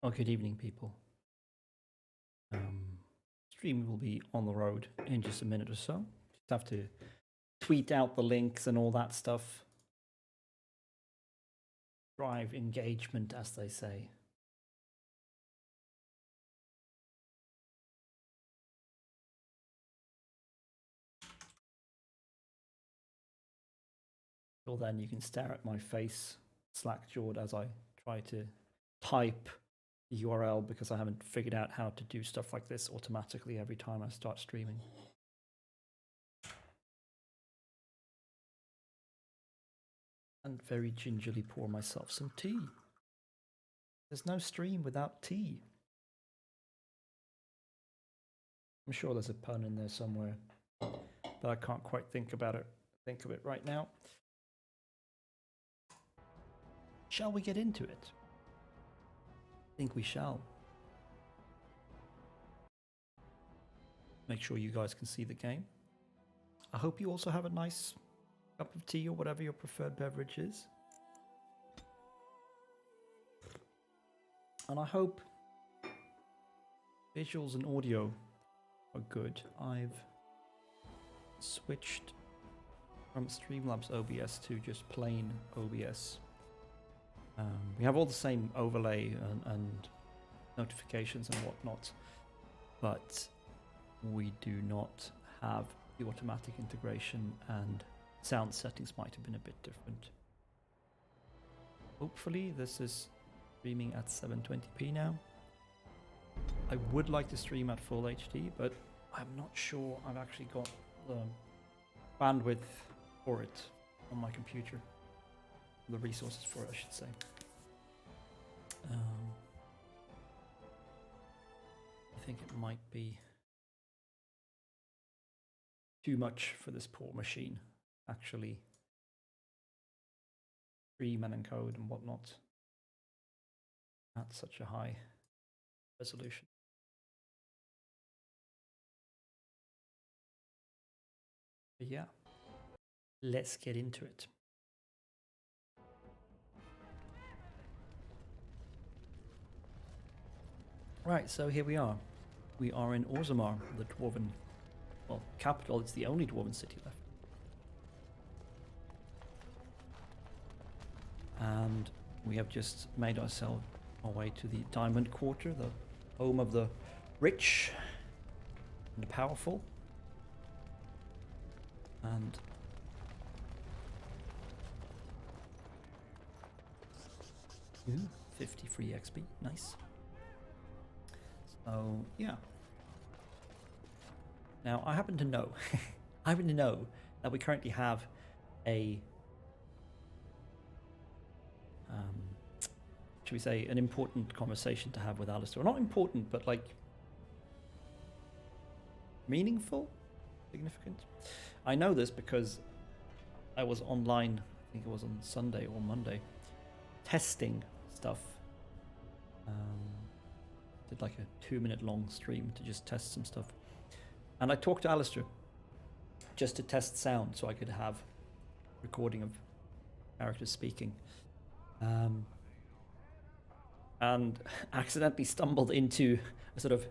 Oh, good evening, people. Stream will be on the road in just a minute or so. Just have to tweet out the links and all that stuff. Drive engagement, as they say. Till then, you can stare at my face, slack-jawed, as I try to type the URL because I haven't figured out how to do stuff like this automatically every time I start streaming. And very gingerly pour myself some tea. There's no stream without tea. I'm sure there's a pun in there somewhere, but I can't quite think of it right now. Shall we get into it? I think we shall. Make sure you guys can see the game. I hope you also have a nice cup of tea or whatever your preferred beverage is. And I hope visuals and audio are good. I've switched from Streamlabs OBS to just plain OBS. We have all the same overlay and notifications and whatnot, but we do not have the automatic integration, and sound settings might have been a bit different. Hopefully this is streaming at 720p now. I would like to stream at full HD, but I'm not sure I've actually got the bandwidth for it on my computer. The resources for it, I should say. I think it might be too much for this poor machine, actually. Stream and encode and whatnot at such a high resolution. But yeah, let's get into it. Right, so here we are. We are in Orzammar, the dwarven, well, capital. It's the only dwarven city left. And we have just made ourselves our way to the Diamond Quarter, the home of the rich and the powerful. And ooh, 50 free XP, nice. So yeah. Now I happen to know, that we currently have a, should we say, an important conversation to have with Alistair. Not important, but like meaningful, significant. I know this because I was online, I think it was on Sunday or Monday, testing stuff. Did like a 2-minute long stream to just test some stuff. And I talked to Alistair just to test sound so I could have recording of characters speaking. And accidentally stumbled into a sort of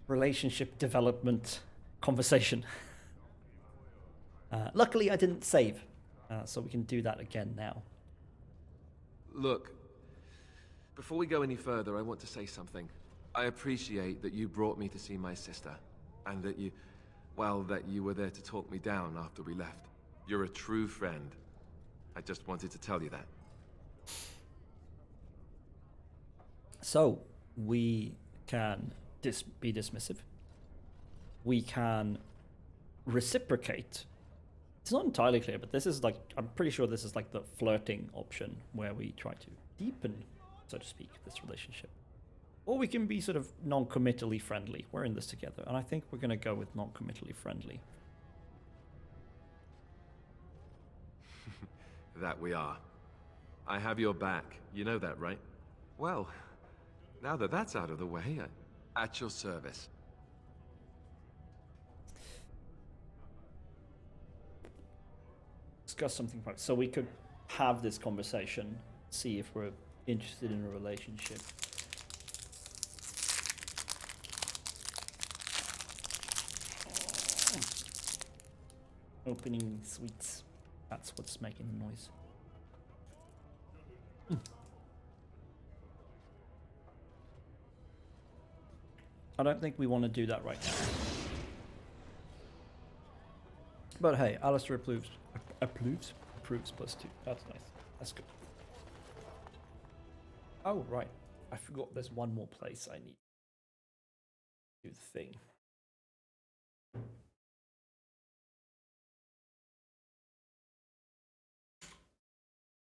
relationship development conversation. Luckily I didn't save, so we can do that again now. Look, before we go any further, I want to say something. I appreciate that you brought me to see my sister, and that you were there to talk me down after we left. You're a true friend. I just wanted to tell you that. So, we can be dismissive. We can reciprocate. It's not entirely clear, but this is like, I'm pretty sure this is like the flirting option, where we try to deepen, so to speak, this relationship. Or we can be sort of non-committally friendly. We're in this together, and I think we're going to go with non-committally friendly. That we are. I have your back. You know that, right? Well, now that that's out of the way, at your service. Discuss something private. So we could have this conversation, see if we're interested in a relationship. Opening sweets. That's what's making the noise. I don't think we want to do that right now. But hey, Alistair approves. Approves +2. That's nice. That's good. Oh, right. I forgot there's one more place I need to do the thing.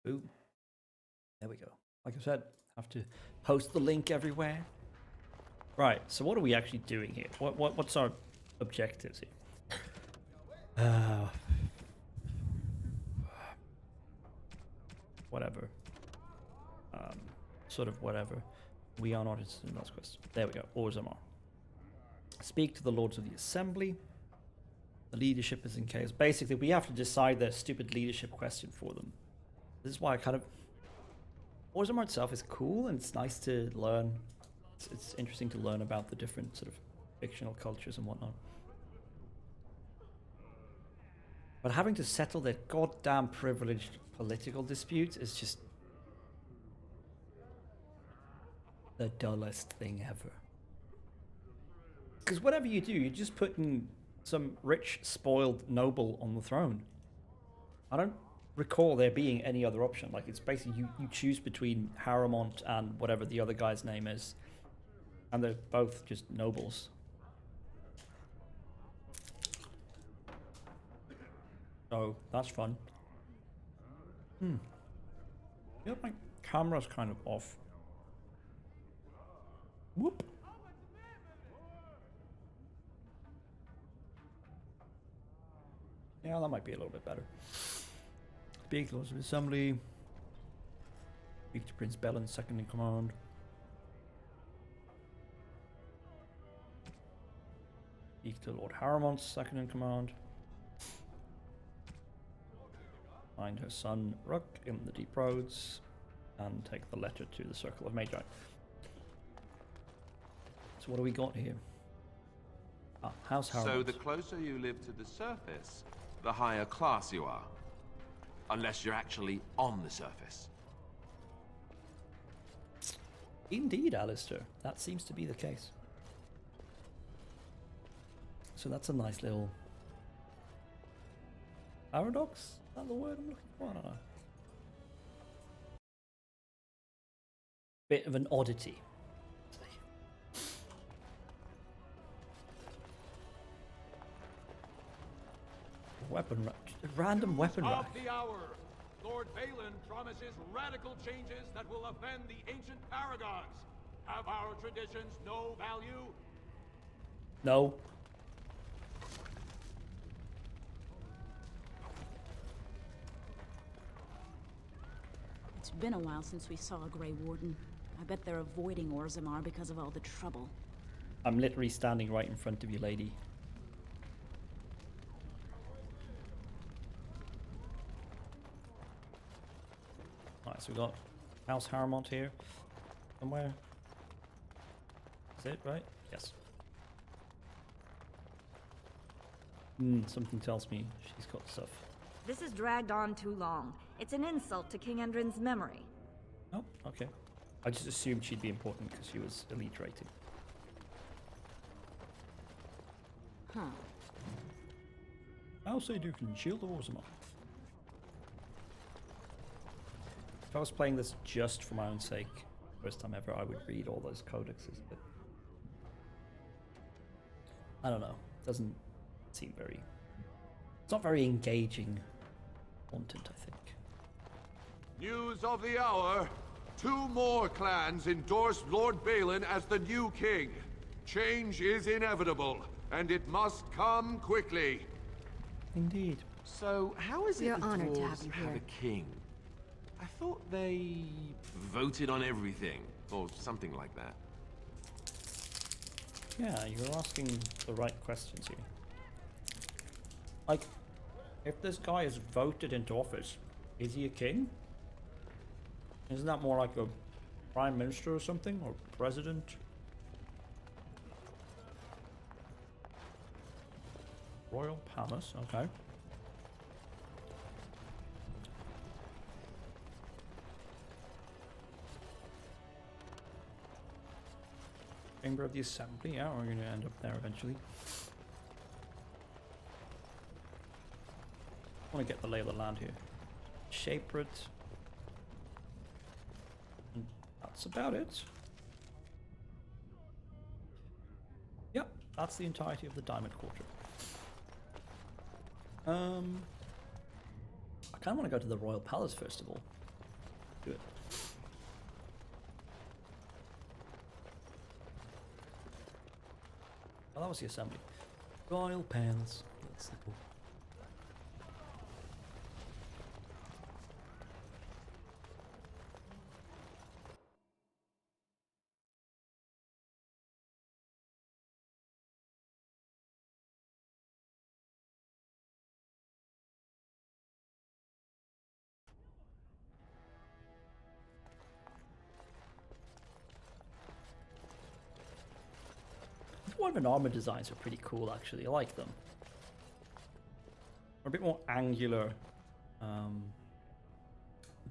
Boom. There we go. Like I said, have to post the link everywhere. Right, so what are we actually doing here? What's our objectives here? Whatever. Sort of whatever. We are not interested in those questions. There we go. Orzammar. Speak to the Lords of the Assembly. The leadership is in chaos. Basically, we have to decide their stupid leadership question for them. This is why I kind of... Orzammar itself is cool, and it's nice to learn. It's interesting to learn about the different sort of fictional cultures and whatnot. But having to settle their goddamn privileged political disputes is just the dullest thing ever. Because whatever you do, you're just putting some rich, spoiled noble on the throne. I don't recall there being any other option. Like, it's basically you choose between Harrowmont and whatever the other guy's name is. And they're both just nobles. So, that's fun. Yeah, my camera's kind of off. Whoop. Yeah, that might be a little bit better. Speak to Lords of the Assembly. Speak to Prince Bellin, second in command. Speak to Lord Harrowmont, second in command. Find her son Ruck in the Deep Roads, and take the letter to the Circle of Magi. So what do we got here? Ah, House Harrowmont. So the closer you live to the surface, the higher class you are. Unless you're actually on the surface. Indeed, Alistair. That seems to be the case. So that's a nice little paradox? Is that the word I'm looking for? I don't know. Bit of an oddity. Weapon rack. Random weapon rack. Of the hour, Lord Balin promises radical changes that will offend the ancient paragons. Have our traditions no value? No. It's been a while since we saw a Grey Warden. I bet they're avoiding Orzammar because of all the trouble. I'm literally standing right in front of you, lady. Alright, so we got House Harrowmont here. Somewhere. Is it right? Yes. Something tells me she's got stuff. This has dragged on too long. It's an insult to King Endrin's memory. Oh, okay. I just assumed she'd be important because she was elite rated. Huh. I'll say you can shield the Orzammar. If I was playing this just for my own sake, first time ever, I would read all those codexes, but I don't know. It doesn't seem very... It's not very engaging content, I think. News of the hour. 2 more clans endorse Lord Balin as the new king. Change is inevitable, and it must come quickly. Indeed. So, how is it We are the honored to dwarves have you have here. a king? I thought they voted on everything, or something like that. Yeah, you're asking the right questions here. Like, if this guy is voted into office, is he a king? Isn't that more like a prime minister or something, or president? Royal Palace, okay. Chamber of the Assembly. Yeah, we're going to end up there eventually. I want to get the lay of the land here. Shaper it. And that's about it. Yep, that's the entirety of the Diamond Quarter. I kind of want to go to the Royal Palace first of all. Do it. Oh, that was the Assembly. Royal Palace. That's the cool. Dwarven armor designs are pretty cool, actually. I like them. They're a bit more angular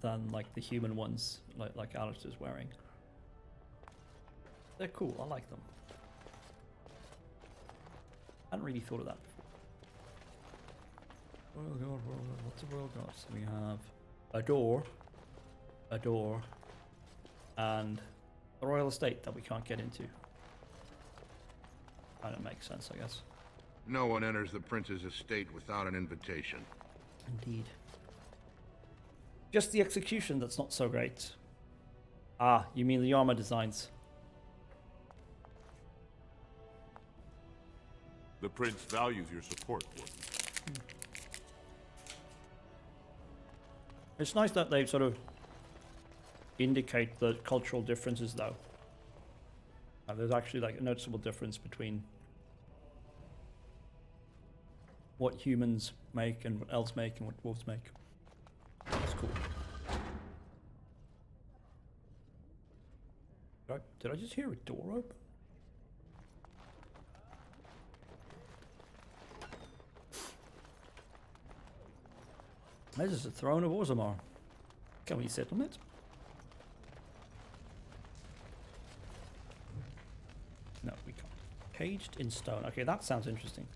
than like the human ones, like Alistair's wearing. They're cool. I like them. I hadn't really thought of that before. Royal Guard, Royal Guard. What's a Royal Guard? So we have a door, and a royal estate that we can't get into. Kind of makes sense, I guess. No one enters the prince's estate without an invitation. Indeed. Just the execution that's not so great. Ah, you mean the armor designs? The prince values your support, Warden. It's nice that they sort of indicate the cultural differences, though. There's actually like a noticeable difference between what humans make and what elves make and what dwarves make. That's cool. Did I just hear a door open? This is the throne of Orzammar. Can we sit on it? No, we can't. Caged in stone. Okay, that sounds interesting.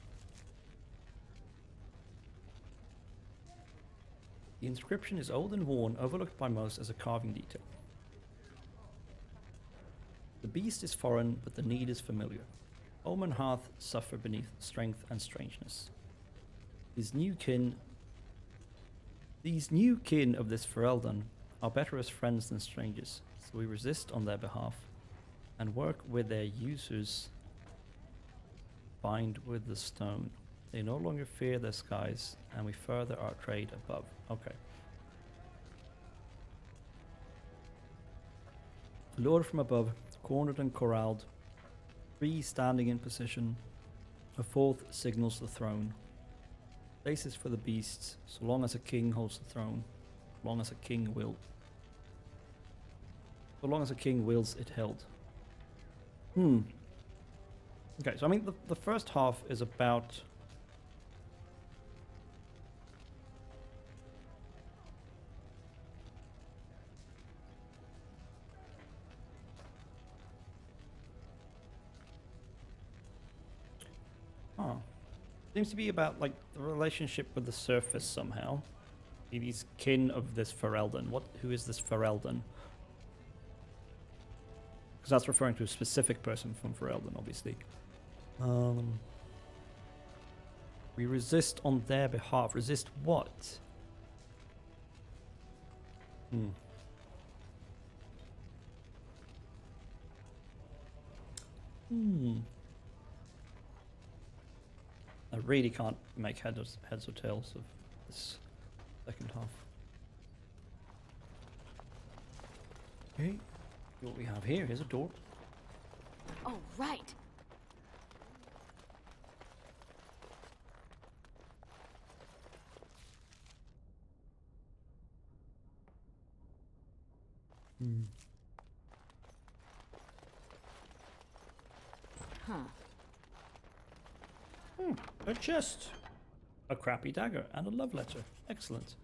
The inscription is old and worn, overlooked by most as a carving detail. The beast is foreign, but the need is familiar. Home and hearth suffer beneath strength and strangeness. These new kin of this Ferelden are better as friends than strangers, so we resist on their behalf and work with their users, bind with the stone. They no longer fear their skies, and we further our trade above. Okay. Lured from above, cornered and corralled, three standing in position, a fourth signals the throne. Places for the beasts, so long as a king holds the throne, so long as a king wills it held. Okay, so I mean the first half is about seems to be about like the relationship with the surface somehow. These kin of this Ferelden. Who is this Ferelden? Because that's referring to a specific person from Ferelden, obviously. We resist on their behalf. Resist what? I really can't make heads or tails of this second half. Okay, what we have here, here's a door. Oh, right. A chest, a crappy dagger, and a love letter. Excellent.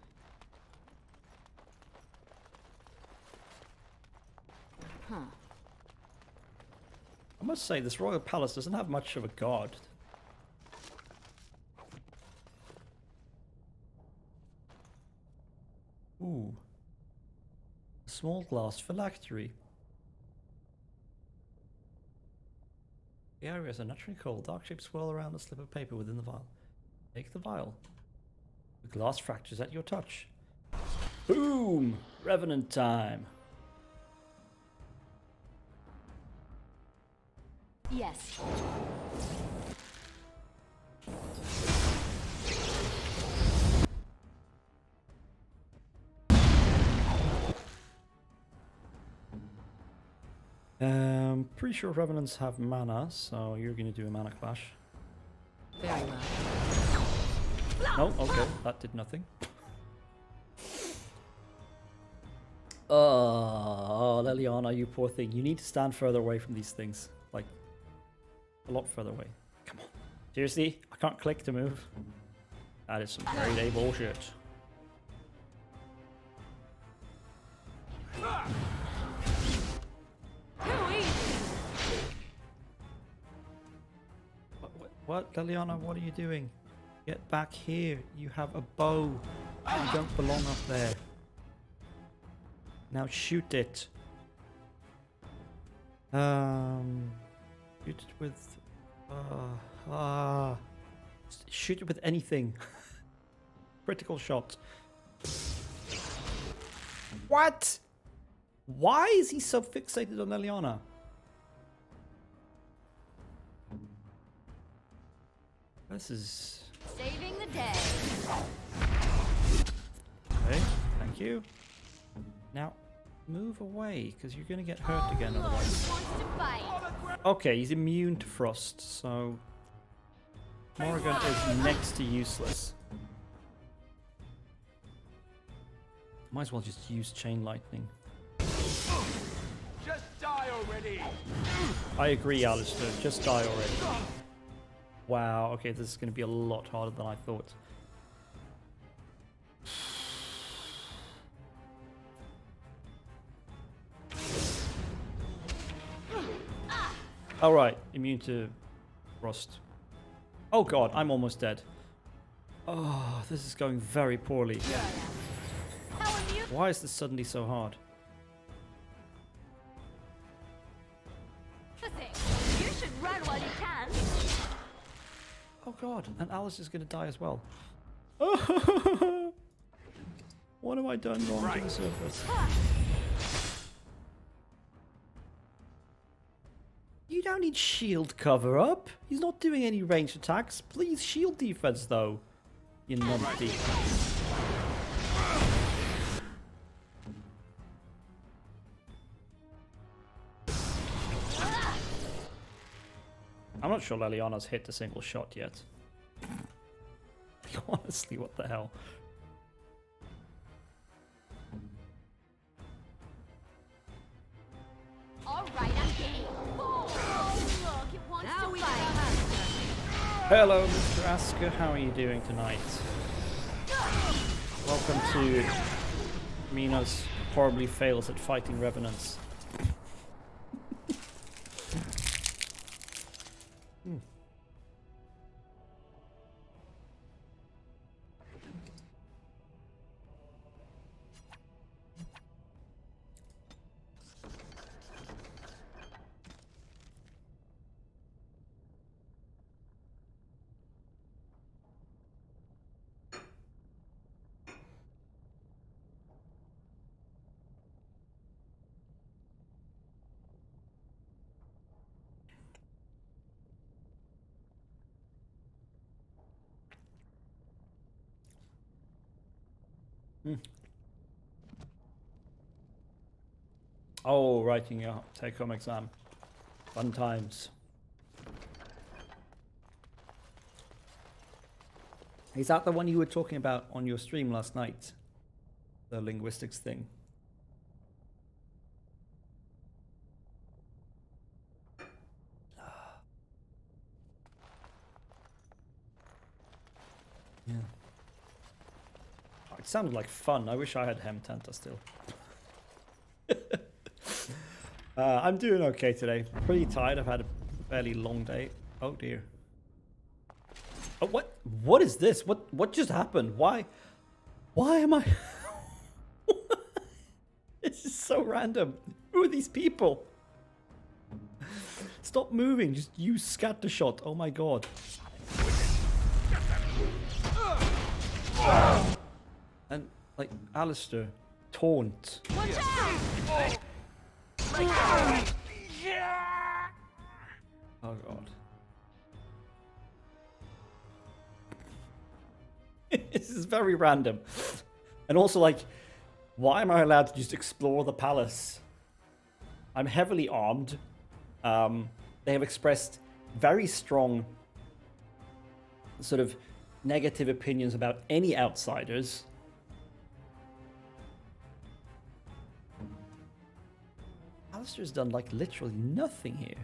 I must say, this royal palace doesn't have much of a guard. Ooh. A small glass phylactery. The areas are naturally cold. Dark shapes swirl around the slip of paper within the vial. Take the vial. The glass fractures at your touch. Boom! Revenant time. Yes. Pretty sure revenants have mana, so you're gonna do a mana clash. Very well. No, okay, that did nothing. Oh, Leliana, you poor thing. You need to stand further away from these things. Like, a lot further away. Come on. Seriously? I can't click to move. That is some grade A bullshit. What, Leliana, what are you doing? Get back here. You have a bow. You don't belong up there. Now shoot it. Shoot it with... shoot it with anything. Critical shot. What? Why is he so fixated on Leliana? This is... Saving the day. Okay, thank you. Now, move away, because you're going to get hurt again otherwise. Wants to fight. Okay, he's immune to frost, so... Morrigan is next to useless. Might as well just use Chain Lightning. Just die already! I agree, Alistair. Just die already. Wow, okay, this is going to be a lot harder than I thought. Alright, immune to frost. Oh god, I'm almost dead. Oh, this is going very poorly. Why is this suddenly so hard? You should run while you can. Oh god, and Alice is going to die as well. What have I done wrong to the surface? You don't need shield cover up. He's not doing any ranged attacks. Please shield defense though. You numpty. I'm not sure Leliana's hit a single shot yet. Honestly, what the hell? All right, I'm game. Oh, look, it wants to fight. Hello, Mr. Asker. How are you doing tonight? Welcome to Mina's horribly fails at fighting revenants. Oh, writing your take-home exam. Fun times. Is that the one you were talking about on your stream last night? The linguistics thing? Yeah. It sounded like fun. I wish I had Hemtenta still. I'm doing okay today. Pretty tired. I've had a fairly long day. Oh dear. Oh, what? What is this? What just happened? Why am I? This is so random. Who are these people? Stop moving. Just use scatter shot. Oh my god. And like Alistair, taunt. Watch out! Oh god. This is very random. And also, like, why am I allowed to just explore the palace? I'm heavily armed. They have expressed very strong sort of negative opinions about any outsiders. Alistair's done, like, literally nothing here.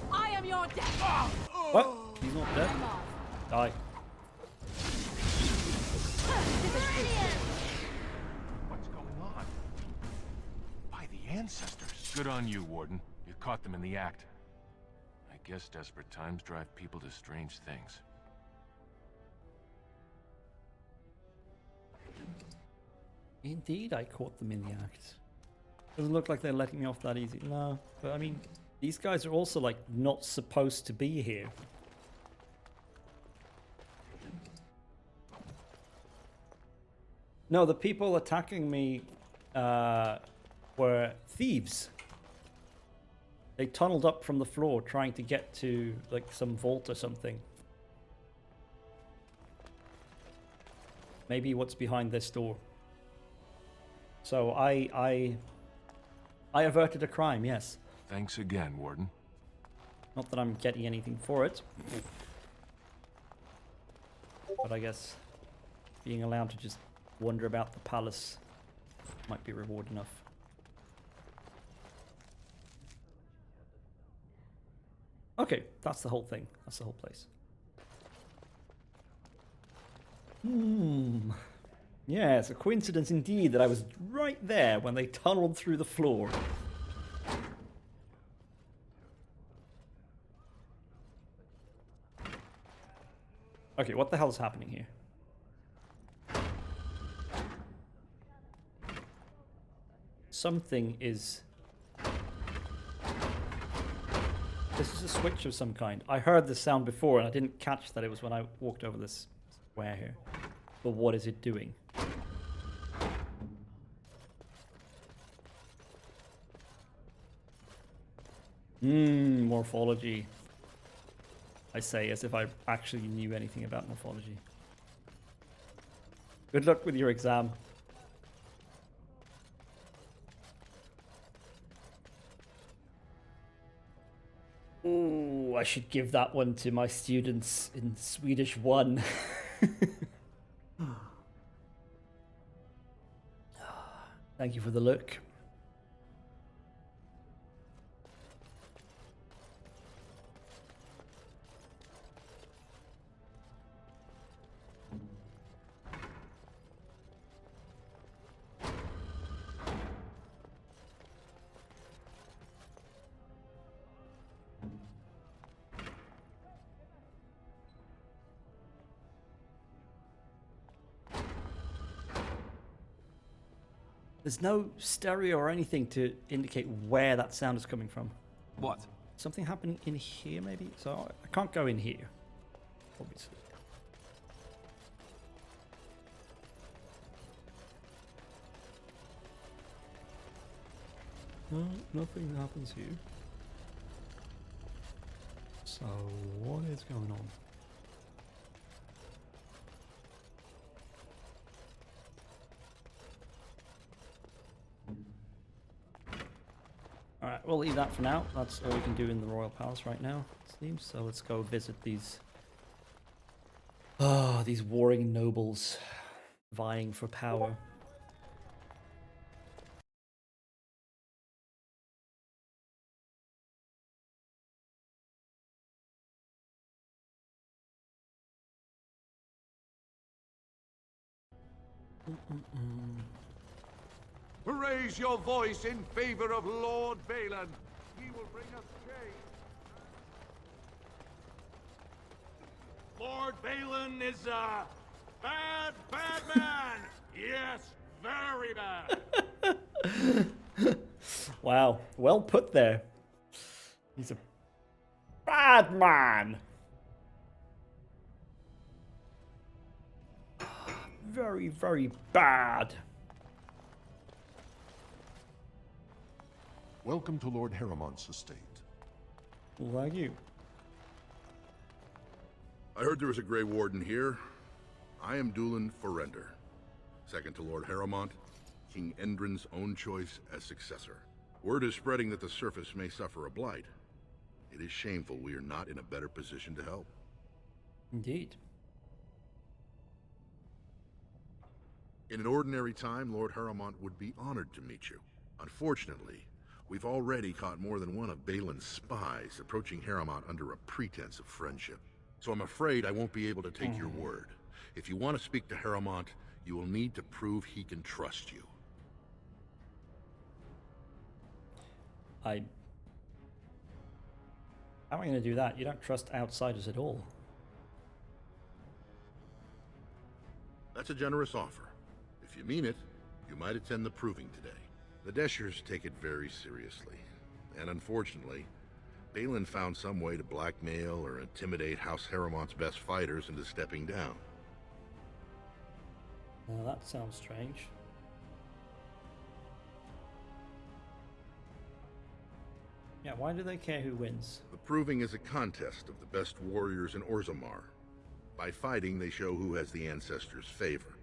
I am your death! What? He's not dead? Die. What's going on? By the ancestors. Good on you, Warden. You caught them in the act. I guess desperate times drive people to strange things. Indeed, I caught them in the act. Doesn't look like they're letting me off that easy. No, but I mean, these guys are also, like, not supposed to be here. No, the people attacking me were thieves. They tunneled up from the floor trying to get to, like, some vault or something. Maybe what's behind this door. So I averted a crime, yes. Thanks again, Warden. Not that I'm getting anything for it. But I guess being allowed to just wander about the palace might be reward enough. Okay, that's the whole thing. That's the whole place. Yeah, it's a coincidence indeed that I was right there when they tunneled through the floor. Okay, what the hell is happening here? Something is... This is a switch of some kind. I heard this sound before and I didn't catch that it was when I walked over this square here. But what is it doing? Morphology. I say as if I actually knew anything about morphology. Good luck with your exam. Ooh, I should give that one to my students in Swedish 1. Thank you for the look. There's no stereo or anything to indicate where that sound is coming from. What? Something happening in here, maybe? So I can't go in here, obviously. No, nothing happens here. So what is going on? Alright, we'll leave that for now. That's all we can do in the Royal Palace right now, it seems. So let's go visit these... these warring nobles vying for power. Raise your voice in favor of Lord Balin. He will bring us change. Lord Balin is a bad, bad man. Yes, very bad. Wow, well put there. He's a bad man. Very, very bad. Welcome to Lord Harrowmont's estate. Like you. I heard there was a Grey Warden here. I am Dulin Forrender, second to Lord Harrowmont, King Endrin's own choice as successor. Word is spreading that the surface may suffer a blight. It is shameful we are not in a better position to help. Indeed. In an ordinary time, Lord Harrowmont would be honored to meet you. Unfortunately, we've already caught more than one of Balin's spies approaching Harrowmont under a pretense of friendship. So I'm afraid I won't be able to take your word. If you want to speak to Harrowmont, you will need to prove he can trust you. How am I going to do that? You don't trust outsiders at all. That's a generous offer. If you mean it, you might attend the proving today. The Deshers take it very seriously. And unfortunately, Balin found some way to blackmail or intimidate House Harrowmont's best fighters into stepping down. Well, that sounds strange. Yeah, why do they care who wins? The proving is a contest of the best warriors in Orzammar. By fighting, they show who has the ancestors' favor.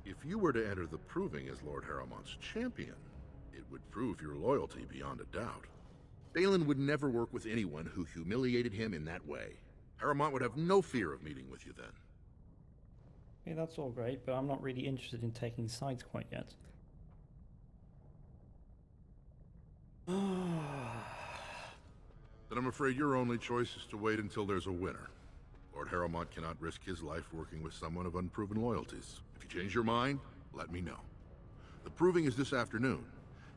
If you were to enter the proving as Lord Harrowmont's champion, it would prove your loyalty beyond a doubt. Balin would never work with anyone who humiliated him in that way. Harrowmont would have no fear of meeting with you then. Yeah, that's all great, but I'm not really interested in taking sides quite yet. Then I'm afraid your only choice is to wait until there's a winner. Lord Harrowmont cannot risk his life working with someone of unproven loyalties. If you change your mind, let me know. The proving is this afternoon,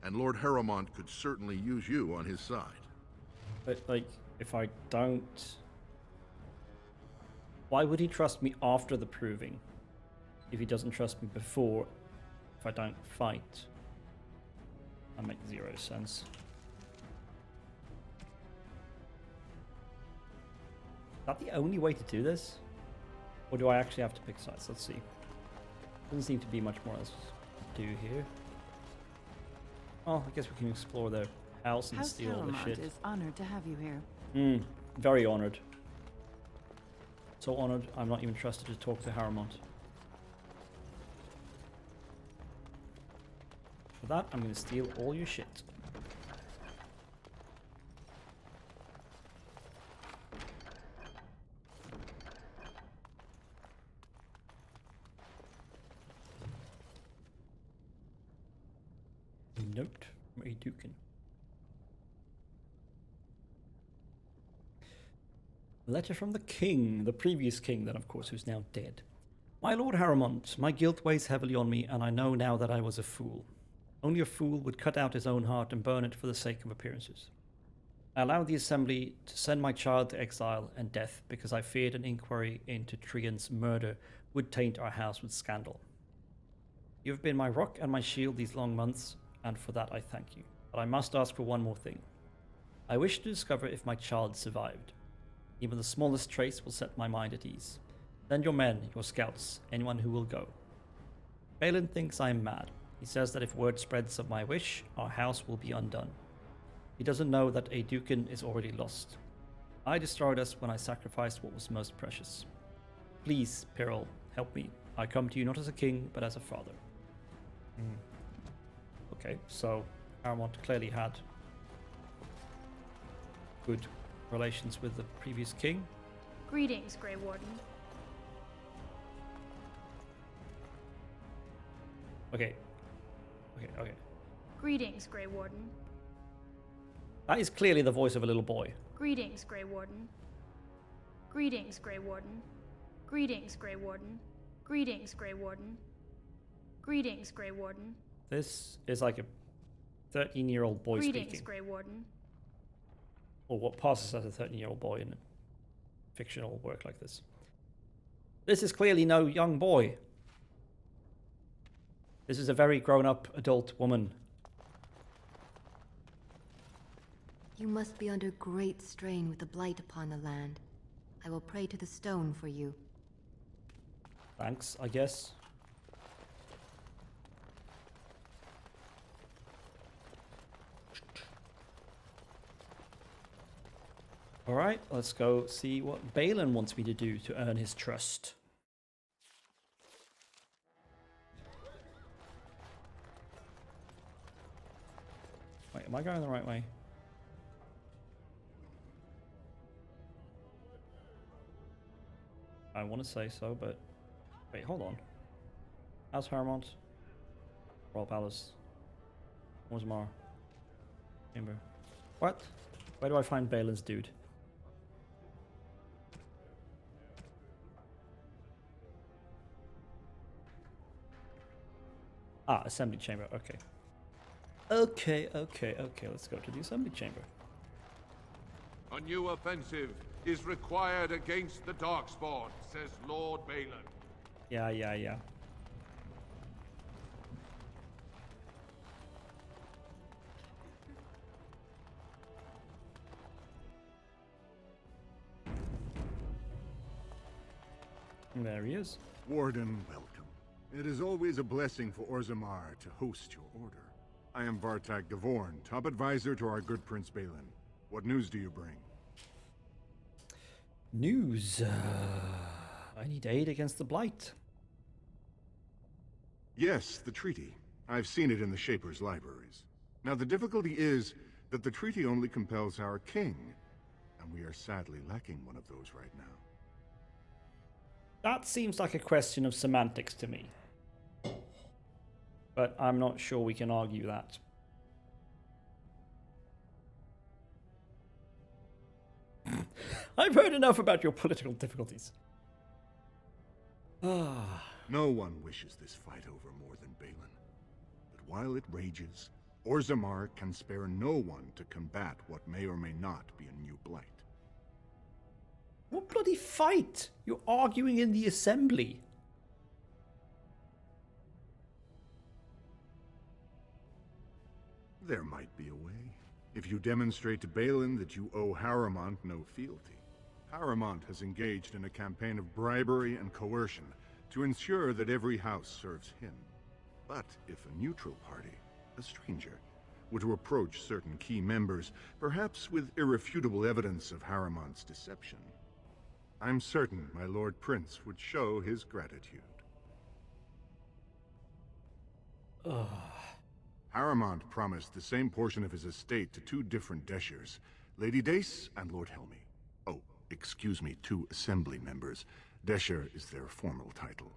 and Lord Harrowmont could certainly use you on his side. But, like, if I don't... Why would he trust me after the proving? If he doesn't trust me before, if I don't fight? That makes zero sense. Is that the only way to do this? Or do I actually have to pick sides? Let's see. Doesn't seem to be much more else to do here. Well, I guess we can explore their house and steal all the shit. Is honored to have you here. Very honored. So honored, I'm not even trusted to talk to Harrowmont. For that, I'm going to steal all your shit. Note from Aeducan. Letter from the king, the previous king, then of course, who's now dead. My lord Harrowmont, my guilt weighs heavily on me, and I know now that I was a fool. Only a fool would cut out his own heart and burn it for the sake of appearances. I allowed the assembly to send my child to exile and death because I feared an inquiry into Trian's murder would taint our house with scandal. You have been my rock and my shield these long months, and for that I thank you. But I must ask for one more thing. I wish to discover if my child survived. Even the smallest trace will set my mind at ease. Send your men, your scouts, anyone who will go. Balin thinks I am mad. He says that if word spreads of my wish, our house will be undone. He doesn't know that Aeducan is already lost. I destroyed us when I sacrificed what was most precious. Please, Pyrrhal, help me. I come to you not as a king, but as a father. Okay, so Harrowmont clearly had good relations with the previous king. Greetings, Grey Warden. Okay. Greetings, Grey Warden. That is clearly the voice of a little boy. Greetings, Grey Warden. Greetings, Grey Warden. Greetings, Grey Warden. Greetings, Grey Warden. Greetings, Grey Warden. This is like a 13-year-old boy Greetings, speaking. Grey Warden. Or what passes as a 13-year-old boy in a fictional work like this. This is clearly no young boy. This is a very grown-up adult woman. You must be under great strain with the blight upon the land. I will pray to the stone for you. Thanks, I guess. Alright, let's go see what Balin wants me to do to earn his trust. Wait, am I going the right way? I want to say so, but... Wait, hold on. How's Harmont? Royal Palace. Orzammar. Chamber. What? Where do I find Balin's dude? Ah, assembly chamber, okay. Okay, let's go to the assembly chamber. A new offensive is required against the Darkspawn, says Lord Balin. Yeah. There he is. Warden, welcome. It is always a blessing for Orzammar to host your order. I am Vartag Gavorn, top advisor to our good Prince Balin. What news do you bring? News. I need aid against the Blight. Yes, the treaty. I've seen it in the Shaper's libraries. Now the difficulty is that the treaty only compels our king, and we are sadly lacking one of those right now. That seems like a question of semantics to me. But I'm not sure we can argue that. I've heard enough about your political difficulties. No one wishes this fight over more than Balin. But while it rages, Orzammar can spare no one to combat what may or may not be a new blight. What bloody fight? You're arguing in the assembly. There might be a way. If you demonstrate to Balin that you owe Harrowmont no fealty. Harrowmont has engaged in a campaign of bribery and coercion to ensure that every house serves him. But if a neutral party, a stranger, were to approach certain key members, perhaps with irrefutable evidence of Harrowmont's deception, I'm certain my Lord Prince would show his gratitude. Harrowmont promised the same portion of his estate to two different Deshers, Lady Dace and Lord Helmy. Oh, excuse me, two assembly members. Desher is their formal title.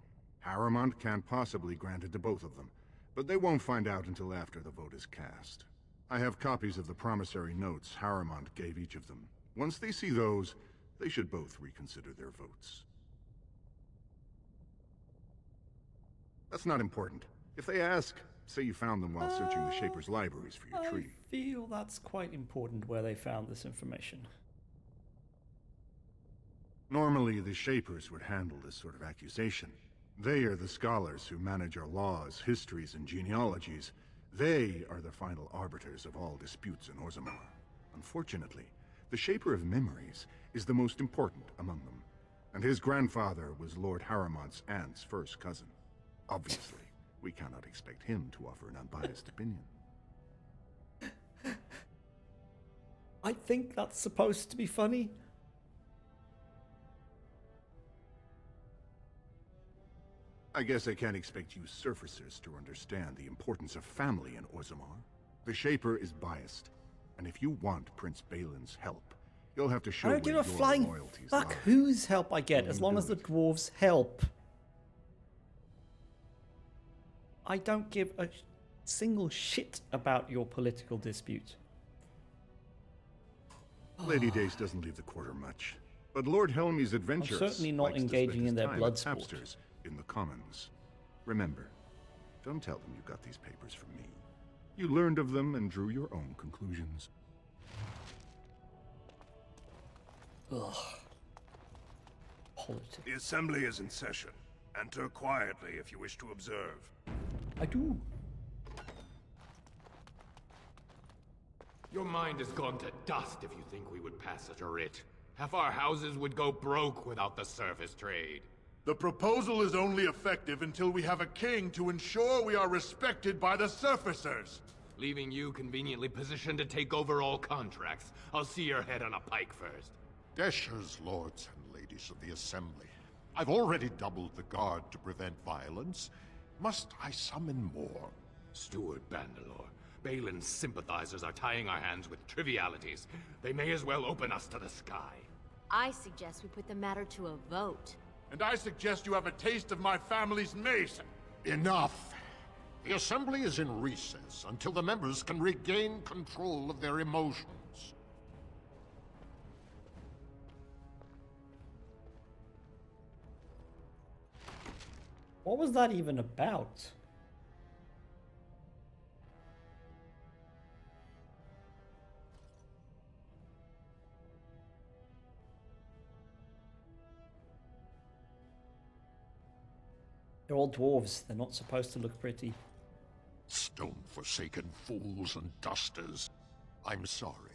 Harrowmont can't possibly grant it to both of them, but they won't find out until after the vote is cast. I have copies of the promissory notes Harrowmont gave each of them. Once they see those, they should both reconsider their votes. That's not important. If they ask, say you found them while searching the Shaper's libraries for your treaty. I feel that's quite important where they found this information. Normally, the Shapers would handle this sort of accusation. They are the scholars who manage our laws, histories, and genealogies. They are the final arbiters of all disputes in Orzammar. Unfortunately, the Shaper of Memories is the most important among them, and his grandfather was Lord Harrowmont's aunt's first cousin. Obviously, we cannot expect him to offer an unbiased opinion. I think that's supposed to be funny. I guess I can't expect you surfacers to understand the importance of family in Orzammar. The Shaper is biased, and if you want Prince Balin's help, you'll have to show I don't give a where your flying loyalties fuck lie. whose help I get, as long as the dwarves help. I don't give a single shit about your political dispute. Lady Dace doesn't leave the quarter much, but Lord Helmy's adventurous certainly not likes to engaging spend in his their time blood at sport. tapsters in the Commons. Remember, Don't tell them you got these papers from me. You learned of them and drew your own conclusions. Ugh. Politics. The assembly is in session. Enter quietly if you wish to observe. I do. Your mind has gone to dust if you think we would pass such a writ. Half our houses would go broke without the service trade. The proposal is only effective until we have a king to ensure we are respected by the surfacers. Leaving you conveniently positioned to take over all contracts. I'll see your head on a pike first. Deshers, lords and ladies of the Assembly. I've already doubled the guard to prevent violence. Must I summon more? Steward Bandalore, Balin's sympathizers are tying our hands with trivialities. They may as well open us to the sky. I suggest we put the matter to a vote. And I suggest you have a taste of my family's mace. Enough! The Assembly is in recess until the members can regain control of their emotions. What was that even about? They're all dwarves. They're not supposed to look pretty. Stone-forsaken fools and dusters. I'm sorry.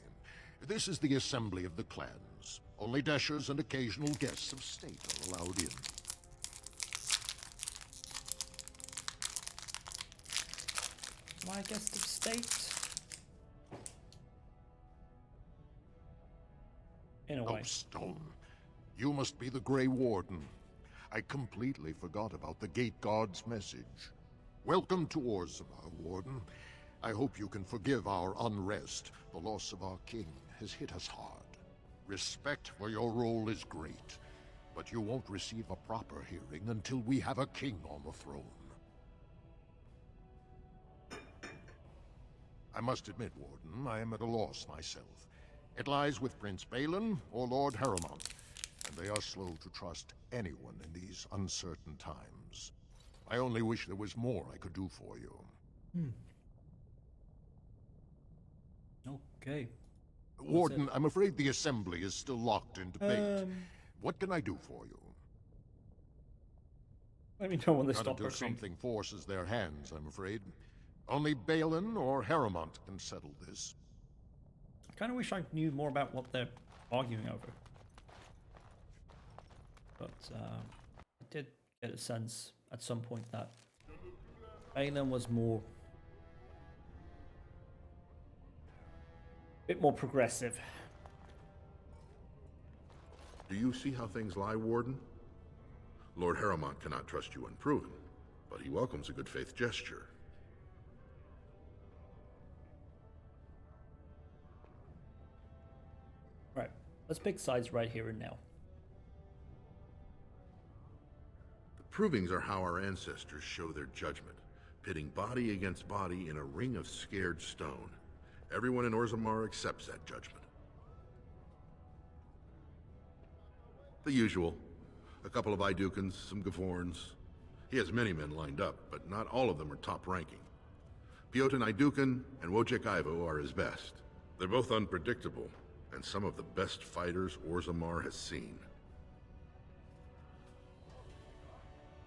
This is the assembly of the clans. Only Deshers and occasional guests of state are allowed in. Am I a guest of state? In a way. Oh, Stone. You must be the Grey Warden. I completely forgot about the Gate Guard's message. Welcome to Orzammar, Warden. I hope you can forgive our unrest. The loss of our king has hit us hard. Respect for your role is great, but you won't receive a proper hearing until we have a king on the throne. I must admit, Warden, I am at a loss myself. It lies with Prince Balin or Lord Harrowmont, and they are slow to trust anyone in these uncertain times. I only wish there was more I could do for you. Okay. Warden, I'm afraid the Assembly is still locked in debate. What can I do for you? Let me know when they Not stop until recruiting. something forces their hands, I'm afraid. Only Balin or Harrowmont can settle this. I kind of wish I knew more about what they're arguing over. But I did get a sense at some point that Balin was a bit more progressive. Do you see how things lie, Warden? Lord Harrowmont cannot trust you unproven, but he welcomes a good faith gesture. Right, let's pick sides right here and now. The provings are how our ancestors show their judgment, pitting body against body in a ring of scared stone. Everyone in Orzammar accepts that judgment. The usual. A couple of Idukans, some Gavorns. He has many men lined up, but not all of them are top-ranking. Piotin Idukan and Wojciech Ivo are his best. They're both unpredictable, and some of the best fighters Orzammar has seen.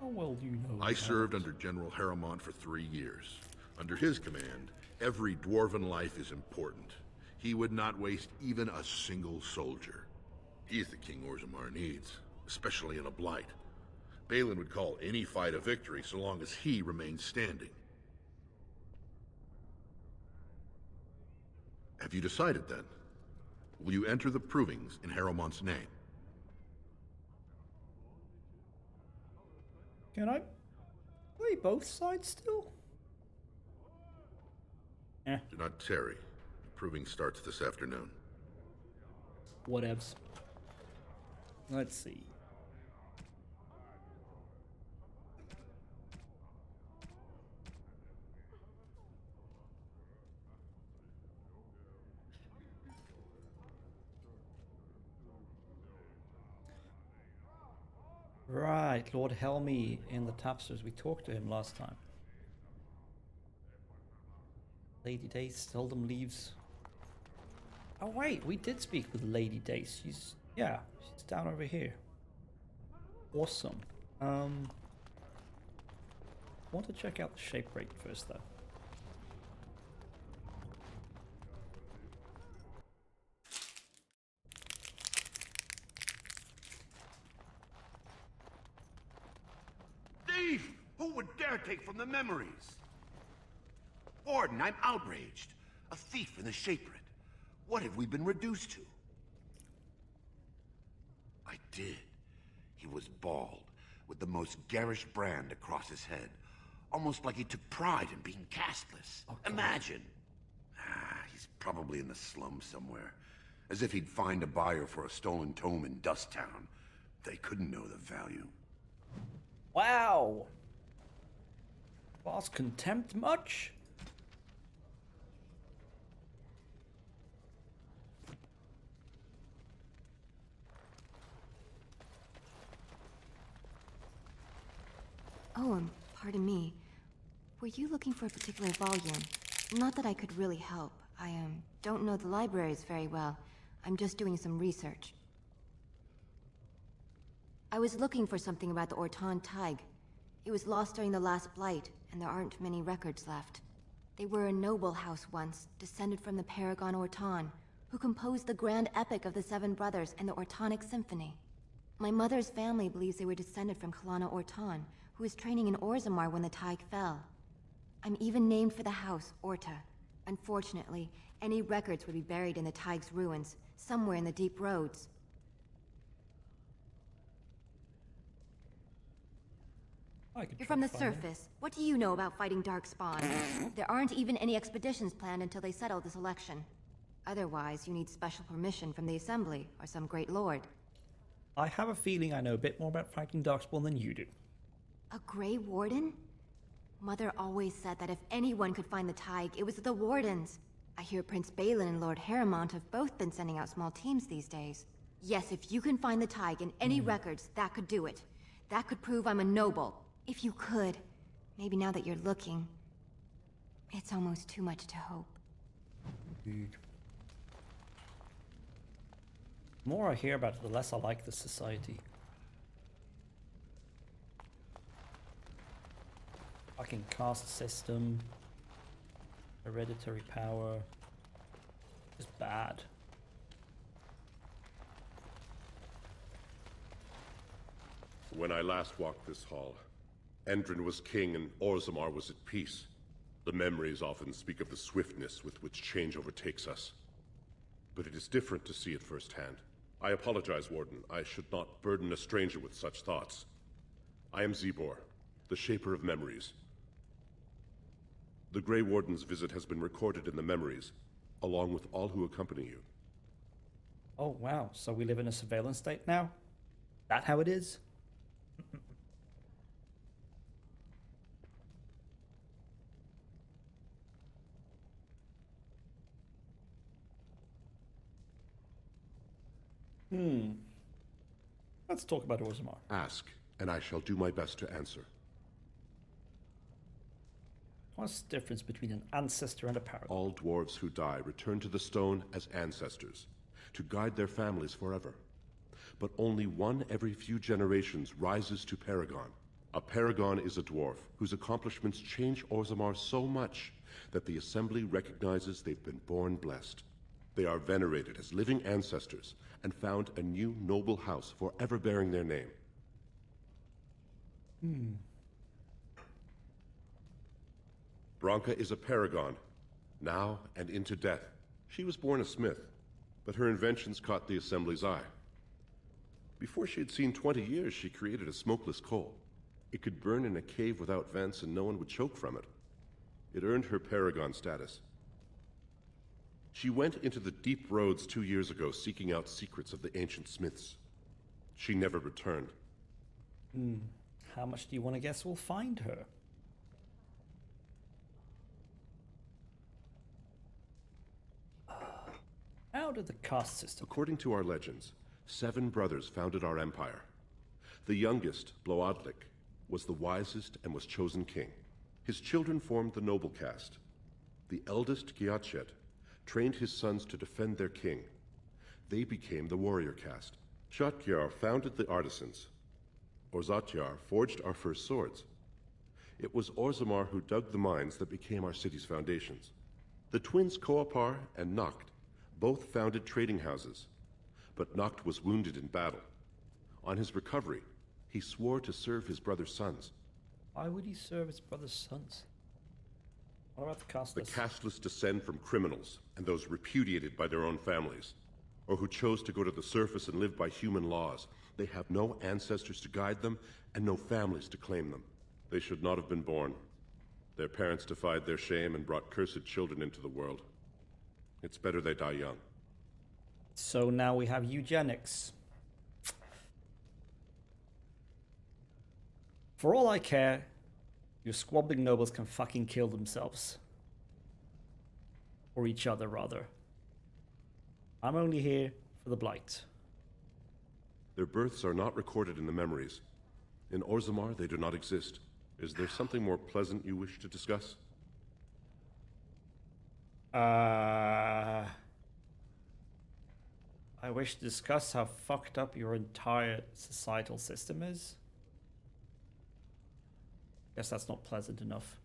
How well do you know? I served under General Harrowmont for 3 years. Under his command, every dwarven life is important. He would not waste even a single soldier. He's the king Orzammar needs, especially in a blight. Balin would call any fight a victory so long as he remains standing. Have you decided then? Will you enter the provings in Harrowmont's name? Can I play both sides still? Eh, Do not tarry. The proving starts this afternoon. whatevs. Let's see. Right, Lord Helmy in the tapesters. We talked to him last time. Lady Dace seldom leaves. Oh wait, we did speak with Lady Dace. She's down over here. Awesome. I want to check out the shape rate first though. Thief! Who would dare take from the memories? Warden, I'm outraged. A thief in the Shapered. What have we been reduced to? I did. He was bald, with the most garish brand across his head. Almost like he took pride in being castless. Imagine. He's probably in the slums somewhere. As if he'd find a buyer for a stolen tome in Dust Town. They couldn't know the value. Wow! Boss contempt much? Oh, pardon me. Were you looking for a particular volume? Not that I could really help. I don't know the libraries very well. I'm just doing some research. I was looking for something about the Ortan Tig. It was lost during the last Blight, and there aren't many records left. They were a noble house once, descended from the Paragon Ortan, who composed the grand epic of the Seven Brothers and the Ortonic Symphony. My mother's family believes they were descended from Kalana Ortan, who was training in Orzammar when the Tig fell. I'm even named for the house, Orta. Unfortunately, any records would be buried in the Tig's ruins, somewhere in the deep roads. You're from the surface. What do you know about fighting Darkspawn? There aren't even any expeditions planned until they settle this election. Otherwise, you need special permission from the Assembly, or some great lord. I have a feeling I know a bit more about fighting Darkspawn than you do. A Grey Warden? Mother always said that if anyone could find the Tig, it was the Wardens. I hear Prince Balin and Lord Harrowmont have both been sending out small teams these days. Yes, if you can find the Tig in any records, that could do it. That could prove I'm a noble. If you could. Maybe now that you're looking. It's almost too much to hope. The more I hear about it, the less I like the society. Fucking caste system. Hereditary power. Just bad. When I last walked this hall, Endrin was king and Orzammar was at peace. The memories often speak of the swiftness with which change overtakes us. But it is different to see it firsthand. I apologize, Warden. I should not burden a stranger with such thoughts. I am Zebor, the Shaper of Memories. The Grey Warden's visit has been recorded in the memories, along with all who accompany you. Oh wow, so we live in a surveillance state now? That how it is? Let's talk about Orzammar. Ask, and I shall do my best to answer. What's the difference between an ancestor and a paragon? All dwarves who die return to the stone as ancestors, to guide their families forever. But only one every few generations rises to paragon. A paragon is a dwarf whose accomplishments change Orzammar so much that the Assembly recognizes they've been born blessed. They are venerated as living ancestors and found a new noble house forever bearing their name. Branka is a paragon, now and into death. She was born a smith, but her inventions caught the Assembly's eye. Before she had seen 20 years, she created a smokeless coal. It could burn in a cave without vents and no one would choke from it. It earned her paragon status. She went into the deep roads 2 years ago seeking out secrets of the ancient smiths. She never returned. How much do you want to guess we'll find her? How did the caste system... According to our legends, 7 brothers founded our empire. The youngest, Bloadlik, was the wisest and was chosen king. His children formed the noble caste. The eldest Gyatchet trained his sons to defend their king. They became the warrior caste. Shotgyar founded the artisans. Orzatyar forged our first swords. It was Orzammar who dug the mines that became our city's foundations. The twins Koapar and Noct both founded trading houses, but Noct was wounded in battle. On his recovery, he swore to serve his brother's sons. Why would he serve his brother's sons? What about the casteless? The casteless descend from criminals and those repudiated by their own families, or who chose to go to the surface and live by human laws. They have no ancestors to guide them and no families to claim them. They should not have been born. Their parents defied their shame and brought cursed children into the world. It's better they die young. So now we have eugenics. For all I care, your squabbling nobles can fucking kill themselves. Or each other, rather. I'm only here for the Blight. Their births are not recorded in the memories. In Orzammar, they do not exist. Is there something more pleasant you wish to discuss? I wish to discuss how fucked up your entire societal system is. Guess that's not pleasant enough.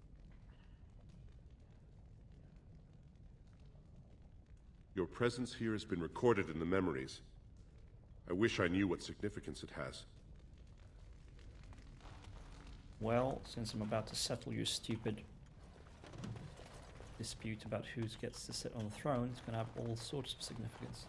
Your presence here has been recorded in the memories. I wish I knew what significance it has. Well, since I'm about to settle your stupid dispute about who gets to sit on the throne, it's going to have all sorts of significance.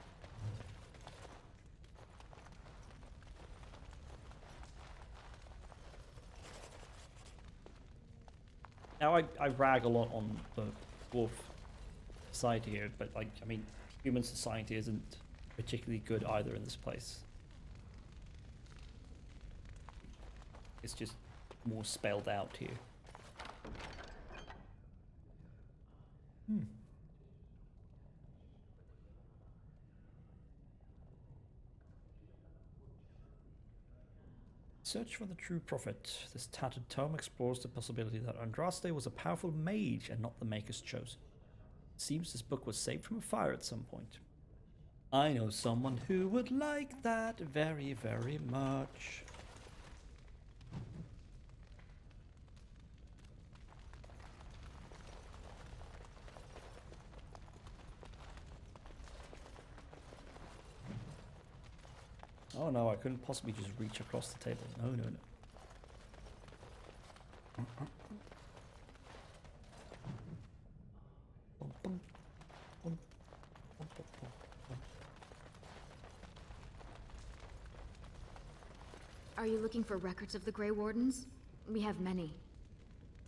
Now, I rag a lot on the dwarf society here, but like, I mean, human society isn't particularly good either in this place. It's just more spelled out here. Search for the true prophet. This tattered tome explores the possibility that Andraste was a powerful mage and not the Maker's chosen. Seems this book was saved from a fire at some point. I know someone who would like that very, very much. Oh no, I couldn't possibly just reach across the table. No, no, no. Are you looking for records of the Grey Wardens? We have many.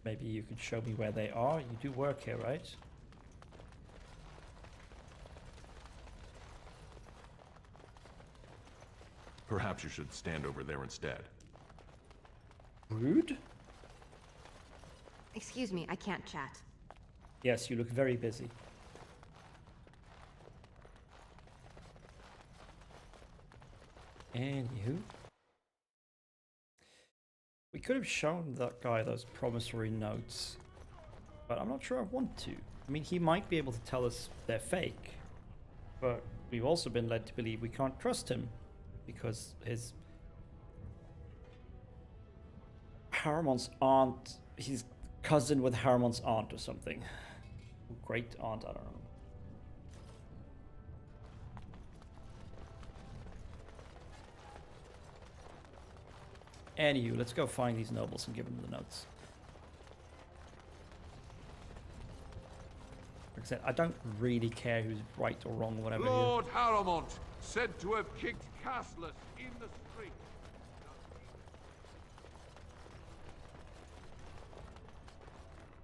Maybe you could show me where they are. You do work here, right? Perhaps you should stand over there instead. Rude? Excuse me, I can't chat. Yes, you look very busy. Anywho. We could have shown that guy those promissory notes, but I'm not sure I want to. I mean, he might be able to tell us they're fake, but we've also been led to believe we can't trust him because his Haramon's aunt, he's cousin with Haramon's aunt or something. Great aunt, I don't know. Anywho, let's go find these nobles and give them the notes. Like I said, I don't really care who's right or wrong, whatever. Lord Haramont, said to have kicked Castless in the street.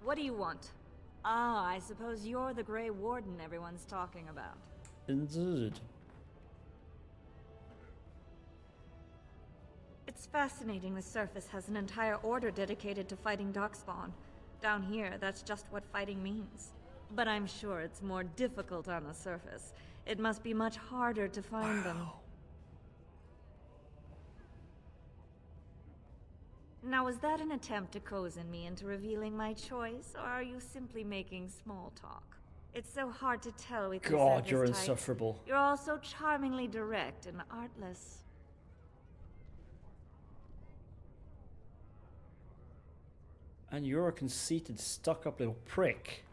What do you want? Ah, I suppose you're the Grey Warden everyone's talking about. Indeed. It's fascinating the surface has an entire order dedicated to fighting Darkspawn. Down here, that's just what fighting means. But I'm sure it's more difficult on the surface. It must be much harder to find them. Now, was that an attempt to cozen me into revealing my choice, or are you simply making small talk? It's so hard to tell with God, you're types. insufferable. You're all so charmingly direct and artless. And you're a conceited, stuck-up little prick.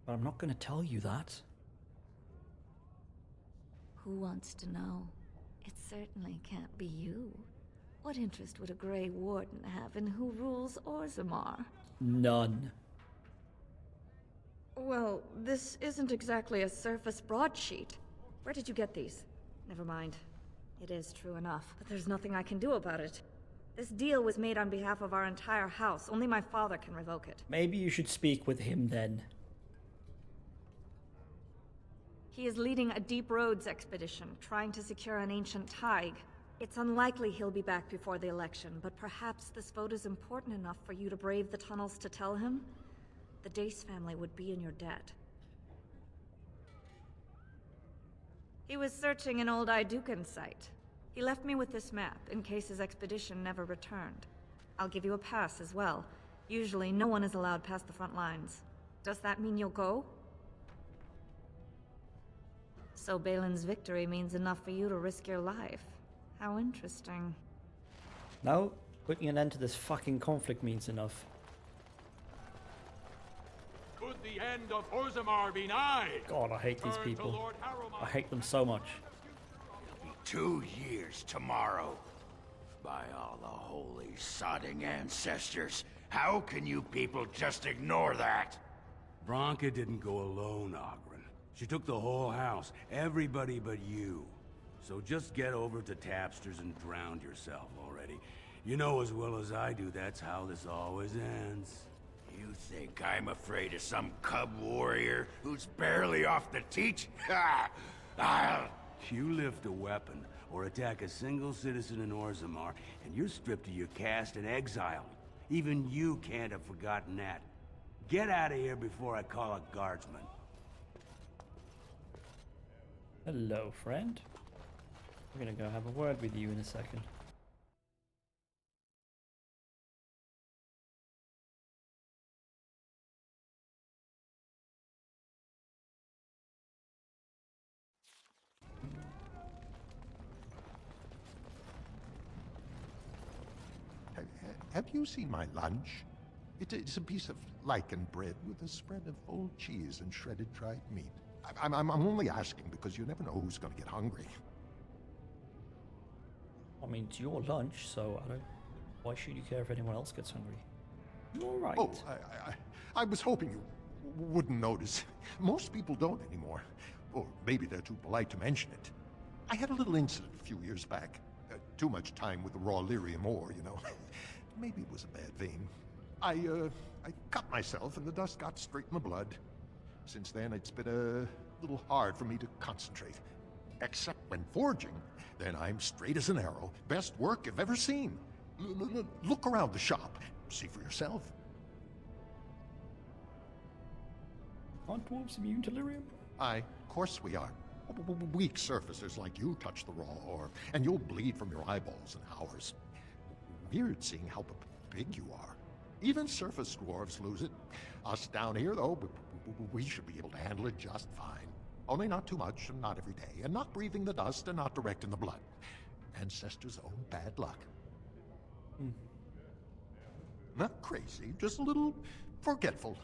But I'm not going to tell you that. Who wants to know? It certainly can't be you. What interest would a Grey Warden have in who rules Orzammar? None. Well, this isn't exactly a surface broadsheet. Where did you get these? Never mind. It is true enough, but there's nothing I can do about it. This deal was made on behalf of our entire house. Only my father can revoke it. Maybe you should speak with him then. He is leading a Deep Roads expedition, trying to secure an ancient Tig. It's unlikely he'll be back before the election, but perhaps this vote is important enough for you to brave the tunnels to tell him? The Dace family would be in your debt. He was searching an old Idukan site. He left me with this map, in case his expedition never returned. I'll give you a pass as well. Usually, no one is allowed past the front lines. Does that mean you'll go? So Balin's victory means enough for you to risk your life. How interesting. No, putting an end to this fucking conflict means enough. Could the end of Orzammar be nigh? God, I hate these people. I hate them so much. 2 years tomorrow. By all the holy sodding ancestors, how can you people just ignore that? Branka didn't go alone, Oghren. She took the whole house, everybody but you. So just get over to Tapster's and drown yourself already. You know as well as I do that's how this always ends. You think I'm afraid of some cub warrior who's barely off the teat? Ha! You lift a weapon or attack a single citizen in Orzammar, and you're stripped of your caste and exiled. Even you can't have forgotten that. Get out of here before I call a guardsman. Hello, friend. We're gonna go have a word with you in a second. Have you seen my lunch? It's a piece of lichen bread with a spread of old cheese and shredded dried meat. I'm only asking because you never know who's going to get hungry. I mean, it's your lunch, so I don't... Why should you care if anyone else gets hungry? You're all right. Oh, I was hoping you wouldn't notice. Most people don't anymore. Or maybe they're too polite to mention it. I had a little incident a few years back. Too much time with the raw lyrium ore, you know. Maybe it was a bad vein. I cut myself and the dust got straight in the blood. Since then, it's been a little hard for me to concentrate. Except when forging, then I'm straight as an arrow. Best work you've ever seen. Look around the shop. See for yourself. Aren't dwarves immune to lyrium? Of course we are. Weak surfacers like you touch the raw ore, and you'll bleed from your eyeballs in hours. Weird seeing how big you are. Even surface dwarves lose it. Us down here, though, we should be able to handle it just fine. Only not too much, and not every day, and not breathing the dust, and not direct in the blood. Ancestors' own bad luck. Not crazy, just a little forgetful.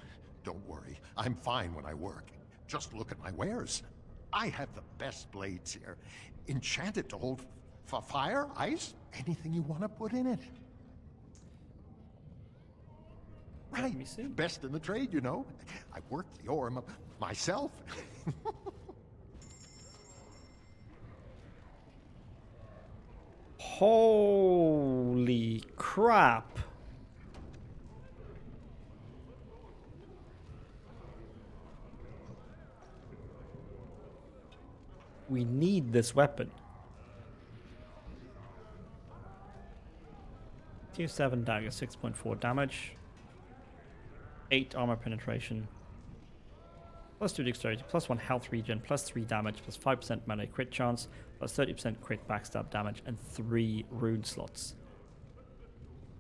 Don't worry, I'm fine when I work. Just look at my wares. I have the best blades here. Enchanted to hold fire, ice, anything you want to put in it. Right, best in the trade, you know. I worked the ore myself. Holy crap. We need this weapon. Tier 7 dagger, 6.4 damage. 8 armor penetration. plus 2 dexterity, plus 1 health regen, plus 3 damage, plus 5% melee crit chance, plus 30% crit backstab damage, and 3 rune slots.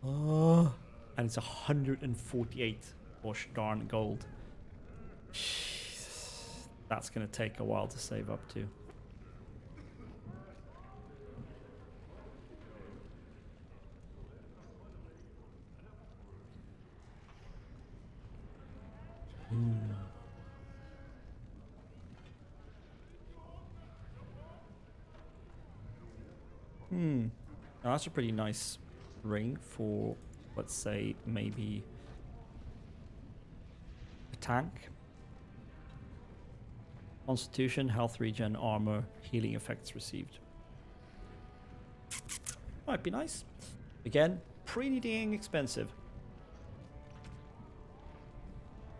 Oh, and it's 148 gosh darn gold. Jesus. That's gonna take a while to save up to. Now that's a pretty nice ring for, let's say, maybe a tank. Constitution, health regen, armor, healing effects received. Might be nice. Again, pretty dang expensive.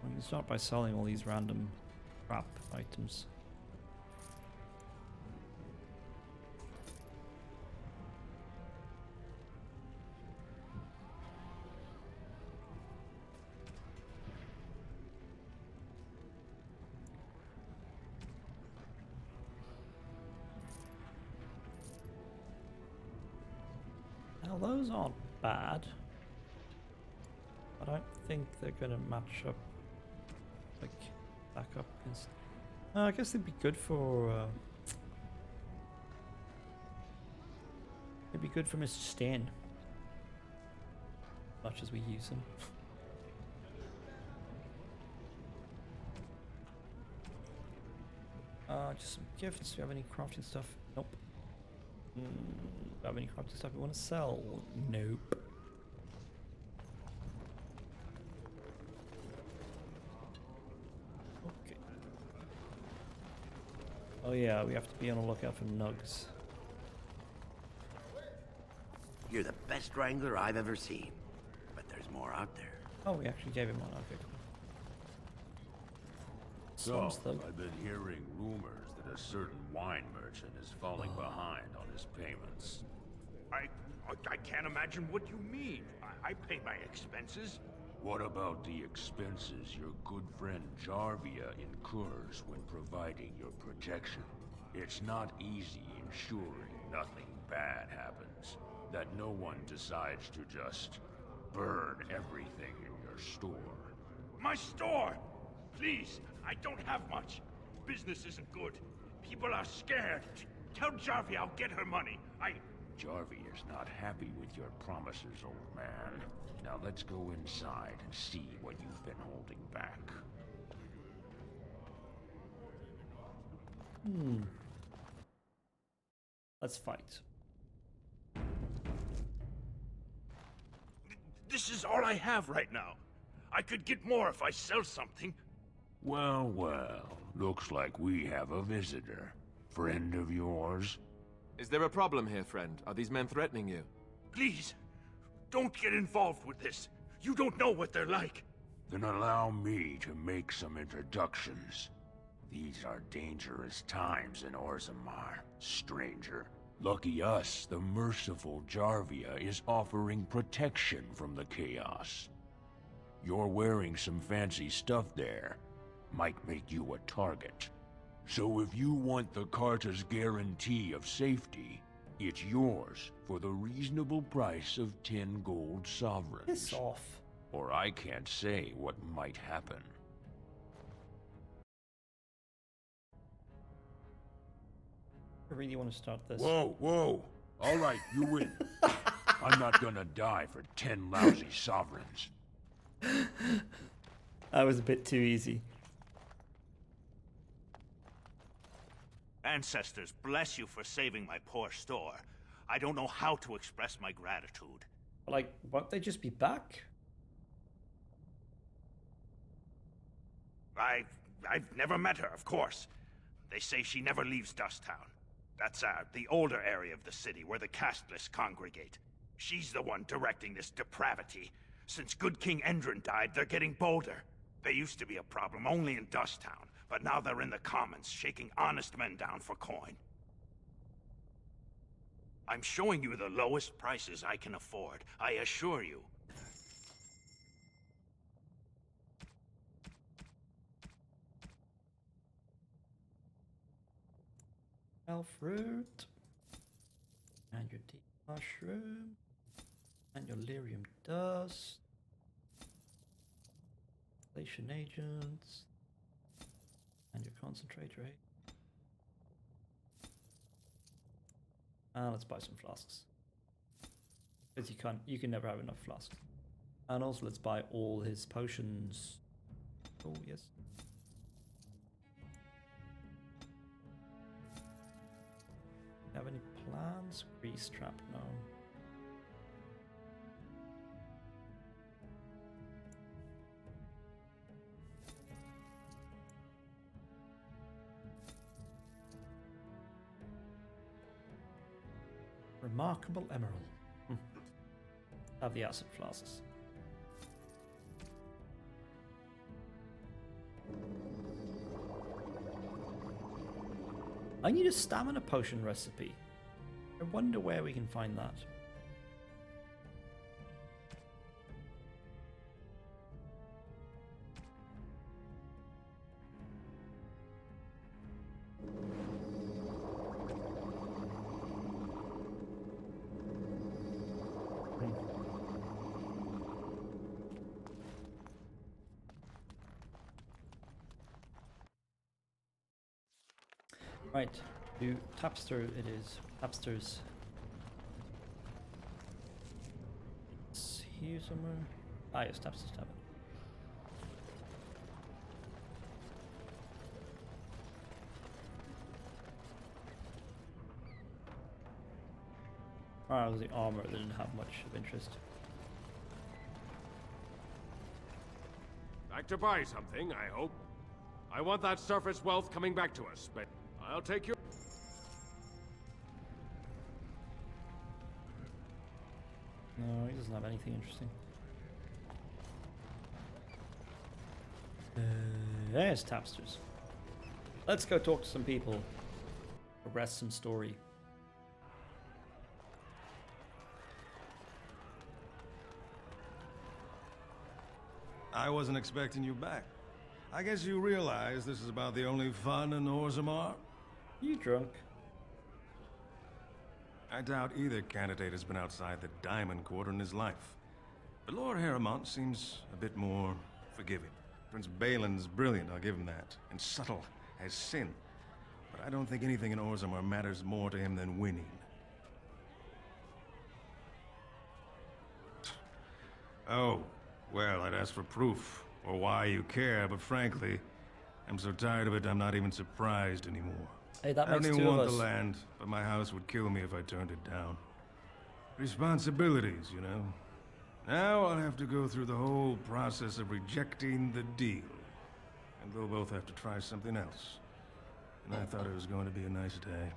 We can start by selling all these random crap items. Now those aren't bad. I don't think they're gonna match up, like, back up against. I guess they'd be good for. They'd be good for Mr. Stain. Much as we use them. Just some gifts. Do you have any crafting stuff? Nope. Do you have any crafting stuff you want to sell? Nope. Okay. Oh yeah, we have to be on the lookout for nugs. You're the best wrangler I've ever seen. But there's more out there. Oh, we actually gave him one. Okay, cool. So, Slug. I've been hearing rumors that a certain wine merchant is falling behind on his payments. I can't imagine what you mean. I pay my expenses. What about the expenses your good friend Jarvia incurs when providing your protection? It's not easy ensuring nothing bad happens, that no one decides to just burn everything in your store. My store! Please, I don't have much. Business isn't good. People are scared. Tell Jarvia I'll get her money. Jarvia's not happy with your promises, old man. Now let's go inside and see what you've been holding back. Let's fight. This is all I have right now. I could get more if I sell something. Well, well, looks like we have a visitor. Friend of yours? Is there a problem here, friend? Are these men threatening you? Please, don't get involved with this. You don't know what they're like. Then allow me to make some introductions. These are dangerous times in Orzammar, stranger. Lucky us, the merciful Jarvia is offering protection from the chaos. You're wearing some fancy stuff there. Might make you a target. So if you want the Carta's guarantee of safety, it's yours for the reasonable price of 10 gold sovereigns. Piss off. Or I can't say what might happen. I really want to start this. Whoa, whoa. All right, you win. I'm not gonna die for 10 lousy sovereigns. That was a bit too easy. Ancestors, bless you for saving my poor store. I don't know how to express my gratitude. Like, won't they just be back? I've never met her, of course. They say she never leaves Dusttown. That's the older area of the city where the casteless congregate. She's the one directing this depravity. Since good King Endrin died, they're getting bolder. They used to be a problem only in Dusttown, but now they're in the commons, shaking honest men down for coin. I'm showing you the lowest prices I can afford, I assure you. fruit. And your deep mushroom. And your lyrium dust. Station agents. And your concentrator. And let's buy some flasks. Because you can never have enough flasks. And also let's buy all his potions. Oh yes. Have any plans? Grease trap, no. Remarkable emerald. Have the acid flasks. I need a stamina potion recipe. I wonder where we can find that. Right, to Tapster it is. Tapsters. It's here somewhere. Ah yes, Tapsters Tavern. Ah, it was the armor that didn't have much of interest. Back to buy something, I hope. I want that surface wealth coming back to us, but I'll take your... No, he doesn't have anything interesting. There's Tapsters. Let's go talk to some people. Progress some story. I wasn't expecting you back. I guess you realize this is about the only fun in Orzammar? You drunk? I doubt either candidate has been outside the Diamond Quarter in his life. But Lord Harrowmont seems a bit more forgiving. Prince Balin's brilliant, I'll give him that, and subtle as sin. But I don't think anything in Orzammar matters more to him than winning. Oh, well, I'd ask for proof, or why you care, but frankly, I'm so tired of it I'm not even surprised anymore. Hey, that I don't makes even two of want us. the land, but my house would kill me if I turned it down. Responsibilities, you know. Now I'll have to go through the whole process of rejecting the deal. And they'll both have to try something else. And I thought it was going to be a nice day.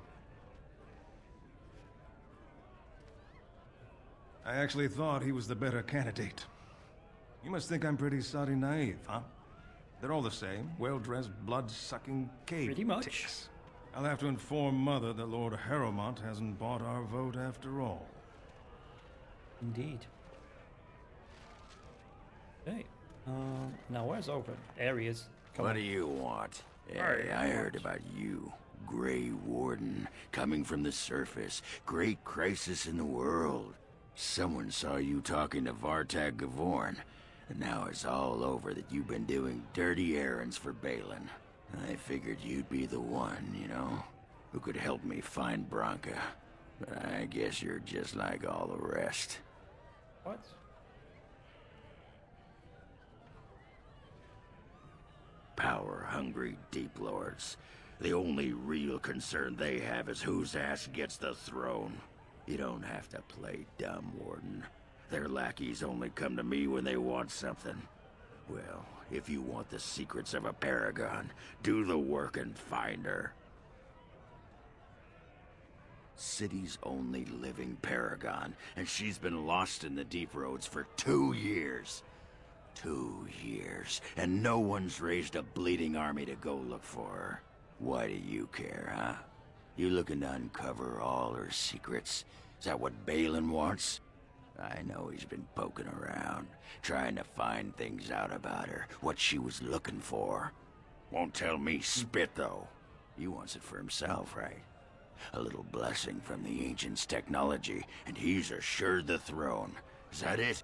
I actually thought he was the better candidate. You must think I'm pretty soddy naive, huh? They're all the same, well-dressed, blood-sucking cave Pretty much. ticks. I'll have to inform Mother that Lord Harrowmont hasn't bought our vote after all. Indeed. Okay. Now where's Open? There he is. Come What on. do you want? Alright, Hey, I heard about you. Grey Warden, coming from the surface. Great crisis in the world. Someone saw you talking to Vartag Gavorn, and now it's all over that you've been doing dirty errands for Balin. I figured you'd be the one, you know, who could help me find Branka. But I guess you're just like all the rest. What? Power-hungry Deep Lords. The only real concern they have is whose ass gets the throne. You don't have to play dumb, Warden. Their lackeys only come to me when they want something. Well, if you want the secrets of a paragon, do the work and find her. City's only living paragon, and she's been lost in the Deep Roads for 2 years. 2 years, and no one's raised a bleeding army to go look for her. Why do you care, huh? You looking to uncover all her secrets? Is that what Balin wants? I know he's been poking around, trying to find things out about her, what she was looking for. Won't tell me spit, though. He wants it for himself, right? A little blessing from the ancients' technology, and he's assured the throne. Is that it?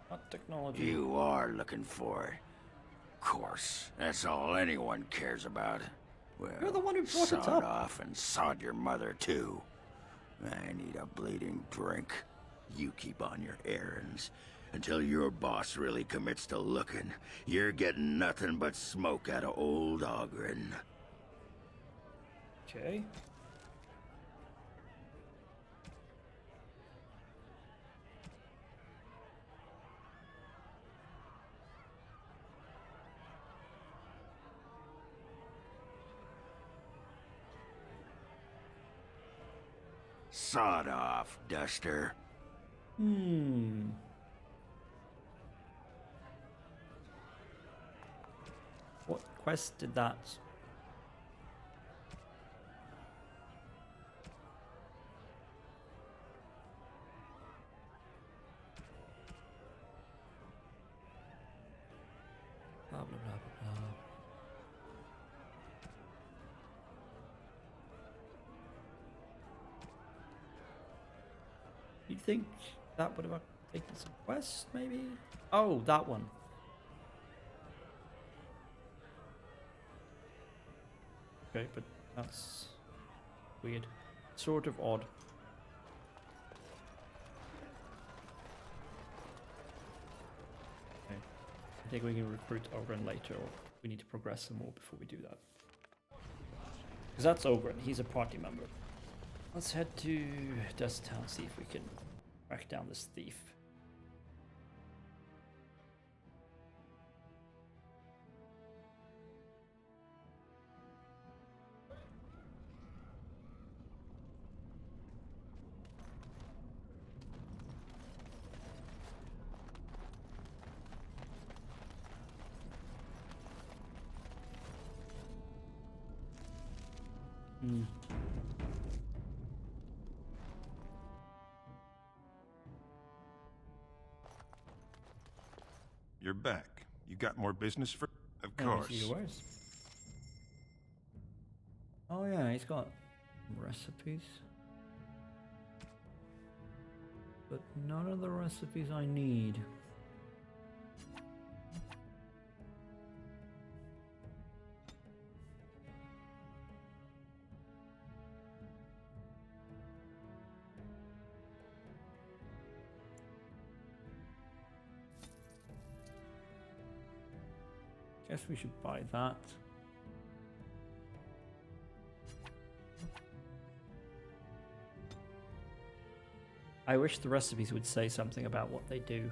What technology? You are looking for it. Of course, that's all anyone cares about. Well, You're the one who brought it sod up. off and sod your mother too. I need a bleeding drink. You keep on your errands. Until your boss really commits to looking, you're getting nothing but smoke out of old Ogren. Okay. Sod off, Duster. What quest did that? Blah blah blah blah blah. You think that would have taken some quest, maybe? Oh, that one. Okay, but that's weird. Sort of odd. Okay. I think we can recruit Ogren later, or we need to progress some more before we do that. Because that's Ogren, he's a party member. Let's head to Dust Town, see if we can track down this thief. You're back. You got more business for... Of Let me course. see yours. Oh yeah, he's got recipes. But none of the recipes I need. Guess we should buy that. I wish the recipes would say something about what they do.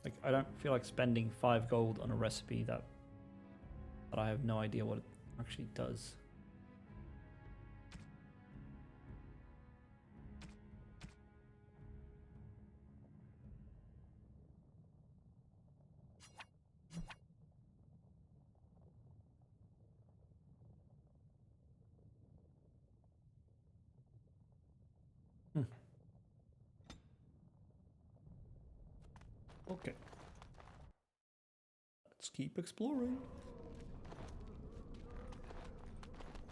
Like, I don't feel like spending 5 gold on a recipe that I have no idea what it actually does. Okay. Let's keep exploring.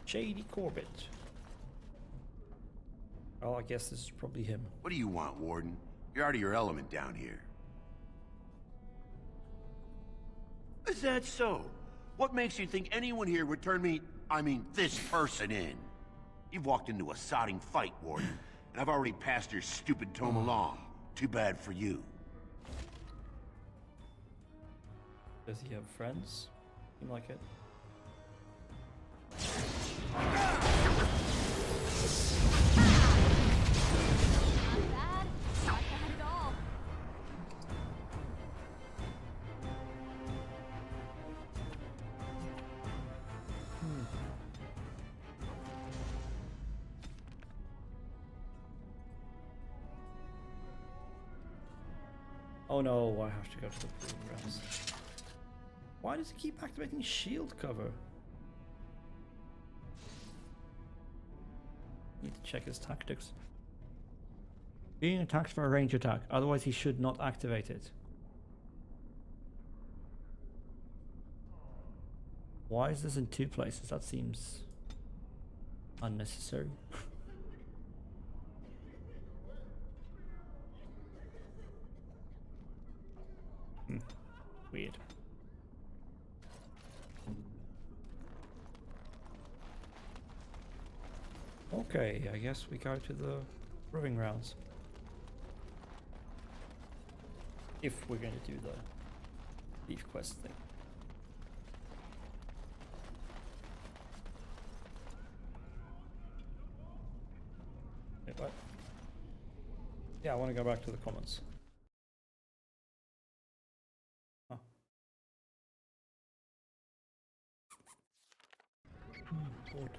Shady Corbett. Well, I guess this is probably him. What do you want, Warden? You're out of your element down here. Is that so? What makes you think anyone here would turn me, this person in? You've walked into a sodding fight, Warden, and I've already passed your stupid tome along. Too bad for you. Does he have friends? Seem like it. Not bad. Not bad at all. Oh no, I have to go to the proving grounds. Why does he keep activating shield cover? Need to check his tactics. Being attacked for a range attack, otherwise he should not activate it. Why is this in 2 places? That seems unnecessary. Weird. Okay, I guess we go to the proving grounds. If we're going to do the thief quest thing. Wait, what? Yeah, I want to go back to the comments. Oh. Bored.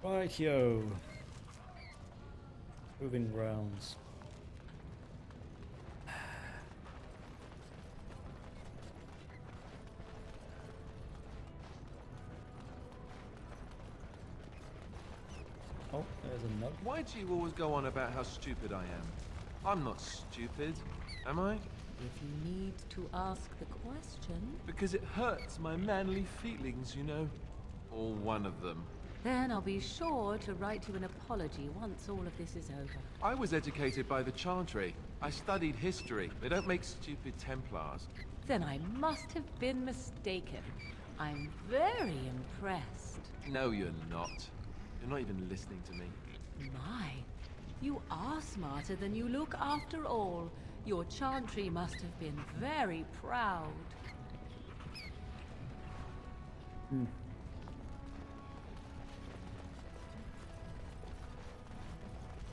Right, yo. Proving grounds. Oh, there's a note. Why do you always go on about how stupid I am? I'm not stupid, am I? If you need to ask the question... Because it hurts my manly feelings, you know. Or one of them. Then I'll be sure to write you an apology once all of this is over. I was educated by the Chantry. I studied history. They don't make stupid Templars. Then I must have been mistaken. I'm very impressed. No, you're not. You're not even listening to me. My, you are smarter than you look after all. Your Chantry must have been very proud.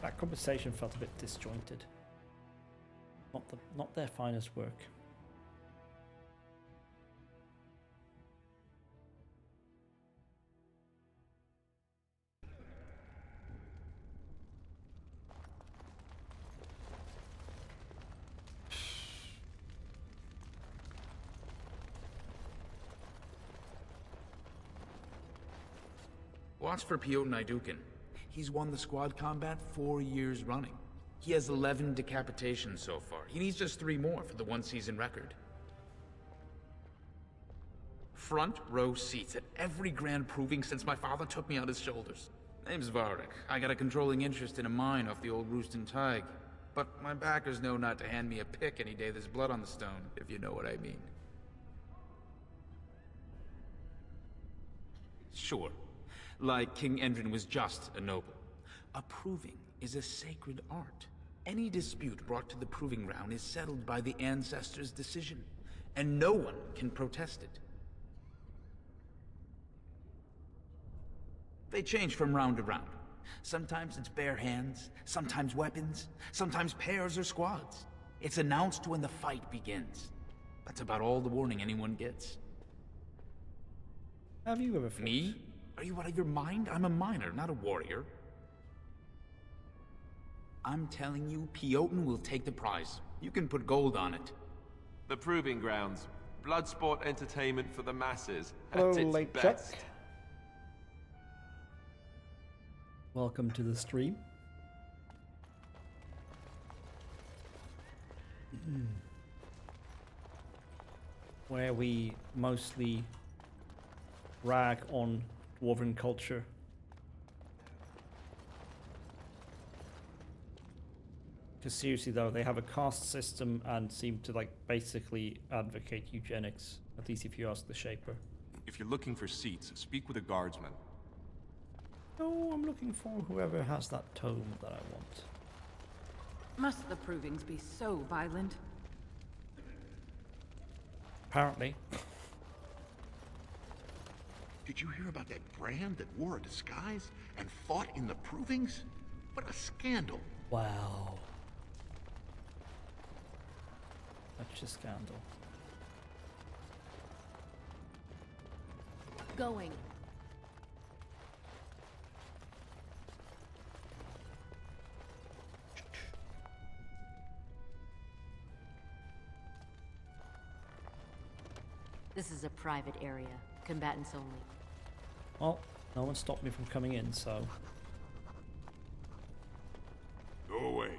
That conversation felt a bit disjointed. Not their finest work. Watch for Piotr Naidukin. He's won the squad combat 4 years running. He has 11 decapitations so far. He needs just 3 more for the 1-season record. Front row seats at every grand proving since my father took me on his shoulders. Name's Varric. I got a controlling interest in a mine off the old Rooston Tig. But my backers know not to hand me a pick any day there's blood on the stone, if you know what I mean. Sure. Like King Endrin was just a noble. A proving is a sacred art. Any dispute brought to the proving ground is settled by the ancestors' decision, and no one can protest it. They change from round to round. Sometimes it's bare hands, sometimes weapons, sometimes pairs or squads. It's announced when the fight begins. That's about all the warning anyone gets. Have you ever fought? Me? Are you out of your mind? I'm a miner, not a warrior. I'm telling you, Piotr will take the prize. You can put gold on it. The proving grounds. Bloodsport entertainment for the masses. Hello, At its late best. Chuck. Welcome to the stream. Where we mostly rag on Dwarven culture. Because seriously though, they have a caste system and seem to like basically advocate eugenics, at least if you ask the Shaper. If you're looking for seats, speak with a guardsman. No, I'm looking for whoever has that tome that I want. Must the provings be so violent? Apparently. Did you hear about that brand that wore a disguise and fought in the provings? What a scandal. Wow. Such a scandal. Going. This is a private area. Combatants only. Well, no one stopped me from coming in, so... Go away.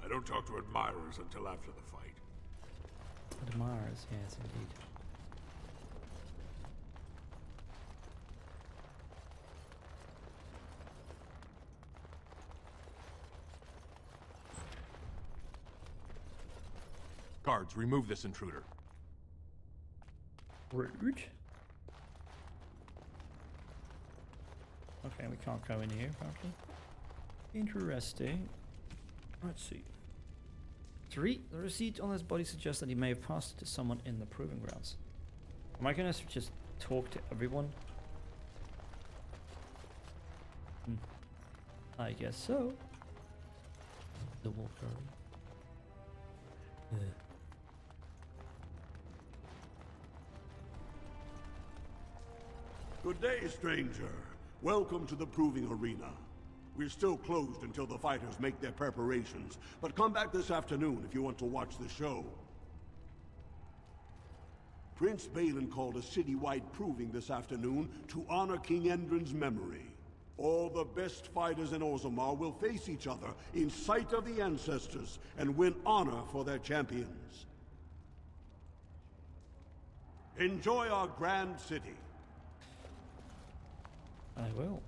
I don't talk to admirers until after the fight. Admirers, yes, indeed. Guards, remove this intruder. Rude. Okay, we can't go in here, apparently. Interesting. Let's see. The receipt on his body suggests that he may have passed it to someone in the proving grounds. Am I gonna just talk to everyone? I guess so. The Walker. Good day, stranger. Welcome to the proving arena. We're still closed until the fighters make their preparations, but come back this afternoon if you want to watch the show. Prince Balin called a citywide proving this afternoon to honor King Endrin's memory. All the best fighters in Orzammar will face each other in sight of the ancestors and win honor for their champions. Enjoy our grand city. I will.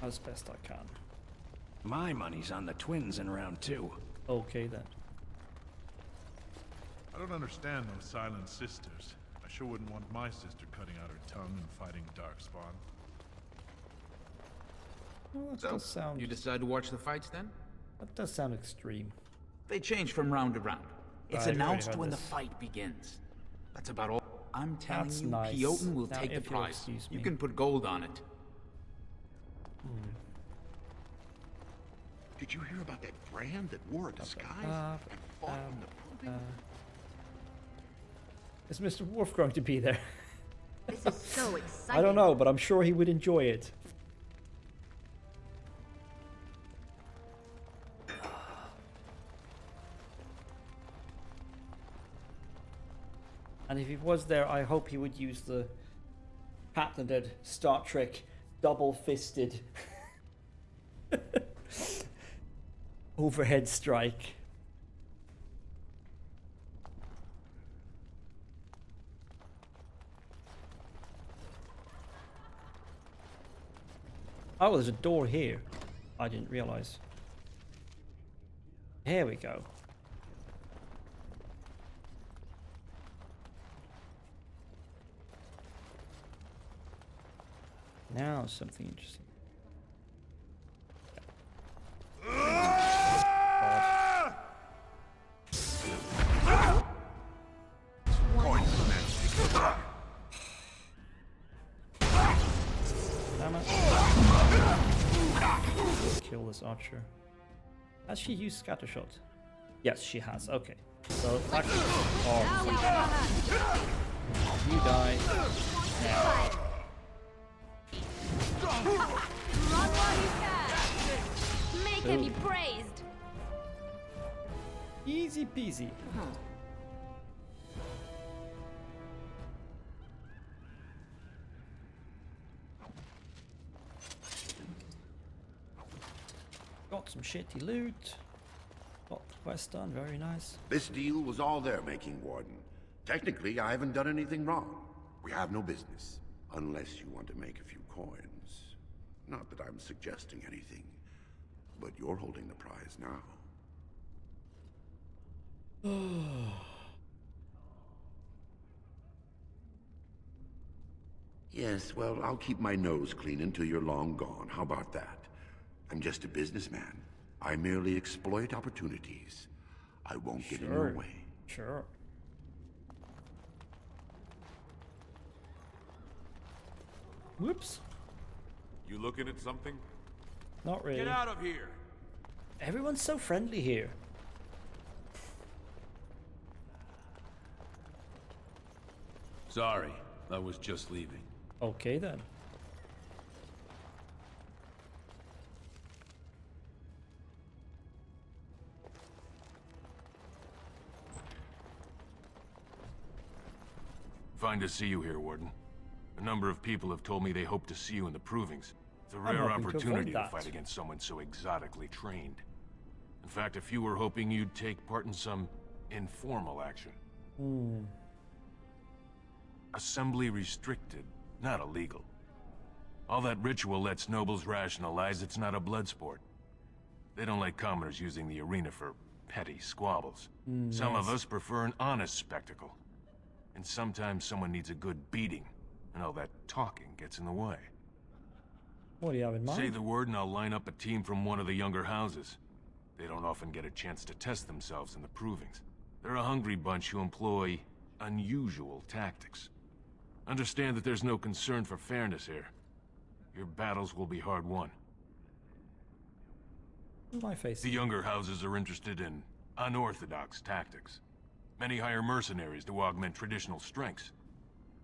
As best I can. My money's on the twins in round 2. Okay then. I don't understand those silent sisters. I sure wouldn't want my sister cutting out her tongue and fighting Darkspawn. Well, that So, does sound... you decide to watch the fights then? That does sound extreme. They change from round to round. It's I've already announced heard when this. the fight begins. That's about all. I'm telling That's you, nice. Piotin will Now, take the if you'll prize. excuse You me. can put gold on it. Did you hear about that brand that wore a disguise and fought in the proving? Is Mr. Worf going to be there? This is so exciting. I don't know, but I'm sure he would enjoy it. And if he was there, I hope he would use the patented Star Trek double-fisted overhead strike. Oh, there's a door here. I didn't realize. Here we go. Now something interesting. Damn it. Kill this archer. Has she used scattershot? Yes, she has. Okay. So, you die. Now. Run while you can. Make him be Boom. praised. Easy peasy. Got some shitty loot. Got the quest done, very nice. This deal was all their making, Warden. Technically, I haven't done anything wrong. We have no business, unless you want to make a few coins. Not that I'm suggesting anything, but you're holding the prize now. Yes, well, I'll keep my nose clean until you're long gone. How about that? I'm just a businessman. I merely exploit opportunities. I won't get in your way. Sure. Whoops. You looking at something? Not really. Get out of here! Everyone's so friendly here. Sorry, I was just leaving. Okay then. Fine to see you here, Warden. A number of people have told me they hope to see you in the provings. It's a I'm rare hoping to opportunity avoid to fight that. against someone so exotically trained. In fact, a few were hoping you'd take part in some informal action. Assembly restricted, not illegal. All that ritual lets nobles rationalize it's not a blood sport. They don't like commoners using the arena for petty squabbles. Some of yes. us prefer an honest spectacle. And sometimes someone needs a good beating, and all that talking gets in the way. What do you have in mind? Say the word and I'll line up a team from one of the younger houses. They don't often get a chance to test themselves in the provings. They're a hungry bunch who employ unusual tactics. Understand that there's no concern for fairness here. Your battles will be hard won. Who am I facing? The younger houses are interested in unorthodox tactics. Many hire mercenaries to augment traditional strengths.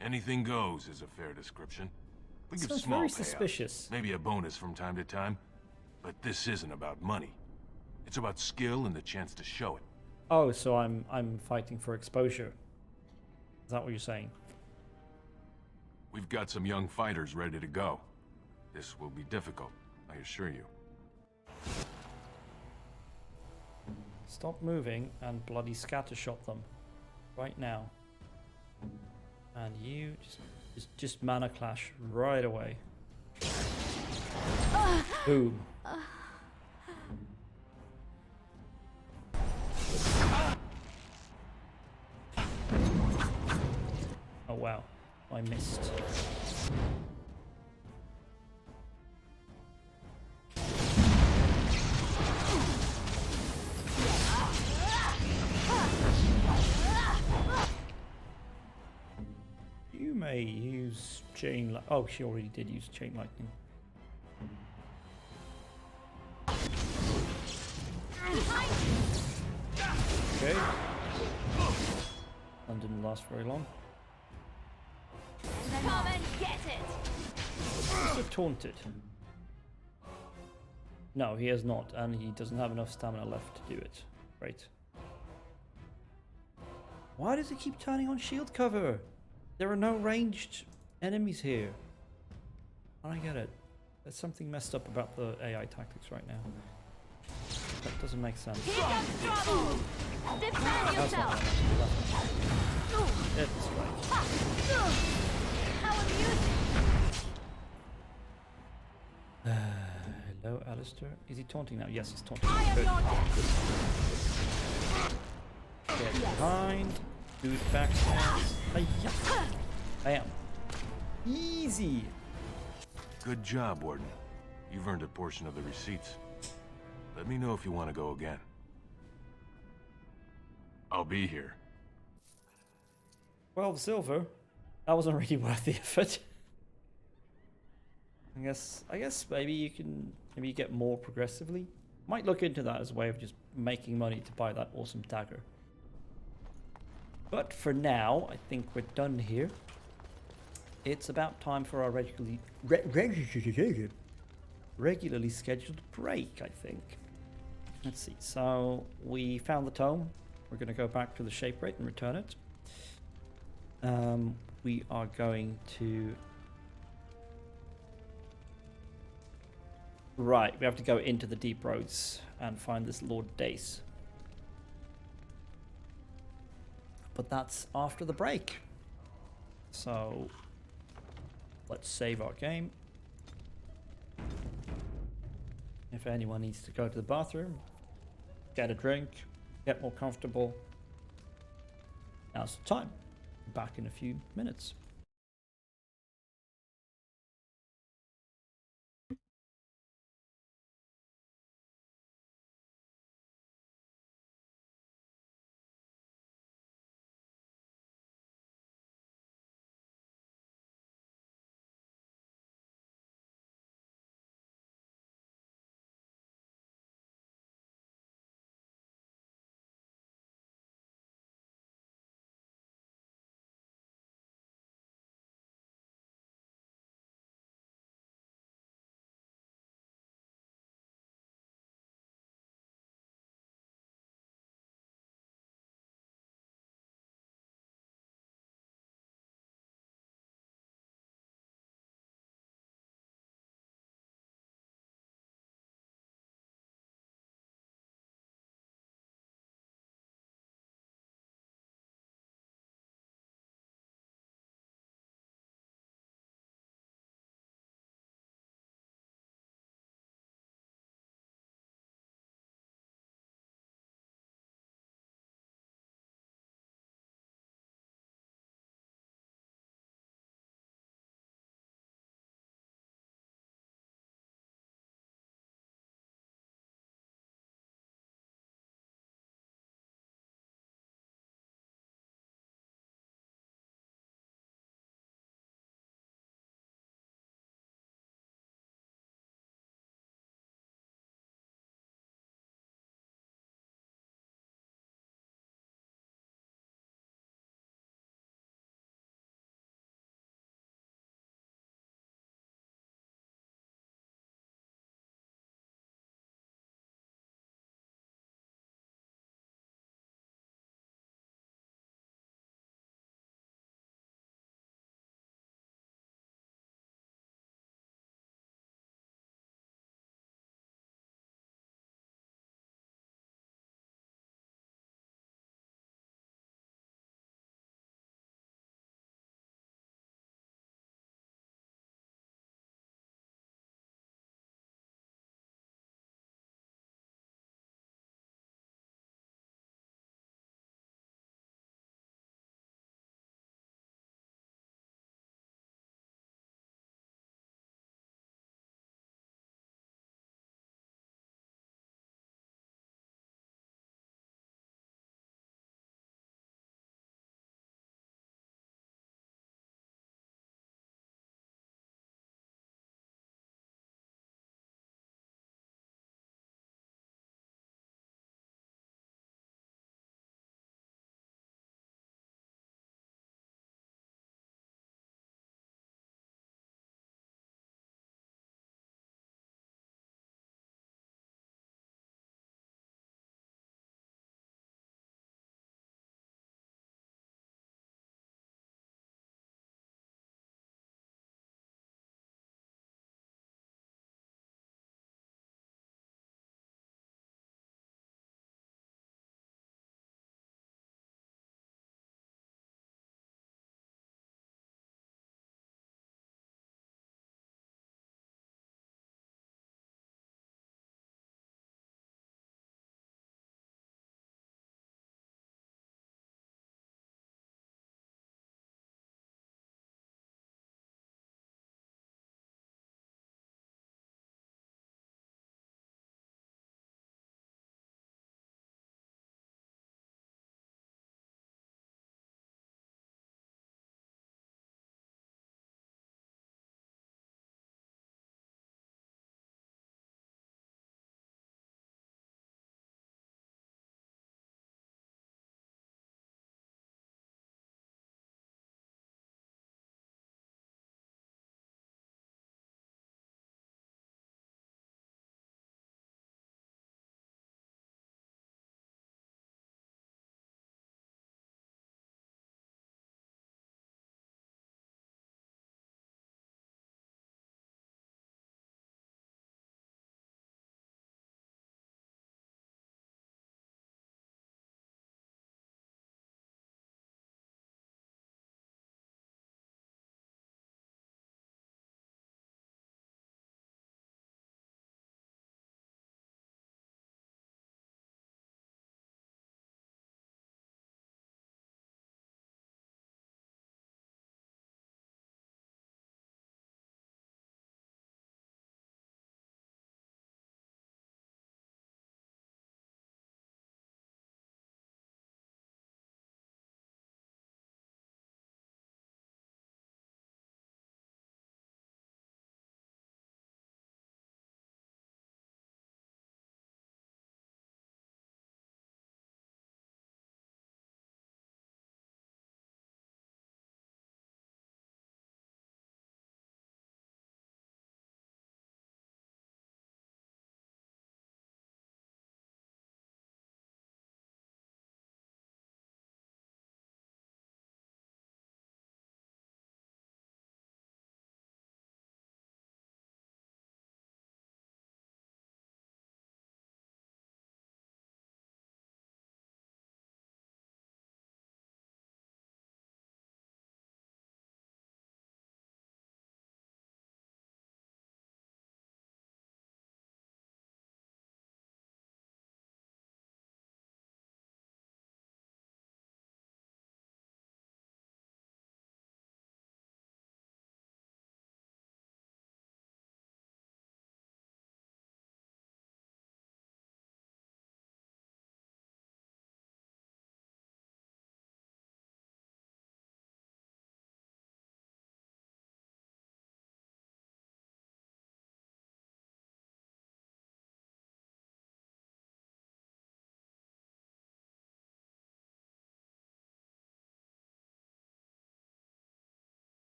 Anything goes is a fair description. We give Sounds small very payouts, suspicious. maybe a bonus from time to time. But this isn't about money. It's about skill and the chance to show it. Oh, so I'm fighting for exposure. Is that what you're saying? We've got some young fighters ready to go. This will be difficult, I assure you. Stop moving and bloody scattershot them. Right now. And you just mana clash right away. Boom. Oh wow, I missed. You may use chain li- oh, she already did use chain lightning. Okay. That didn't last very long. Come and get it! He's taunted. No, he has not, and he doesn't have enough stamina left to do it. Right. Why does it keep turning on shield cover? There are no ranged enemies here. I don't get it. There's something messed up about the AI tactics right now. That doesn't make sense. Here comes trouble! Defend That's not yourself! It's right. How amusing! Hello, Alistair. Is he taunting now? Yes, he's taunting. I am Good. your Get behind. Do it backstabs. Hi-ya. Bam. Easy. Good job, Warden. You've earned a portion of the receipts. Let me know if you want to go again. I'll be here. 12 silver. That wasn't really worth the effort. I guess maybe you can get more progressively. Might look into that as a way of just making money to buy that awesome dagger. But for now, I think we're done here. It's about time for our regularly scheduled break, I think. Let's see. So we found the tome. We're going to go back to the shape rate and return it. We are going to... Right, we have to go into the deep roads and find this Lord Dace. But that's after the break. So let's save our game. If anyone needs to go to the bathroom, get a drink, get more comfortable, now's the time. Back in a few minutes.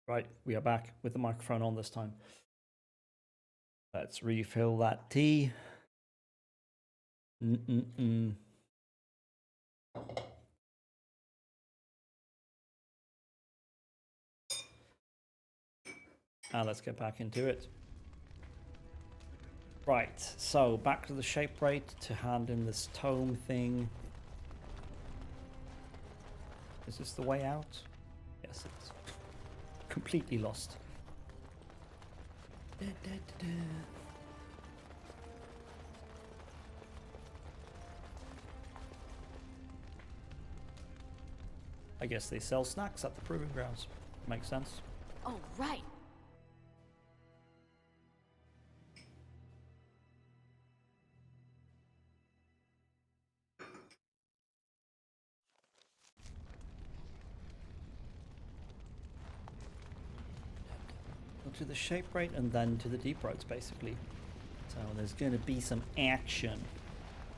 Right, we are back with the microphone on this time. Let's refill that tea. And let's get back into it. Right, so back to the shape rate to hand in this tome thing. Is this the way out? Yes, it's completely lost. I guess they sell snacks at the proving grounds. Makes sense. Oh, right. To the shape rate and then to the deep roads, basically. So there's going to be some action.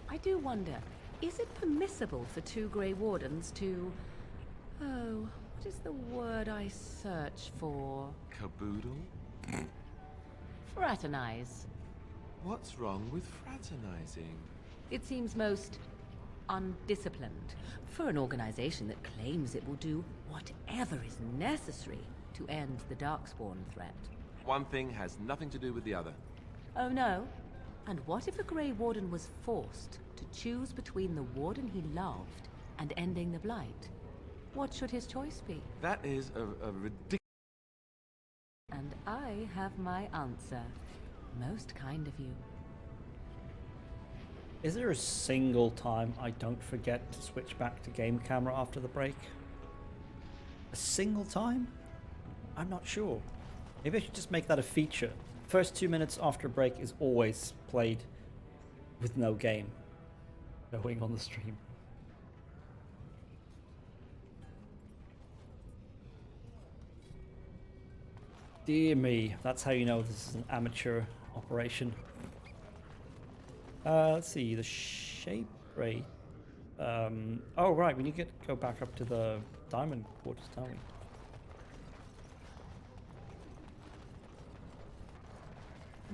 I do wonder, is it permissible for 2 Grey Wardens to... Oh, what is the word I search for? Caboodle? Fraternize. What's wrong with fraternizing? It seems most undisciplined for an organization that claims it will do whatever is necessary to end the Darkspawn threat. One thing has nothing to do with the other. Oh no? And what if a Grey Warden was forced to choose between the Warden he loved and ending the Blight? What should his choice be? That is a ridiculous... And I have my answer. Most kind of you. Is there a single time I don't forget to switch back to game camera after the break? A single time? I'm not sure. Maybe I should just make that a feature. First 2 minutes after a break is always played with no game going on the stream. Dear me, that's how you know this is an amateur operation. Let's see, the shape rate. Oh right, we need to go back up to the diamond quarters, don't we?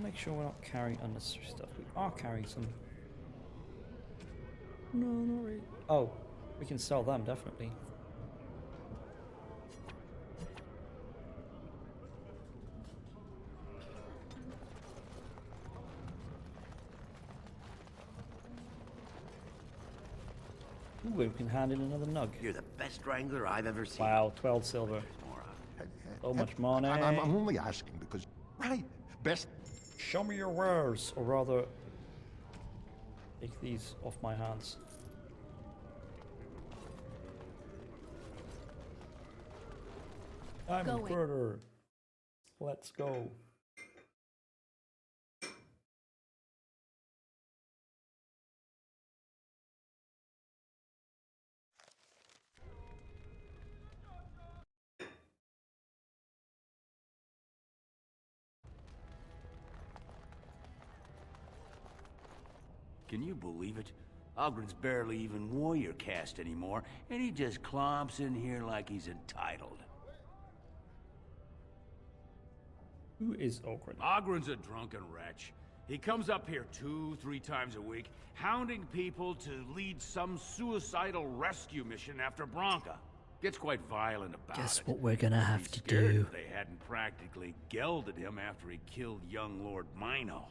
Make sure we're not carrying unnecessary stuff. We are carrying some. No, not really. Oh, we can sell them, definitely. Ooh, we can hand in another nug. You're the best wrangler I've ever seen. Wow, 12 silver. So much money. I'm only asking because, right, best... Show me your wares, or rather, take these off my hands. I'm a quarter. Let's go. Can you believe it? Ogren's barely even warrior caste anymore, and he just clomps in here like he's entitled. Who is Ogren? Ogren's a drunken wretch. He comes up here 2-3 times a week, hounding people to lead some suicidal rescue mission after Branka. Gets quite violent about Guess it. what we're gonna have to Scared do. if they hadn't practically gelded him after he killed young Lord Mino.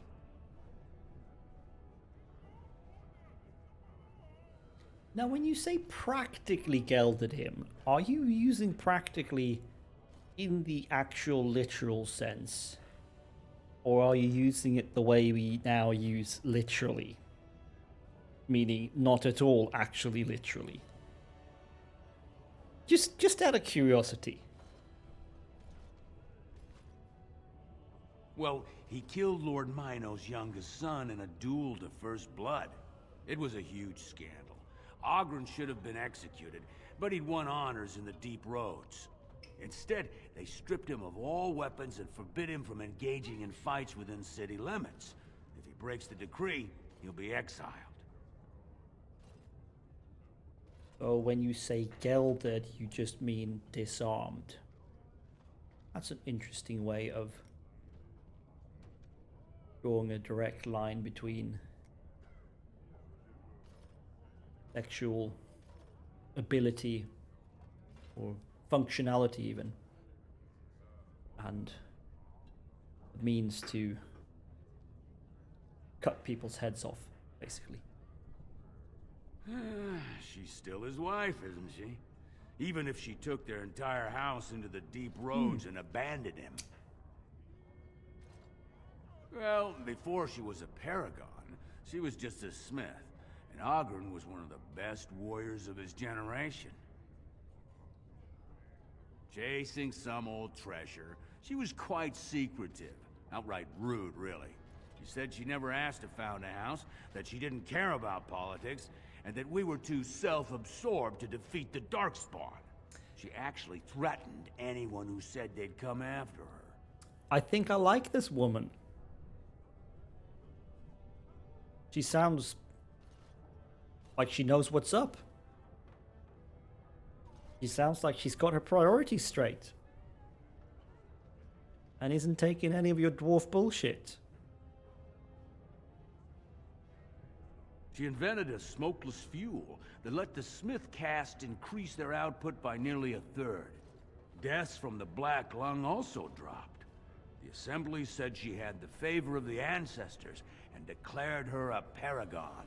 Now, when you say practically gelded him, are you using practically in the actual literal sense? Or are you using it the way we now use literally? Meaning not at all actually literally. Just out of curiosity. Well, he killed Lord Mino's youngest son in a duel to first blood. It was a huge scandal. Ogren should have been executed, but he'd won honors in the Deep Roads. Instead, they stripped him of all weapons and forbid him from engaging in fights within city limits. If he breaks the decree, he'll be exiled. So when you say gelded, you just mean disarmed. That's an interesting way of drawing a direct line between sexual ability or functionality even and the means to cut people's heads off, basically. She's still his wife, isn't she? Even if she took their entire house into the deep roads and abandoned him. Well, before she was a paragon, she was just a smith, and Oghren was one of the best warriors of his generation. Chasing some old treasure, she was quite secretive, outright rude, really. She said she never asked to found a house, that she didn't care about politics, and that we were too self-absorbed to defeat the Darkspawn. She actually threatened anyone who said they'd come after her. I think I like this woman. She sounds like she knows what's up. She sounds like she's got her priorities straight. And isn't taking any of your dwarf bullshit. She invented a smokeless fuel that let the smith casts increase their output by nearly a third. Deaths from the Black Lung also dropped. The Assembly said she had the favor of the ancestors and declared her a paragon.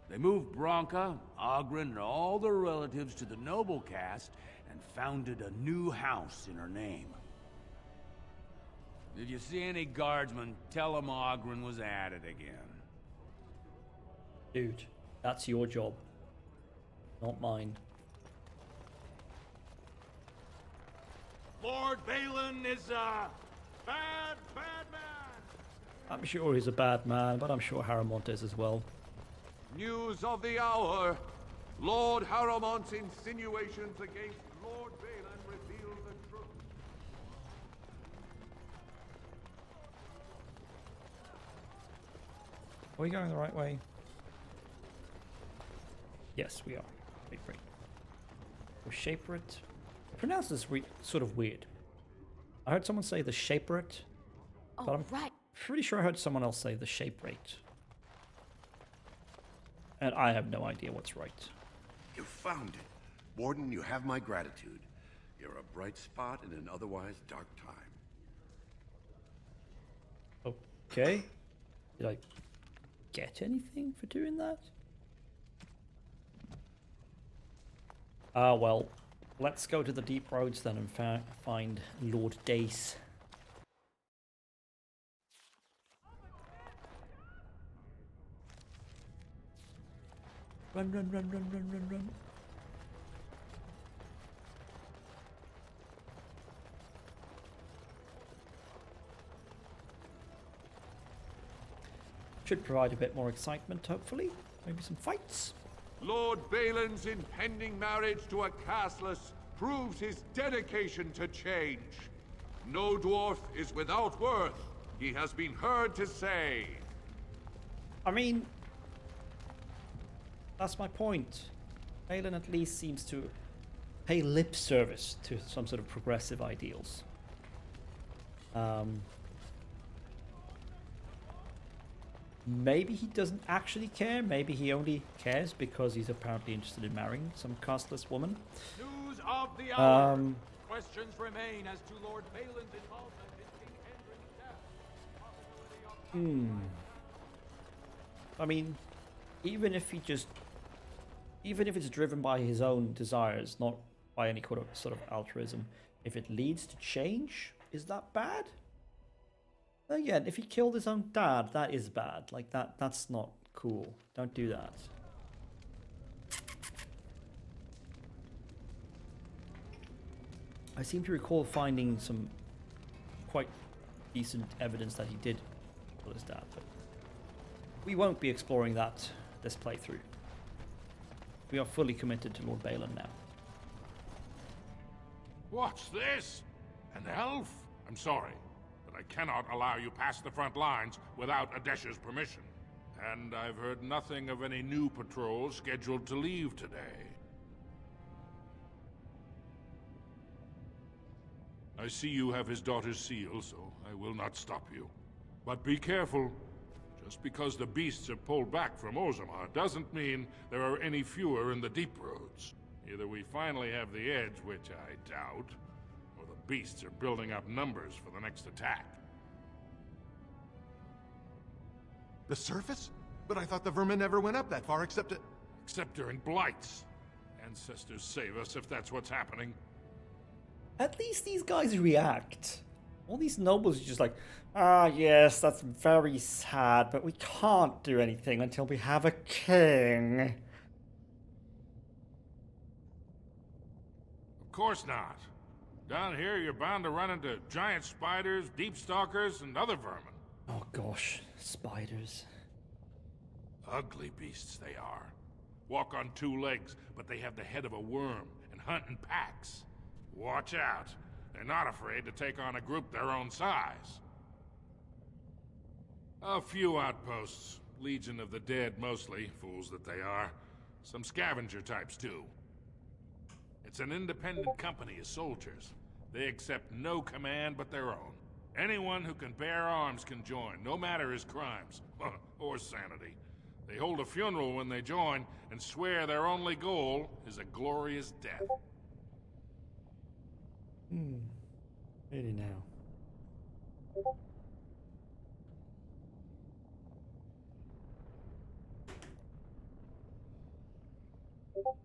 They moved Bronca, Oghren, and all their relatives to the noble caste and founded a new house in her name. Did you see any guardsmen? Tell them Oghren was at it again. Dude, that's your job, not mine. Lord Balin is a bad man. I'm sure he's a bad man, but I'm sure Haramont is as well. News of the hour. Lord Haramont's insinuations against Lord Balin reveal the truth. Are we going the right way? Yes, we are. Great. Or Shaperate. I pronounce this sort of weird. I heard someone say the Shaperate, but I'm pretty sure I heard someone else say the Shaperate. And I have no idea what's right. You found it. Warden, you have my gratitude. You're a bright spot in an otherwise dark time. Okay. Did I get anything for doing that? Well, let's go to the deep roads then and find Lord Dace. Run. Should provide a bit more excitement, hopefully. Maybe some fights. Lord Balin's impending marriage to a castless proves his dedication to change. No dwarf is without worth, he has been heard to say. I mean, that's my point. Balin at least seems to pay lip service to some sort of progressive ideals. Maybe he doesn't actually care. Maybe he only cares because he's apparently interested in marrying some castless woman. News of the hour. Questions remain as to Lord Balin's involvement in King Hendrin's death. I mean, even if it's driven by his own desires, not by any sort of altruism, if it leads to change, is that bad? Again, if he killed his own dad, that is bad. Like, that's not cool. Don't do that. I seem to recall finding some quite decent evidence that he did kill his dad, but we won't be exploring that this playthrough. We are fully committed to Lord Balin now. What's this? An elf? I'm sorry, but I cannot allow you past the front lines without Adesha's permission. And I've heard nothing of any new patrols scheduled to leave today. I see you have his daughter's seal, so I will not stop you. But be careful. Just because the beasts are pulled back from Orzammar doesn't mean there are any fewer in the Deep Roads. Either we finally have the edge, which I doubt, or the beasts are building up numbers for the next attack. The surface? But I thought the vermin never went up that far except during blights. Ancestors save us if that's what's happening. At least these guys react. All these nobles are just like, ah, yes, that's very sad, but we can't do anything until we have a king. Of course not. Down here, you're bound to run into giant spiders, deep stalkers, and other vermin. Oh gosh, spiders. Ugly beasts they are. Walk on two legs, but they have the head of a worm and hunt in packs. Watch out. They're not afraid to take on a group their own size. A few outposts. Legion of the Dead mostly, fools that they are. Some scavenger types too. It's an independent company of soldiers. They accept no command but their own. Anyone who can bear arms can join, no matter his crimes, or sanity. They hold a funeral when they join, and swear their only goal is a glorious death. Really now.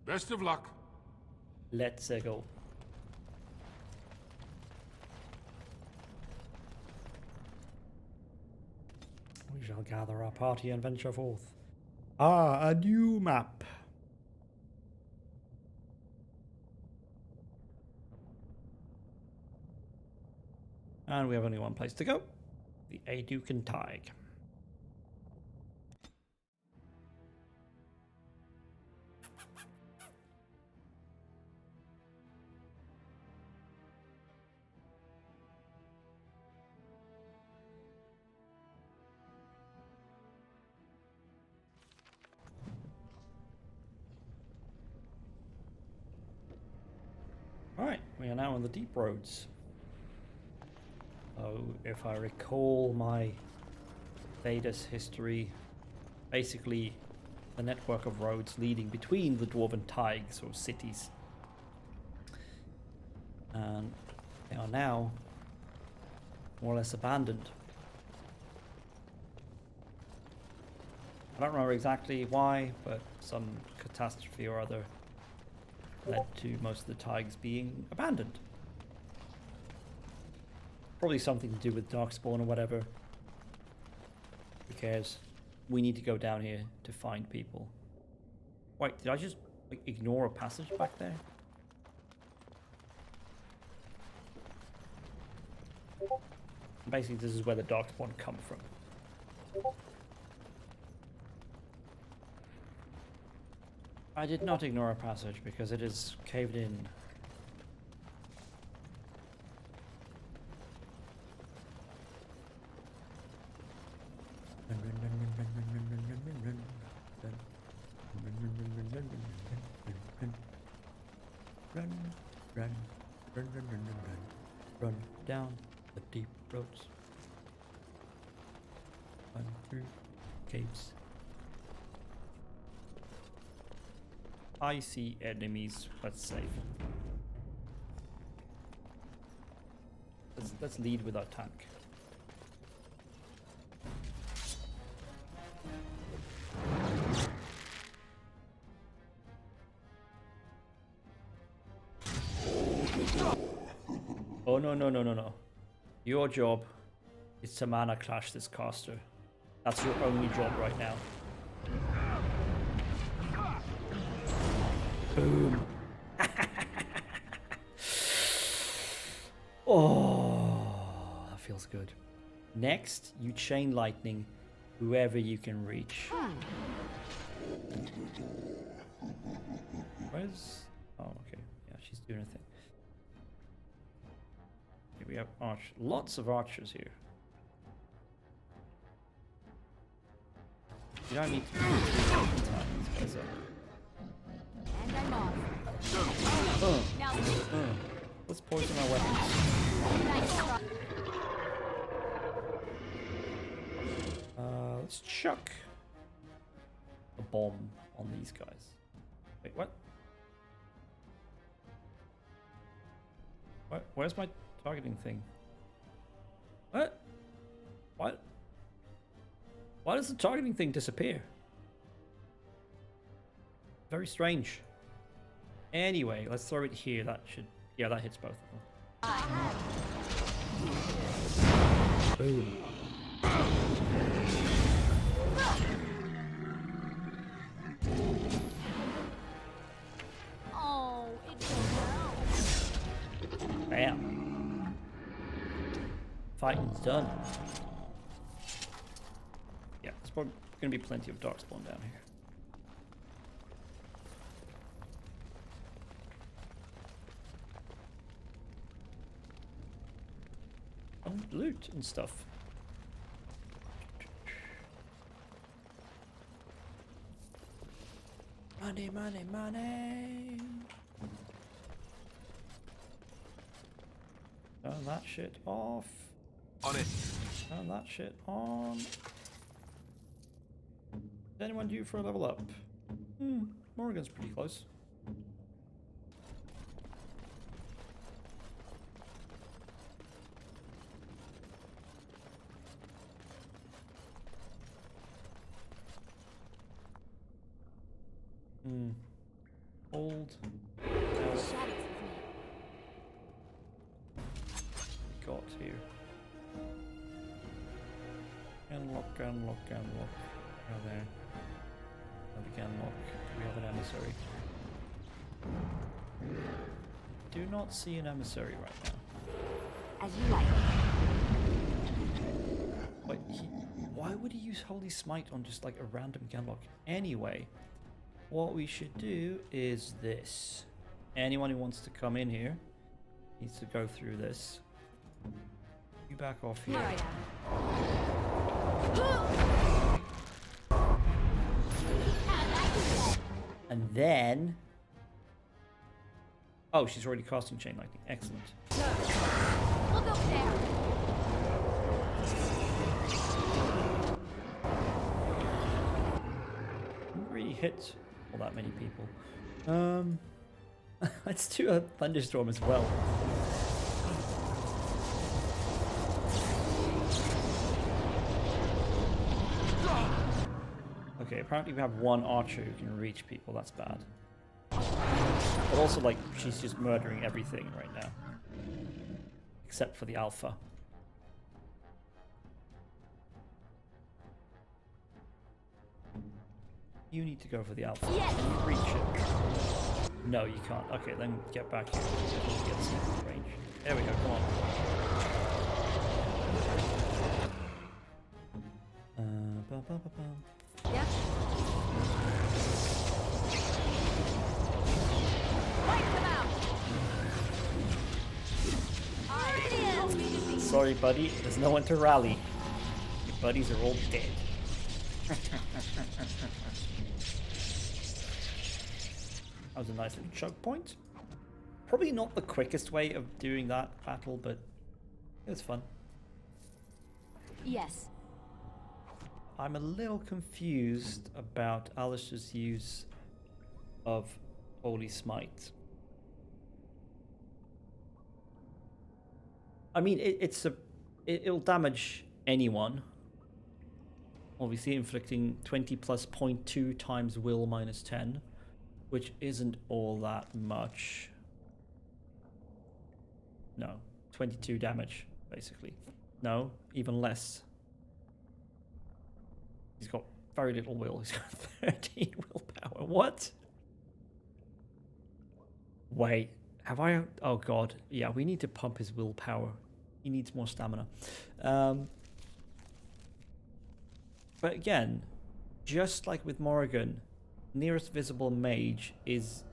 Best of luck. Let's go. We shall gather our party and venture forth. Ah, a new map. And we have only one place to go. The Aeducan Tig. Alright, we are now on the Deep Roads. So, if I recall my Thedas history, basically the network of roads leading between the Dwarven Tigs, or cities. And they are now more or less abandoned. I don't remember exactly why, but some catastrophe or other led to most of the Tigs being abandoned. Probably something to do with Darkspawn or whatever. Who cares? We need to go down here to find people. Wait, did I just ignore a passage back there? Basically, this is where the Darkspawn come from. I did not ignore a passage because it is caved in. Run down the deep roads. Run through caves. I see enemies. Let's save. Let's lead with our tank. Oh no. Your job is to mana clash this caster. That's your only job right now. Boom. Oh, that feels good. Next, you chain lightning whoever you can reach. Where's... Oh, okay. Yeah, she's doing a thing. Here we have lots of archers here. You don't need to these guys up. And I'm off. Let's poison our weapons. Let's chuck a bomb on these guys. Wait, what? Where's my targeting thing? What? What? Why does the targeting thing disappear? Very strange. Anyway, let's throw it here. That should... Yeah, that hits both of them. Boom. Oh, it's Bam. Fighting's done. Yeah, there's probably going to be plenty of darkspawn down here. And loot and stuff. Money, money, money. Turn that shit off. On it. Turn that shit on. Is anyone due for a level up? Morrigan's pretty close. Hold. Got here. Unlock, unlock, unlock. Go there. Another unlock. We have an emissary. Do not see an emissary right now. As you like. Wait, why would he use Holy Smite on just like a random gunlock? Anyway, what we should do is this. Anyone who wants to come in here needs to go through this. You back off here. And then... Oh, she's already casting Chain Lightning. Excellent. Look up there. Didn't really hit all that many people. Let's do a thunderstorm as well. Okay, apparently we have one archer who can reach people. That's bad. But also, like, she's just murdering everything right now. Except for the alpha. You need to go for the alpha. Yes. Can you reach it? No, you can't. Okay, then get back here. Get some range. There we go, come on. Yeah. Sorry, buddy. There's no one to rally. Your buddies are all dead. That was a nice little choke point. Probably not the quickest way of doing that battle, but it was fun. Yes. I'm a little confused about Alistair's use of Holy Smite. I mean, it'll damage anyone. Obviously, inflicting 20 plus 0.2 times will minus 10, which isn't all that much. No, 22 damage, basically. No, even less. He's got very little will. He's got 13 willpower. What? Wait, have I... Oh god. Yeah, we need to pump his willpower. He needs more stamina. But again, just like with Morrigan, nearest visible mage is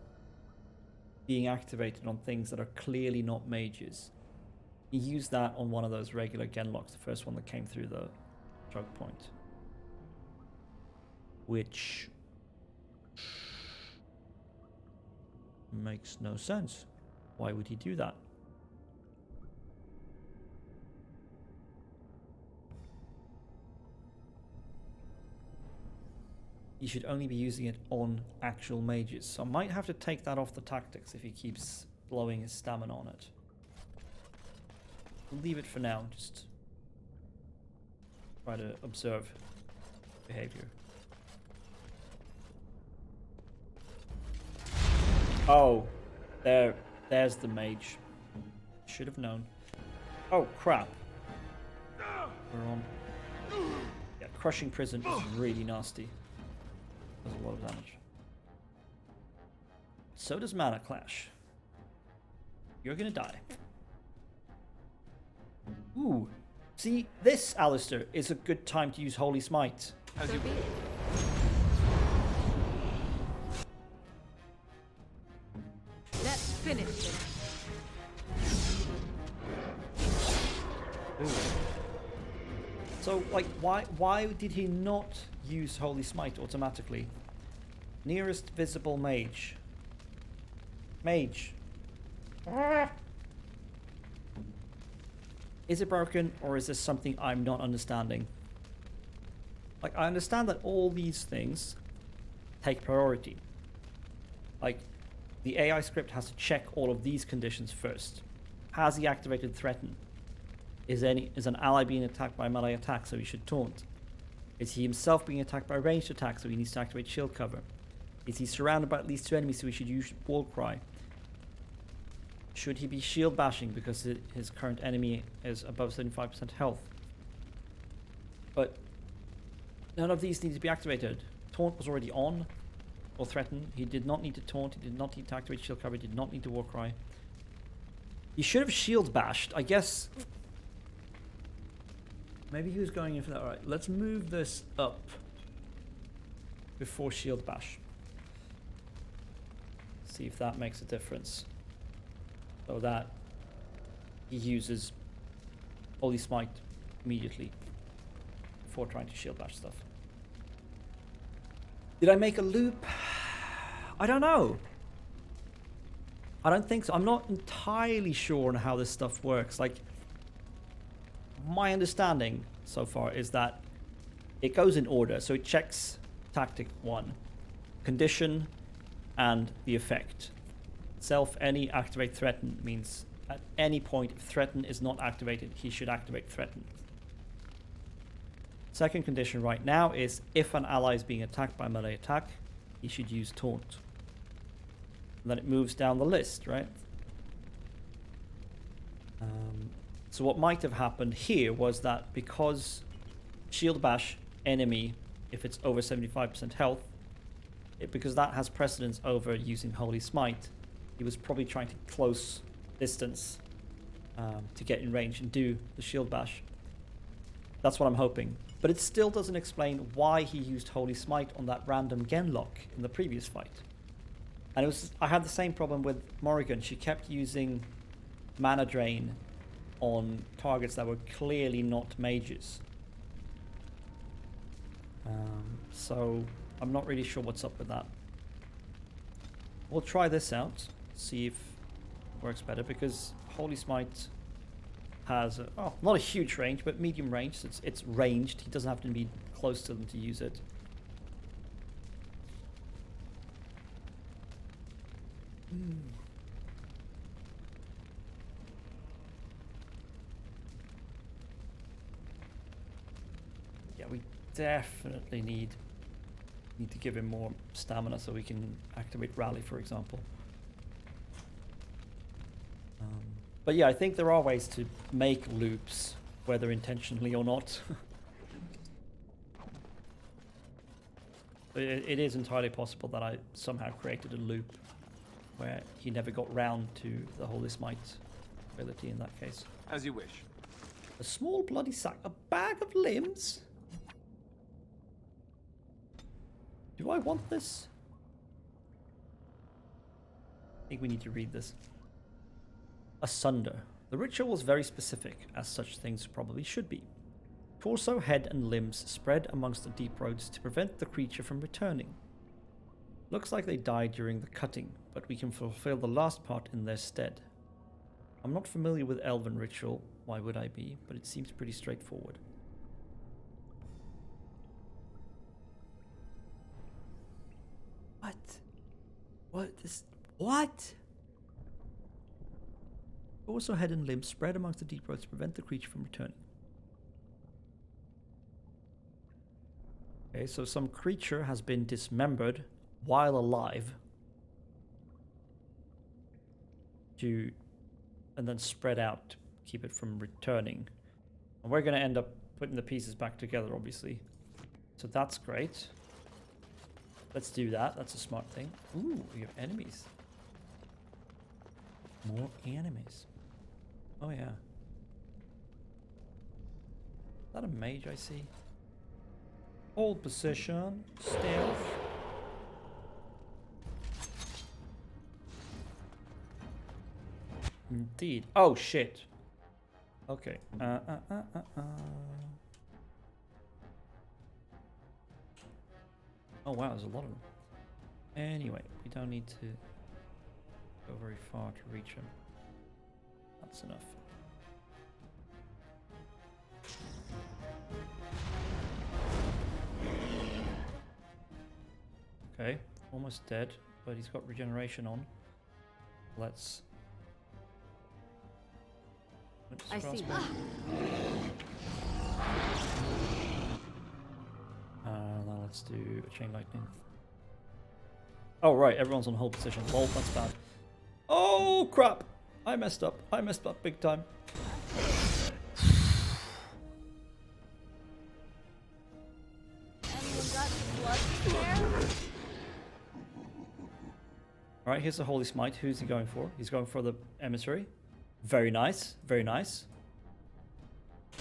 being activated on things that are clearly not mages. He used that on one of those regular Genlocks, the first one that came through the choke point. Which makes no sense. Why would he do that? he should only be using it on actual mages. So I might have to take that off the tactics if he keeps blowing his stamina on it. We'll leave it for now, just try to observe behavior. Oh, there's the mage. Should have known. Oh, crap. We're on. Yeah, Crushing Prison is really nasty. Does a lot of damage. So does Mana Clash. You're gonna die. Ooh. See, this, Alistair, is a good time to use Holy Smite. As you Let's finish this. So, like, why did he not use Holy Smite automatically? Nearest visible mage. Mage. Is it broken, or is this something I'm not understanding? Like, I understand that all these things take priority. Like, the AI script has to check all of these conditions first. Has he activated Threaten? Is an ally being attacked by melee attack, so he should taunt? Is he himself being attacked by ranged attack, so he needs to activate shield cover? Is he surrounded by at least 2 enemies, so he should use Wall Cry? Should he be shield bashing because his current enemy is above 75% health? But none of these need to be activated. Taunt was already on, or Threaten. He did not need to taunt, he did not need to activate shield cover, he did not need to War Cry. He should have shield bashed, I guess. Maybe he was going in for that. Alright, let's move this up before shield bash. See if that makes a difference. So that he uses Holy Smite immediately before trying to shield bash stuff. Did I make a loop? I don't know. I don't think so. I'm not entirely sure on how this stuff works. Like, my understanding so far is that it goes in order. So it checks tactic 1, condition, and the effect. Self any activate Threaten means at any point if Threaten is not activated, he should activate Threaten. Second condition right now is if an ally is being attacked by melee attack, he should use Taunt. And then it moves down the list, right? So what might have happened here was that because shield bash enemy, if it's over 75% health, because that has precedence over using Holy Smite, he was probably trying to close distance to get in range and do the shield bash. That's what I'm hoping. But it still doesn't explain why he used Holy Smite on that random Genlock in the previous fight. And I had the same problem with Morrigan. She kept using Mana Drain on targets that were clearly not mages. So I'm not really sure what's up with that. We'll try this out, see if it works better, because Holy Smite has not a huge range, but medium range. So it's ranged. He doesn't have to be close to them to use it. Yeah, we definitely need to give him more stamina so we can activate Rally, for example. But yeah, I think there are ways to make loops, whether intentionally or not. It is entirely possible that I somehow created a loop where he never got round to the Holy Smite ability in that case. As you wish. A small bloody sack, a bag of limbs? Do I want this? I think we need to read this. Asunder. The ritual was very specific, as such things probably should be. Torso, head and limbs spread amongst the deep roads to prevent the creature from returning. Looks like they died during the cutting, but we can fulfill the last part in their stead. I'm not familiar with Elven ritual, why would I be, but it seems pretty straightforward. What? What? This... What? Also head and limbs spread amongst the deep roads to prevent the creature from returning. Okay, so some creature has been dismembered while alive. And then spread out to keep it from returning. And we're going to end up putting the pieces back together, obviously. So that's great. Let's do that. That's a smart thing. Ooh, we have enemies. More enemies. Oh, yeah. Is that a mage I see? Hold position. Stealth. Indeed. Oh, shit. Okay. Oh, wow. There's a lot of them. Anyway, we don't need to go very far to reach them. That's enough. Okay, almost dead, but he's got regeneration on. Let's I see. Now let's do a chain lightning. Oh right, everyone's on hold position. Lol, that's bad. Oh crap! I messed up. I messed up big time. Anyone got blood there? Alright, here's the Holy Smite. Who's he going for? He's going for the Emissary. Very nice. Very nice.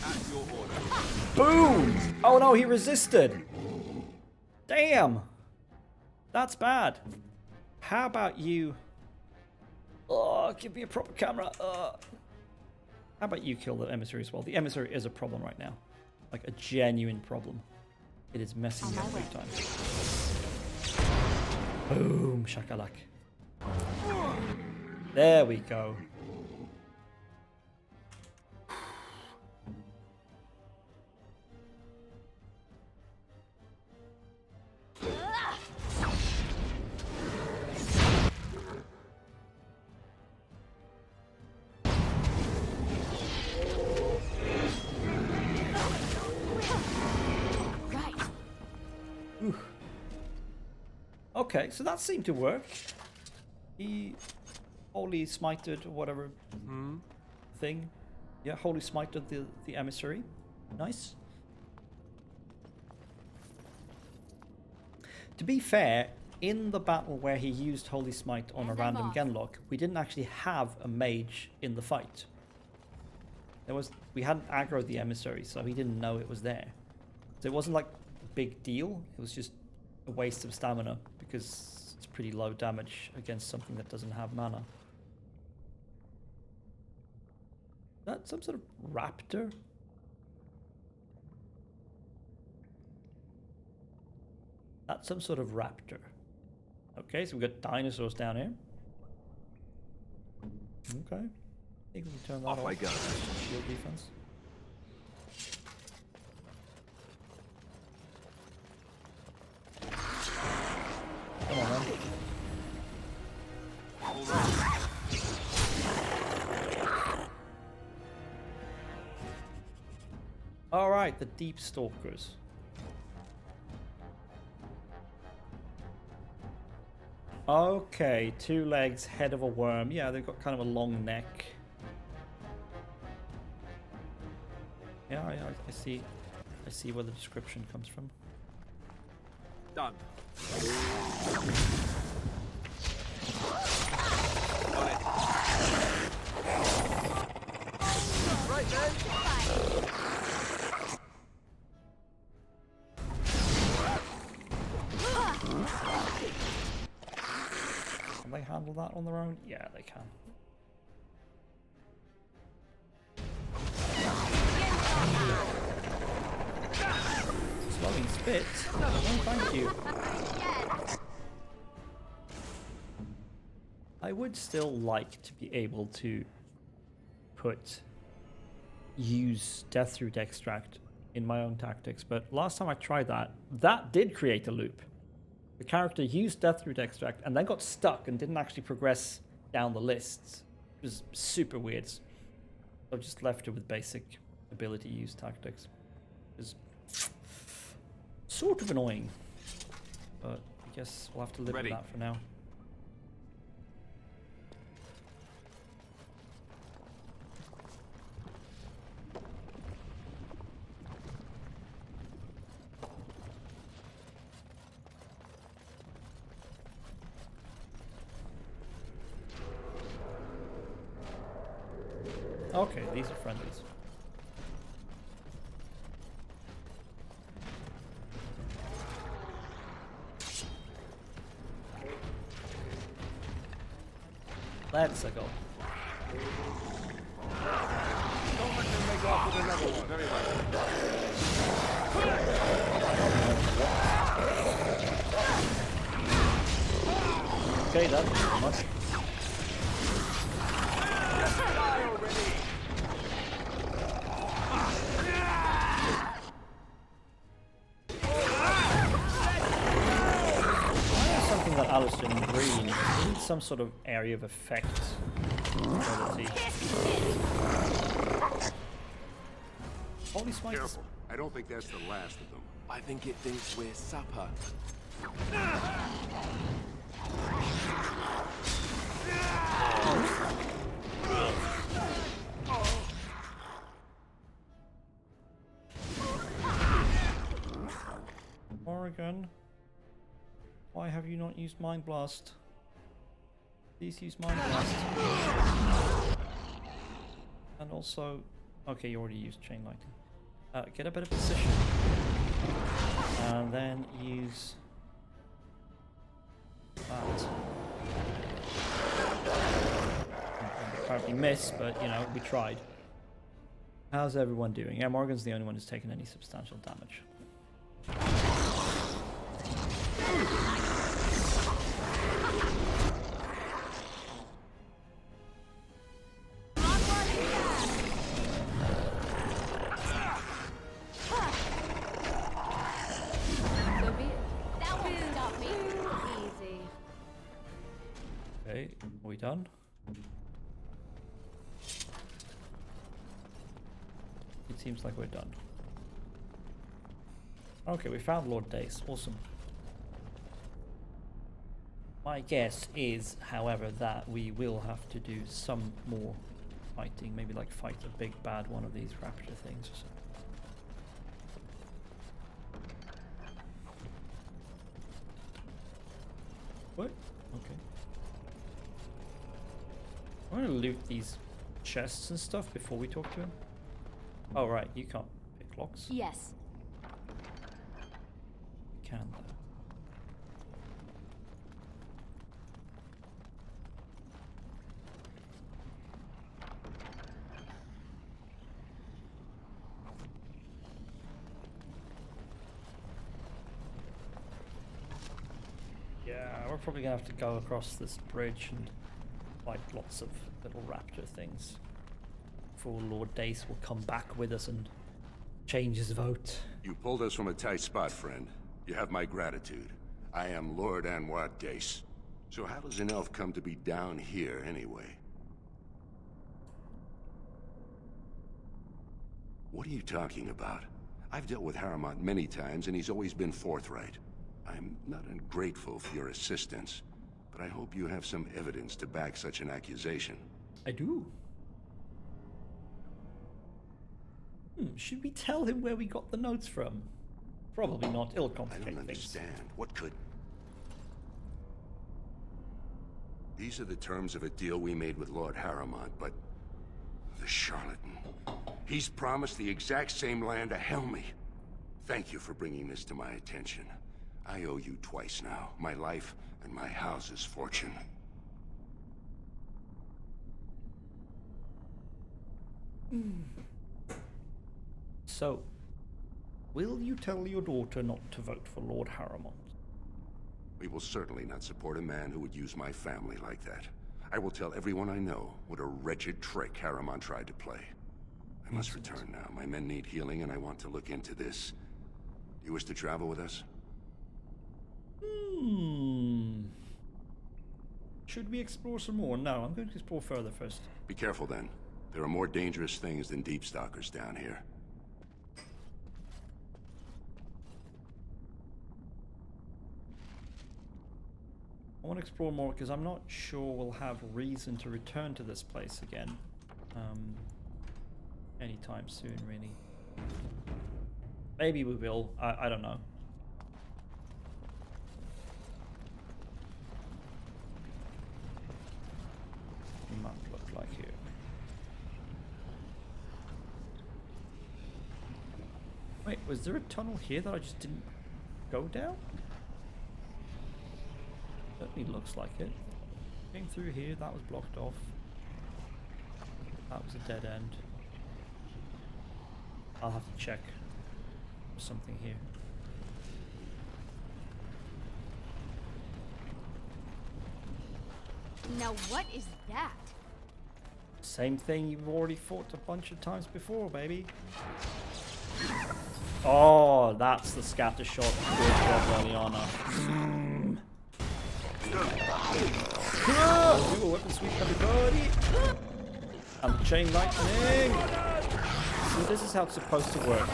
At your order. Boom! Oh no, he resisted. Damn. That's bad. How about you... Oh, give me a proper camera. How about you kill the Emissary as well? The Emissary is a problem right now. Like a genuine problem. It is messing me up big time. Boom, shakalak. There we go. Okay, so that seemed to work. He holy smited or whatever thing. Yeah, holy smited the Emissary. Nice. To be fair, in the battle where he used Holy Smite on a random Genlock, we didn't actually have a mage in the fight. We hadn't aggroed the Emissary, so he didn't know it was there. So it wasn't like a big deal. It was just a waste of stamina because it's pretty low damage against something that doesn't have mana. Is that some sort of raptor? That's some sort of raptor. Okay, so we've got dinosaurs down here. Okay. I think we can turn that off. I go. Shield defense. Come on, man. Alright, the Deep Stalkers. Okay, 2 legs, head of a worm. Yeah, they've got kind of a long neck. Yeah, I see. I see where the description comes from. Done. Right then. Can they handle that on their own? Yeah, they can. Slowing spit? No, thank you. I would still like to be able to use Deathroot Extract in my own tactics, but last time I tried that did create a loop. The character used Deathroot Extract and then got stuck and didn't actually progress down the lists. It was super weird. So I just left her with basic ability use tactics. It was sort of annoying. But I guess we'll have to live with that for now. Okay, these are friendlies. Let's go. Don't let them make off with another one. Very well. Okay, that's much. That Alistair in green needs some sort of area of effect ability. Holy smokes. Careful. I don't think that's the last of them. I think it thinks we're supper. Oregon. Why have you not used Mind Blast? Please use Mind Blast. And also... Okay, you already used Chain Lightning. Get a better position. And then use... that. Apparently miss, but you know, we tried. How's everyone doing? Yeah, Morgan's the only one who's taken any substantial damage. Okay, are we done? It seems like we're done. Okay, we found Lord Dace. Awesome. My guess is, however, that we will have to do some more fighting. Maybe like fight a big bad one of these raptor things or something. What? Okay. I'm gonna loot these chests and stuff before we talk to him. Oh right, you can't pick locks. Yes. You can though. Yeah, we're probably gonna have to go across this bridge and fight lots of little raptor things before Lord Dace will come back with us and change his vote. You pulled us from a tight spot, friend. You have my gratitude. I am Lord Anwar Dace. So how does an elf come to be down here anyway? What are you talking about? I've dealt with Harrowmont many times, and he's always been forthright. I'm not ungrateful for your assistance, but I hope you have some evidence to back such an accusation. I do. Should we tell him where we got the notes from? Probably not. It'll complicate things. I don't understand. What could... These are the terms of a deal we made with Lord Harrowmont, but... the charlatan. He's promised the exact same land to Helmy. Thank you for bringing this to my attention. I owe you twice now. My life and my house's fortune. So, will you tell your daughter not to vote for Lord Harrowmont? We will certainly not support a man who would use my family like that. I will tell everyone I know what a wretched trick Harrowmont tried to play. I must return now. My men need healing and I want to look into this. You wish to travel with us? Should we explore some more? No, I'm going to explore further first. Be careful then. There are more dangerous things than deep stalkers down here. I want to explore more because I'm not sure we'll have reason to return to this place again anytime soon, really. Maybe we will. I don't know. What map look like here? Wait, was there a tunnel here that I just didn't go down? Certainly looks like it. Came through here, that was blocked off. That was a dead end. I'll have to check for something here. Now what is that? Same thing you've already fought a bunch of times before, baby. Oh, that's the scatter shot. Good job, Leliana. Do a weapon sweep, everybody. And the chain lightning. So this is how it's supposed to work.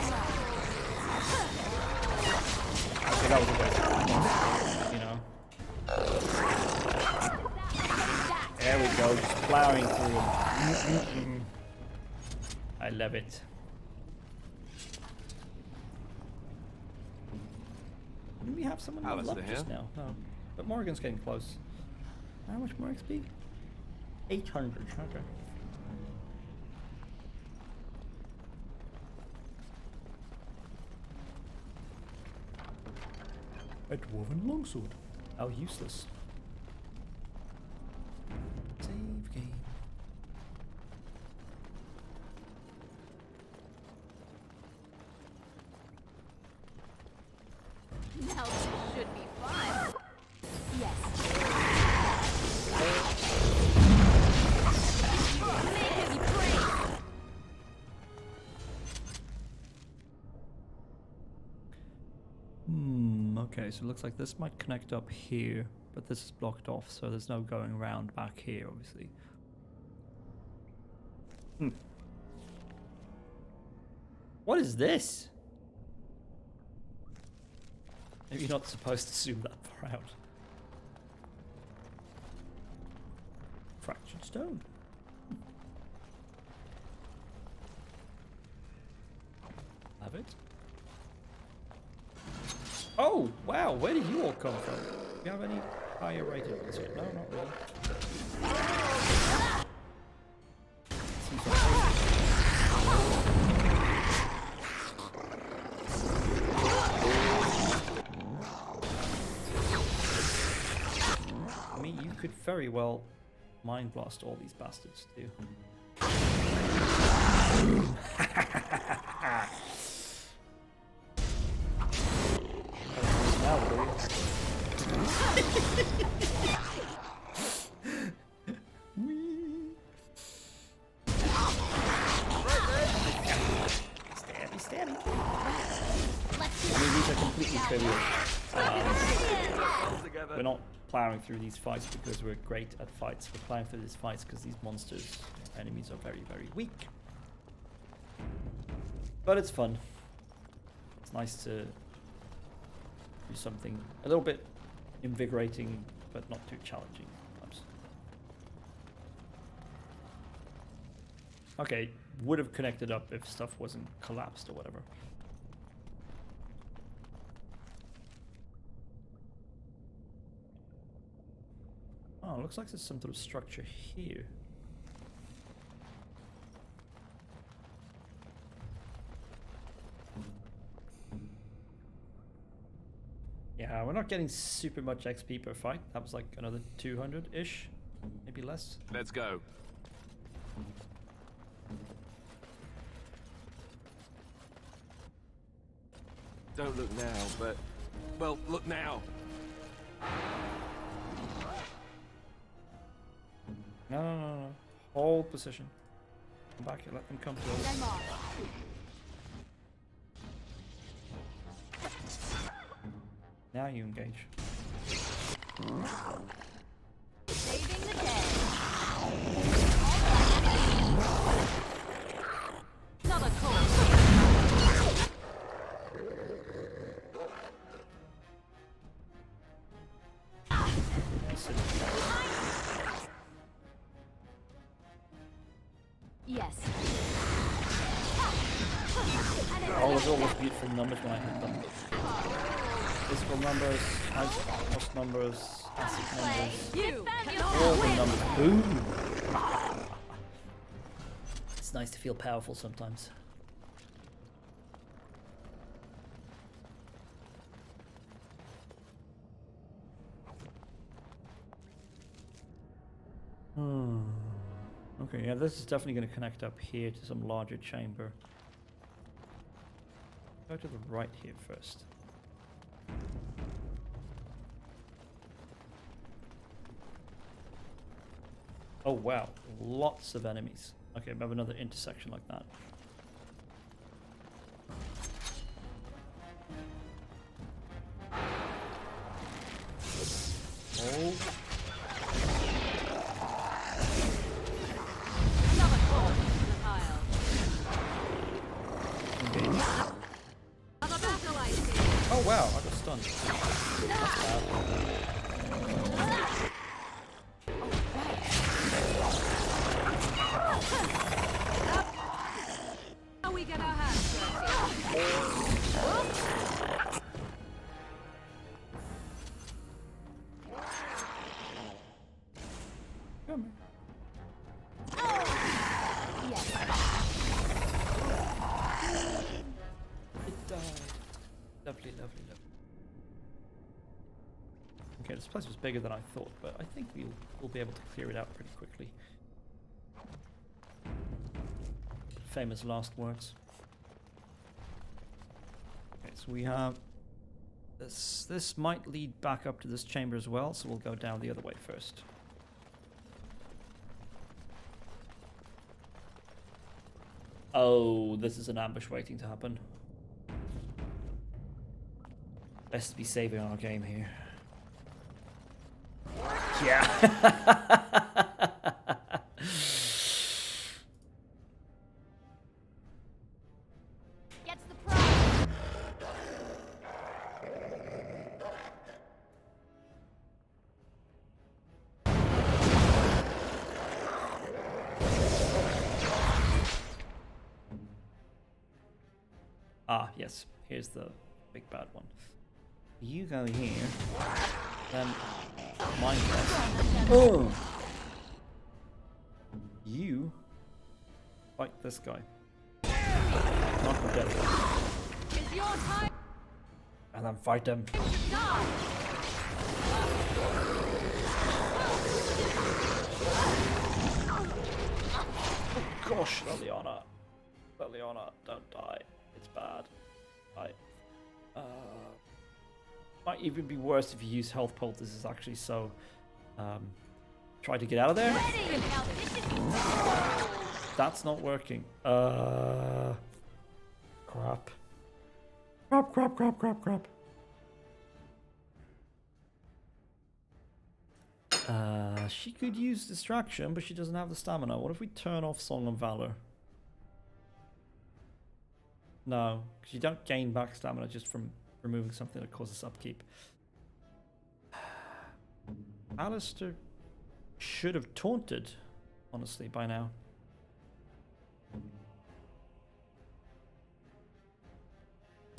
Okay, that was a waste of time, you know. There we go, just plowing through them. I love it. Do we have someone level up just now? No. But Morgan's getting close. How much more XP? 800, okay. A dwarven longsword. How useless. Save game. Now this should be fun. Yes. Okay, so it looks like this might connect up here, but this is blocked off, so there's no going around back here, obviously. What is this? Maybe you're not supposed to zoom that far out. Fractured stone. Have it. Oh, wow, where did you all come from? Do you have any higher rated ones here? No, not really. Seems like I mean, you could very well mind blast all these bastards too. Stabby. I mean, these are completely trivial. We're not plowing through these fights because we're great at fights. We're plowing through these fights because these monsters, enemies, are very, very weak. But it's fun. It's nice to do something a little bit invigorating, but not too challenging sometimes. Okay, would have connected up if stuff wasn't collapsed or whatever. Oh, looks like there's some sort of structure here. Yeah, we're not getting super much XP per fight. That was like another 200-ish, maybe less. Let's go. Don't look now, but... well, look now. No. Hold position. Come back here, let them come to us. Now you engage. Saving the day. Another call. Yes. All of those beautiful numbers when I hit them. Physical numbers, house numbers, acid numbers, all the numbers. Boom! It's nice to feel powerful sometimes. Okay, yeah, this is definitely going to connect up here to some larger chamber. Go to the right here first. Oh wow, lots of enemies. Okay, we have another intersection like that. Oh. Oh wow, I got stunned. That's bad. How we get our hands dirty. Come here. It died. Lovely, lovely, lovely. Okay, this place was bigger than I thought, but I think we'll be able to clear it out pretty quickly. Famous last words. Okay, so we have this. This might lead back up to this chamber as well, so we'll go down the other way first. Oh, this is an ambush waiting to happen. Best to be saving our game here. Yeah. Gets the prize. Ah, yes. Here's the big bad one. You go here, then mine goes. Oh! You fight this guy. Not the dead one. It's your time. And then fight him. Oh gosh, Leliana. Leliana, don't die. It's bad. Might even be worse if you use health poultices actually, so try to get out of there. That's not working. Crap. Crap. She could use distraction, but she doesn't have the stamina. What if we turn off Song of Valor? No, because you don't gain back stamina just from removing something that causes upkeep. Alistair should have taunted, honestly, by now.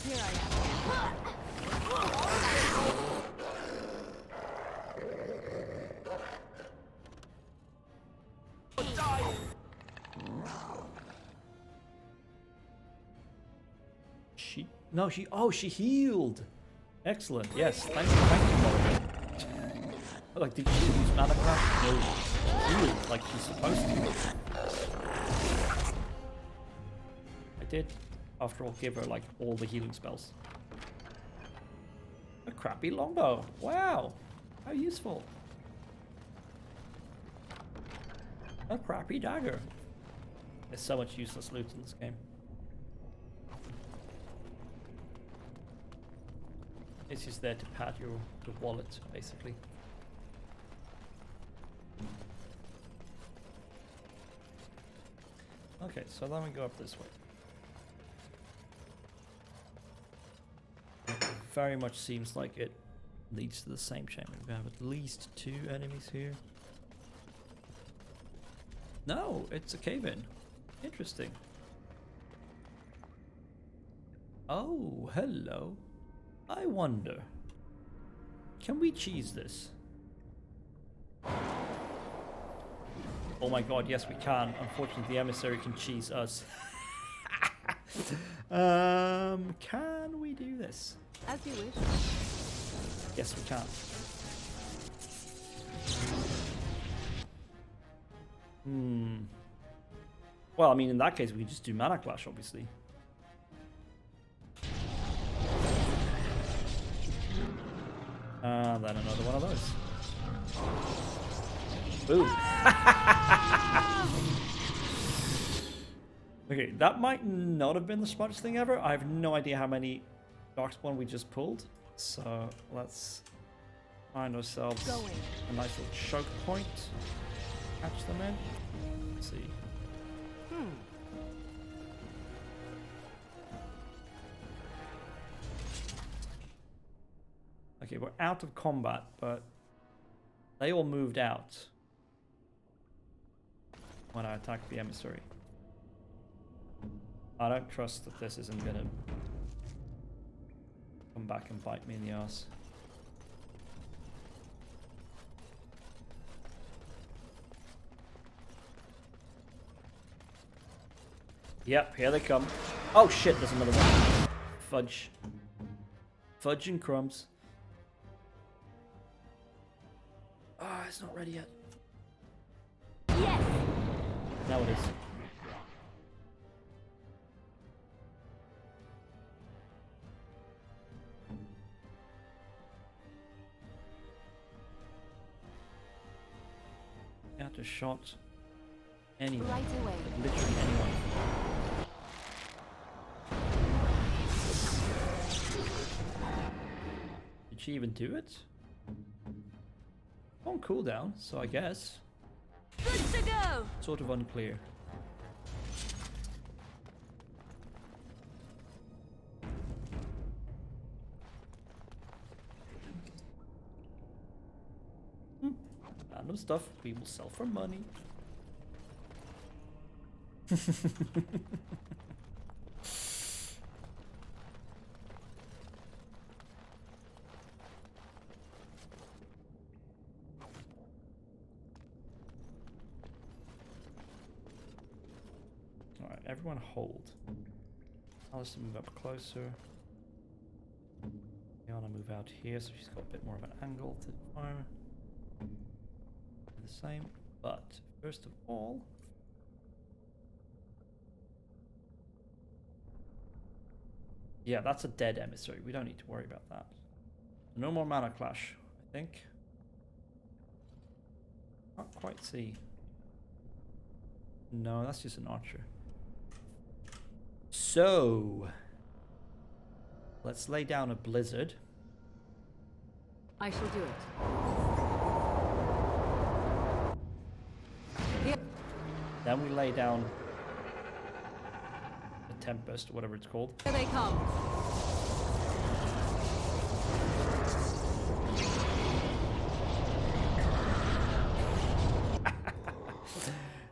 Here I am. She healed. Excellent. Yes, thank you, Morgan. Like, did she use mana craft? No, healed like she's supposed to. I did, after all, give her like all the healing spells. A crappy longbow. Wow, how useful. A crappy dagger. There's so much useless loot in this game. It's just there to pad your wallet, basically. Okay, so then we go up this way. It very much seems like it leads to the same chamber. We have at least 2 enemies here. No, it's a cave-in. Interesting. Oh, hello. I wonder, can we cheese this? Oh my god, yes we can. Unfortunately, the emissary can cheese us. Can we do this? As you wish. Yes, we can. Well, I mean, in that case, we can just do Mana Clash, obviously. And then another one of those. Boom. Okay, that might not have been the smartest thing ever. I have no idea how many Darkspawn we just pulled. So let's find ourselves a nice little choke point. Catch them in. Let's see. Okay, we're out of combat, but they all moved out when I attacked the emissary. I don't trust that this isn't gonna come back and bite me in the ass. Yep, here they come. Oh shit, there's another one. Fudge. Fudge and crumbs. Ah, it's not ready yet. Yes. Now it is. Got to shot anyone. Right away. Literally anyone. Did she even do it? On cooldown, so I guess. Good to go. Sort of unclear. Random stuff we will sell for money. Alright, everyone hold. Alistair move up closer. Yana move out here so she's got a bit more of an angle to fire. The same, but first of all, yeah, that's a dead emissary. We don't need to worry about that. No more Mana Clash, I think. Can't quite see. No, that's just an archer. So let's lay down a blizzard. I shall do it. Then we lay down a Tempest, or whatever it's called. Here they come.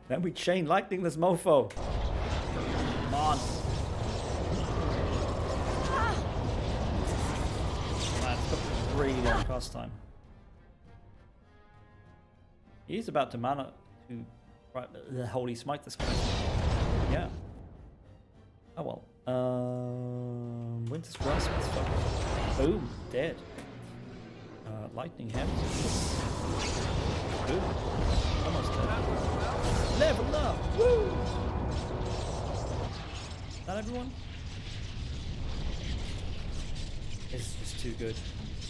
Then we chain lightning this mofo. Come on. That's got a really long cast time. He's about to mana to the Holy Smite this guy. Yeah. Oh well. Winter's Grasp. Boom. Dead. Lightning Hem. Boom. Almost dead. Level up. Woo! Is that everyone? It's just too good.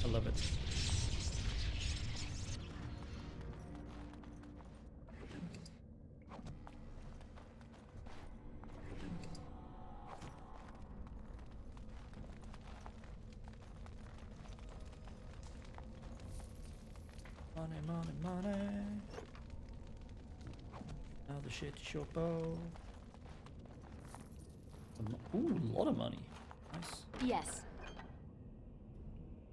I love it. Money, money, money. Now the shit is your bow. Ooh, a lot of money. Nice. Yes.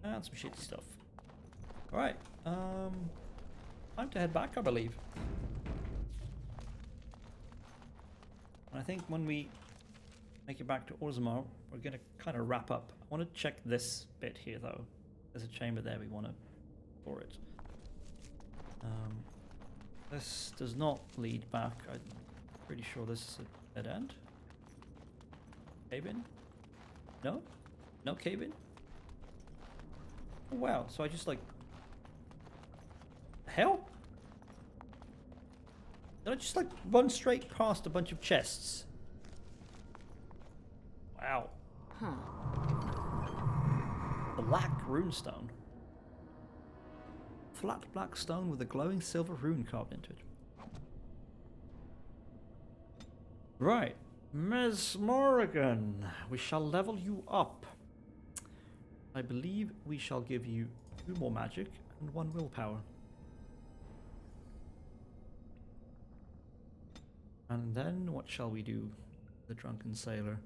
And some shitty stuff. Alright, time to head back, I believe. And I think when we make it back to Orzammar, we're gonna kind of wrap up. I want to check this bit here, though. There's a chamber there we want to for it. This does not lead back. I'm pretty sure this is a dead end. Cave in? No? No cave in? Oh, wow, so I just like... Hell? Did I just like run straight past a bunch of chests? Wow. Huh. Black runestone. Flat black stone with a glowing silver rune carved into it. Right. Ms. Morrigan, we shall level you up. I believe we shall give you 2 more magic and 1 willpower. And then what shall we do? The drunken sailor.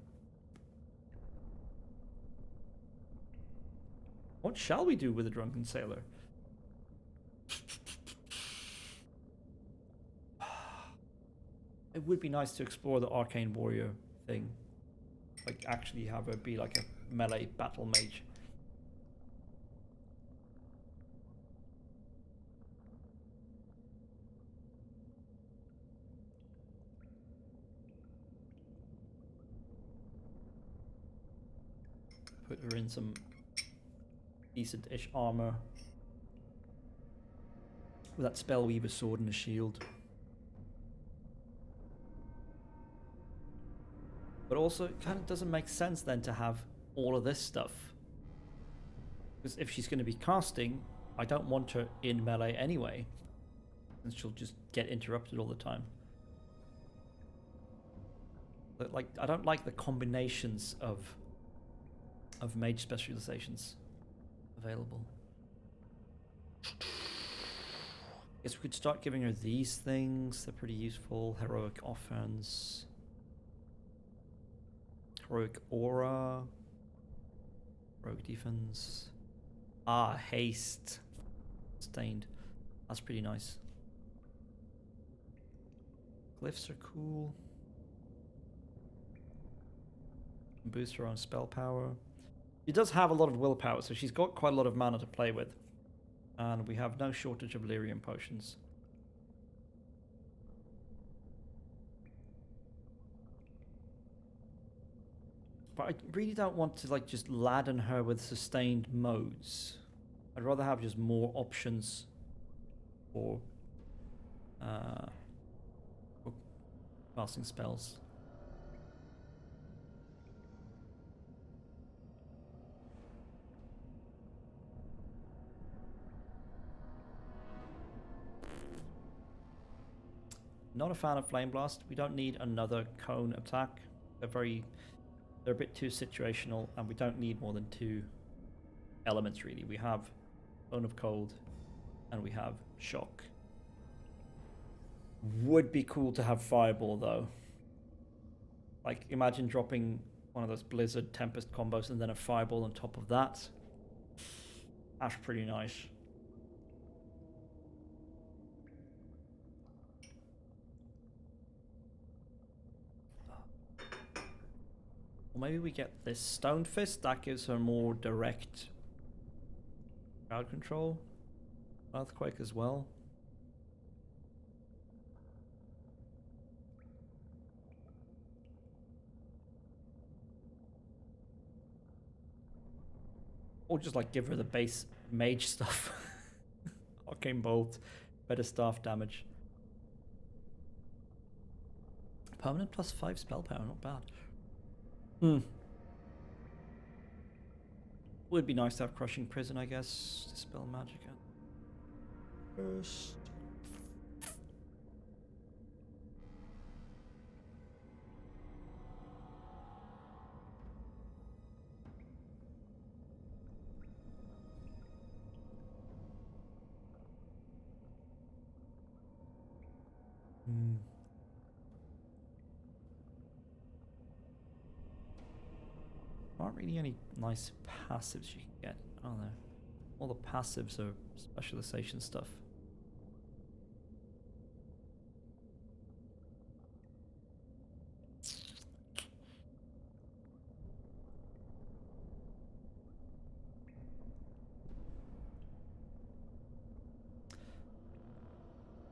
What shall we do with the drunken sailor? It would be nice to explore the arcane warrior thing. Like actually have her be like a melee battle mage. Put her in some decent-ish armor. With that Spellweaver sword and a shield. But also, it kind of doesn't make sense then to have all of this stuff. Because if she's going to be casting, I don't want her in melee anyway. And she'll just get interrupted all the time. But like, I don't like the combinations of mage specializations available. Guess we could start giving her these things. They're pretty useful. Heroic offense. Heroic aura. Heroic defense. Ah, haste. Stained. That's pretty nice. Glyphs are cool. Boost her own spell power. She does have a lot of willpower, so she's got quite a lot of mana to play with. And we have no shortage of lyrium potions. But I really don't want to like just ladden her with sustained modes. I'd rather have just more options for casting spells. Not a fan of Flame Blast. We don't need another cone attack. They're a bit too situational, and we don't need more than 2 elements really. We have Cone of Cold, and we have Shock. Would be cool to have Fireball though. Like imagine dropping one of those Blizzard Tempest combos and then a Fireball on top of that. That's pretty nice. Or maybe we get this Stone Fist, that gives her more direct crowd control. Earthquake as well. Or just like give her the base mage stuff. Arcane Bolt, better staff damage. Permanent +5 spell power, not bad. Would be nice to have Crushing Prison, I guess. Dispel magic at first. aren't really any nice passives you can get, are there? All the passives are specialization stuff.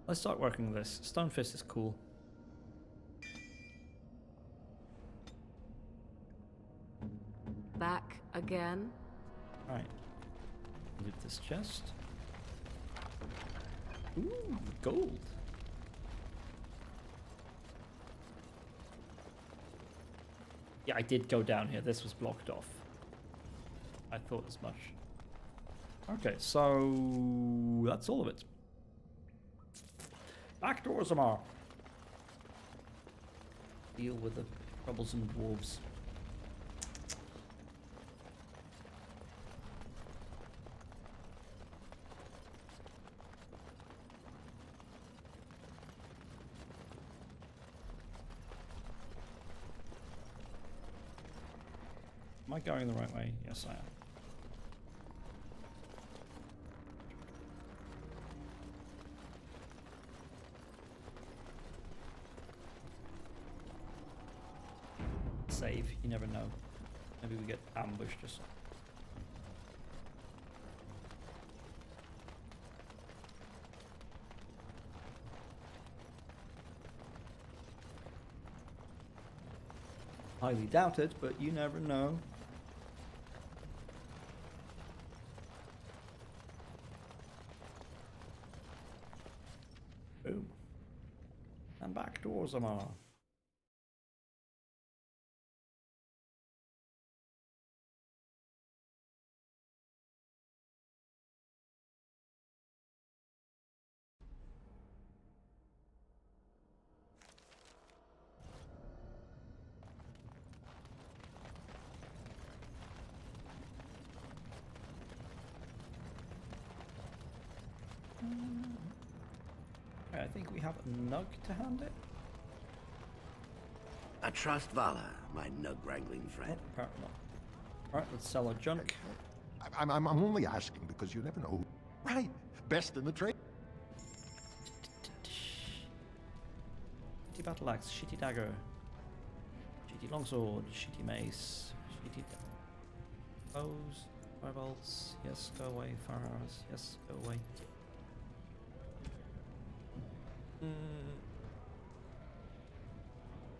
Let's start working with this. Stonefist is cool. Back again? Alright. Loot this chest. Ooh, gold. Yeah, I did go down here. This was blocked off. I thought as much. Okay, so that's all of it. Back to Orzammar. Deal with the troublesome dwarves. Am I going the right way? Yes, I am. Save, you never know. Maybe we get ambushed or something. Highly doubt it, but you never know. Boom. And back to Orzammar. I think we have a nug to hand it. I trust Vala, my nug-wrangling friend. Oh, apparently not. Alright, let's sell our junk. I'm only asking because you never know. Right, best in the trade. Shitty battle axe, shitty dagger, shitty longsword, shitty mace, shitty bows, firebolts. Yes, go away, firearms. Yes, go away.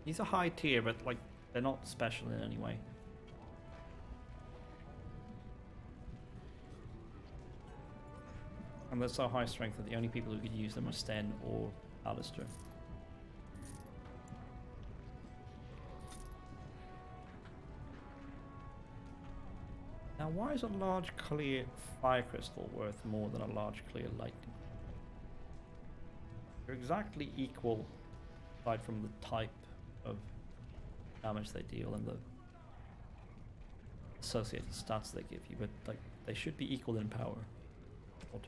These are high tier, but like they're not special in any way. And they're so high strength that the only people who could use them are Sten or Alistair. Now, why is a large clear fire crystal worth more than a large clear lightning? They're exactly equal, aside from the type of damage they deal and the associated stats they give you, but like they should be equal in power. What?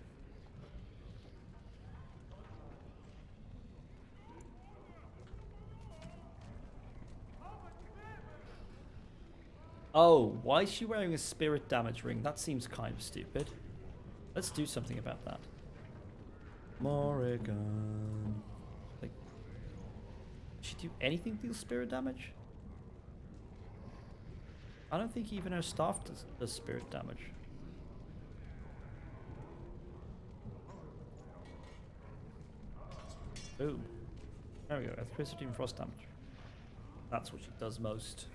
Oh, why is she wearing a spirit damage ring? That seems kind of stupid. Let's do something about that. Morrigan. Like, does she do anything to deal spirit damage? I don't think even her staff does spirit damage. Boom. There we go, electricity and frost damage. That's what she does most.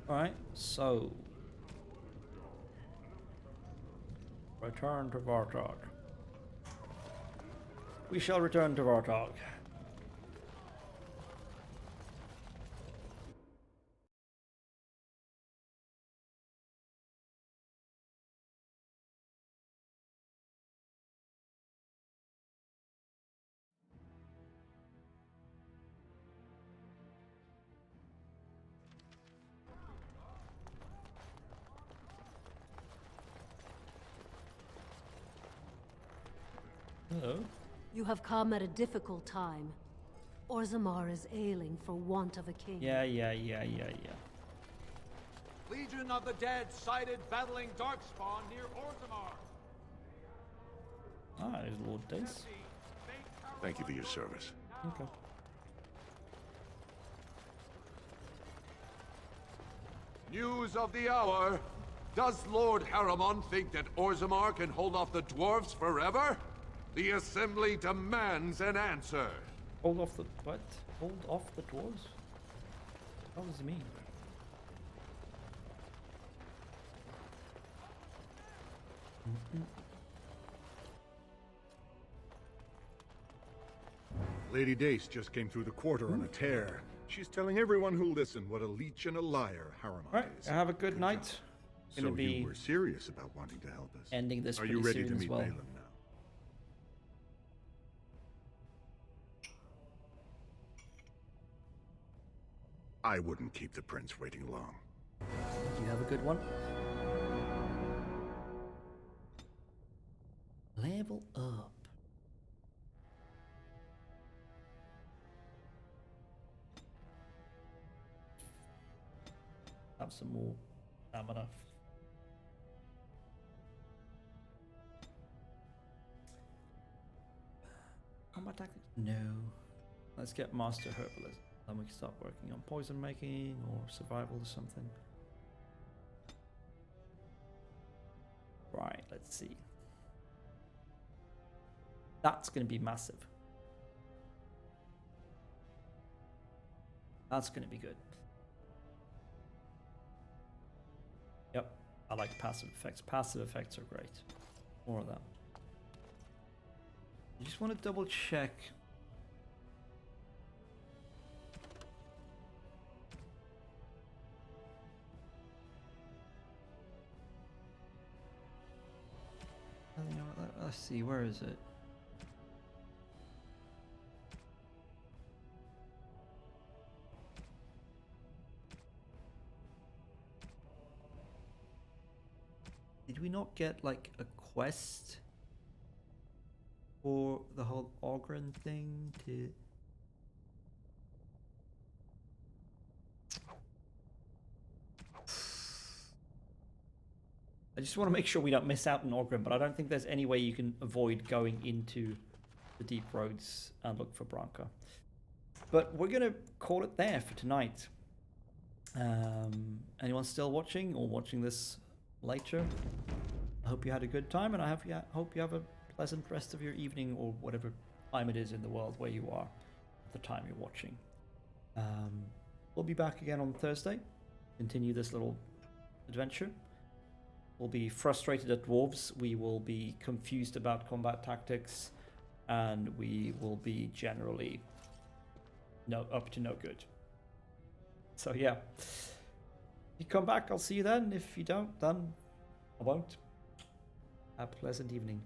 Alright, so return to Vartog. We shall return to Vartog. Hello. You have come at a difficult time. Orzammar is ailing for want of a king. Yeah. Legion of the Dead sighted battling Darkspawn near Orzammar. Ah, there's Lord Dace. Thank you for your service. Okay. News of the hour. Does Lord Harriman think that Orzammar can hold off the dwarves forever? The Assembly demands an answer. Hold off the what? Hold off the dwarves? What does it mean? Lady Dace just came through the quarter on a tear. She's telling everyone who'll listen what a leech and a liar Harriman Right, is. have a good night. So Gonna be you were serious about wanting to help us. ending this Are you pretty ready soon to as meet well. Balin now? I wouldn't keep the prince waiting long. You have a good one. Level up. Have some more stamina. Combat tactics? No. Let's get Master Herbalist. Then we can start working on poison making or survival or something. Right, let's see. That's going to be massive. That's going to be good. Yep, I like passive effects. Passive effects are great. More of them. You just want to double check. You know what, let's see, where is it? Did we not get like a quest for the whole Ogren thing to... I just want to make sure we don't miss out on Ogren, but I don't think there's any way you can avoid going into the deep roads and look for Branka. But we're going to call it there for tonight. Anyone still watching or watching this later? I hope you had a good time, and I hope you have a pleasant rest of your evening or whatever time it is in the world where you are at the time you're watching. We'll be back again on Thursday. Continue this little adventure. We'll be frustrated at dwarves, we will be confused about combat tactics, and we will be generally up to no good. So yeah, if you come back, I'll see you then. If you don't, then I won't. Have a pleasant evening.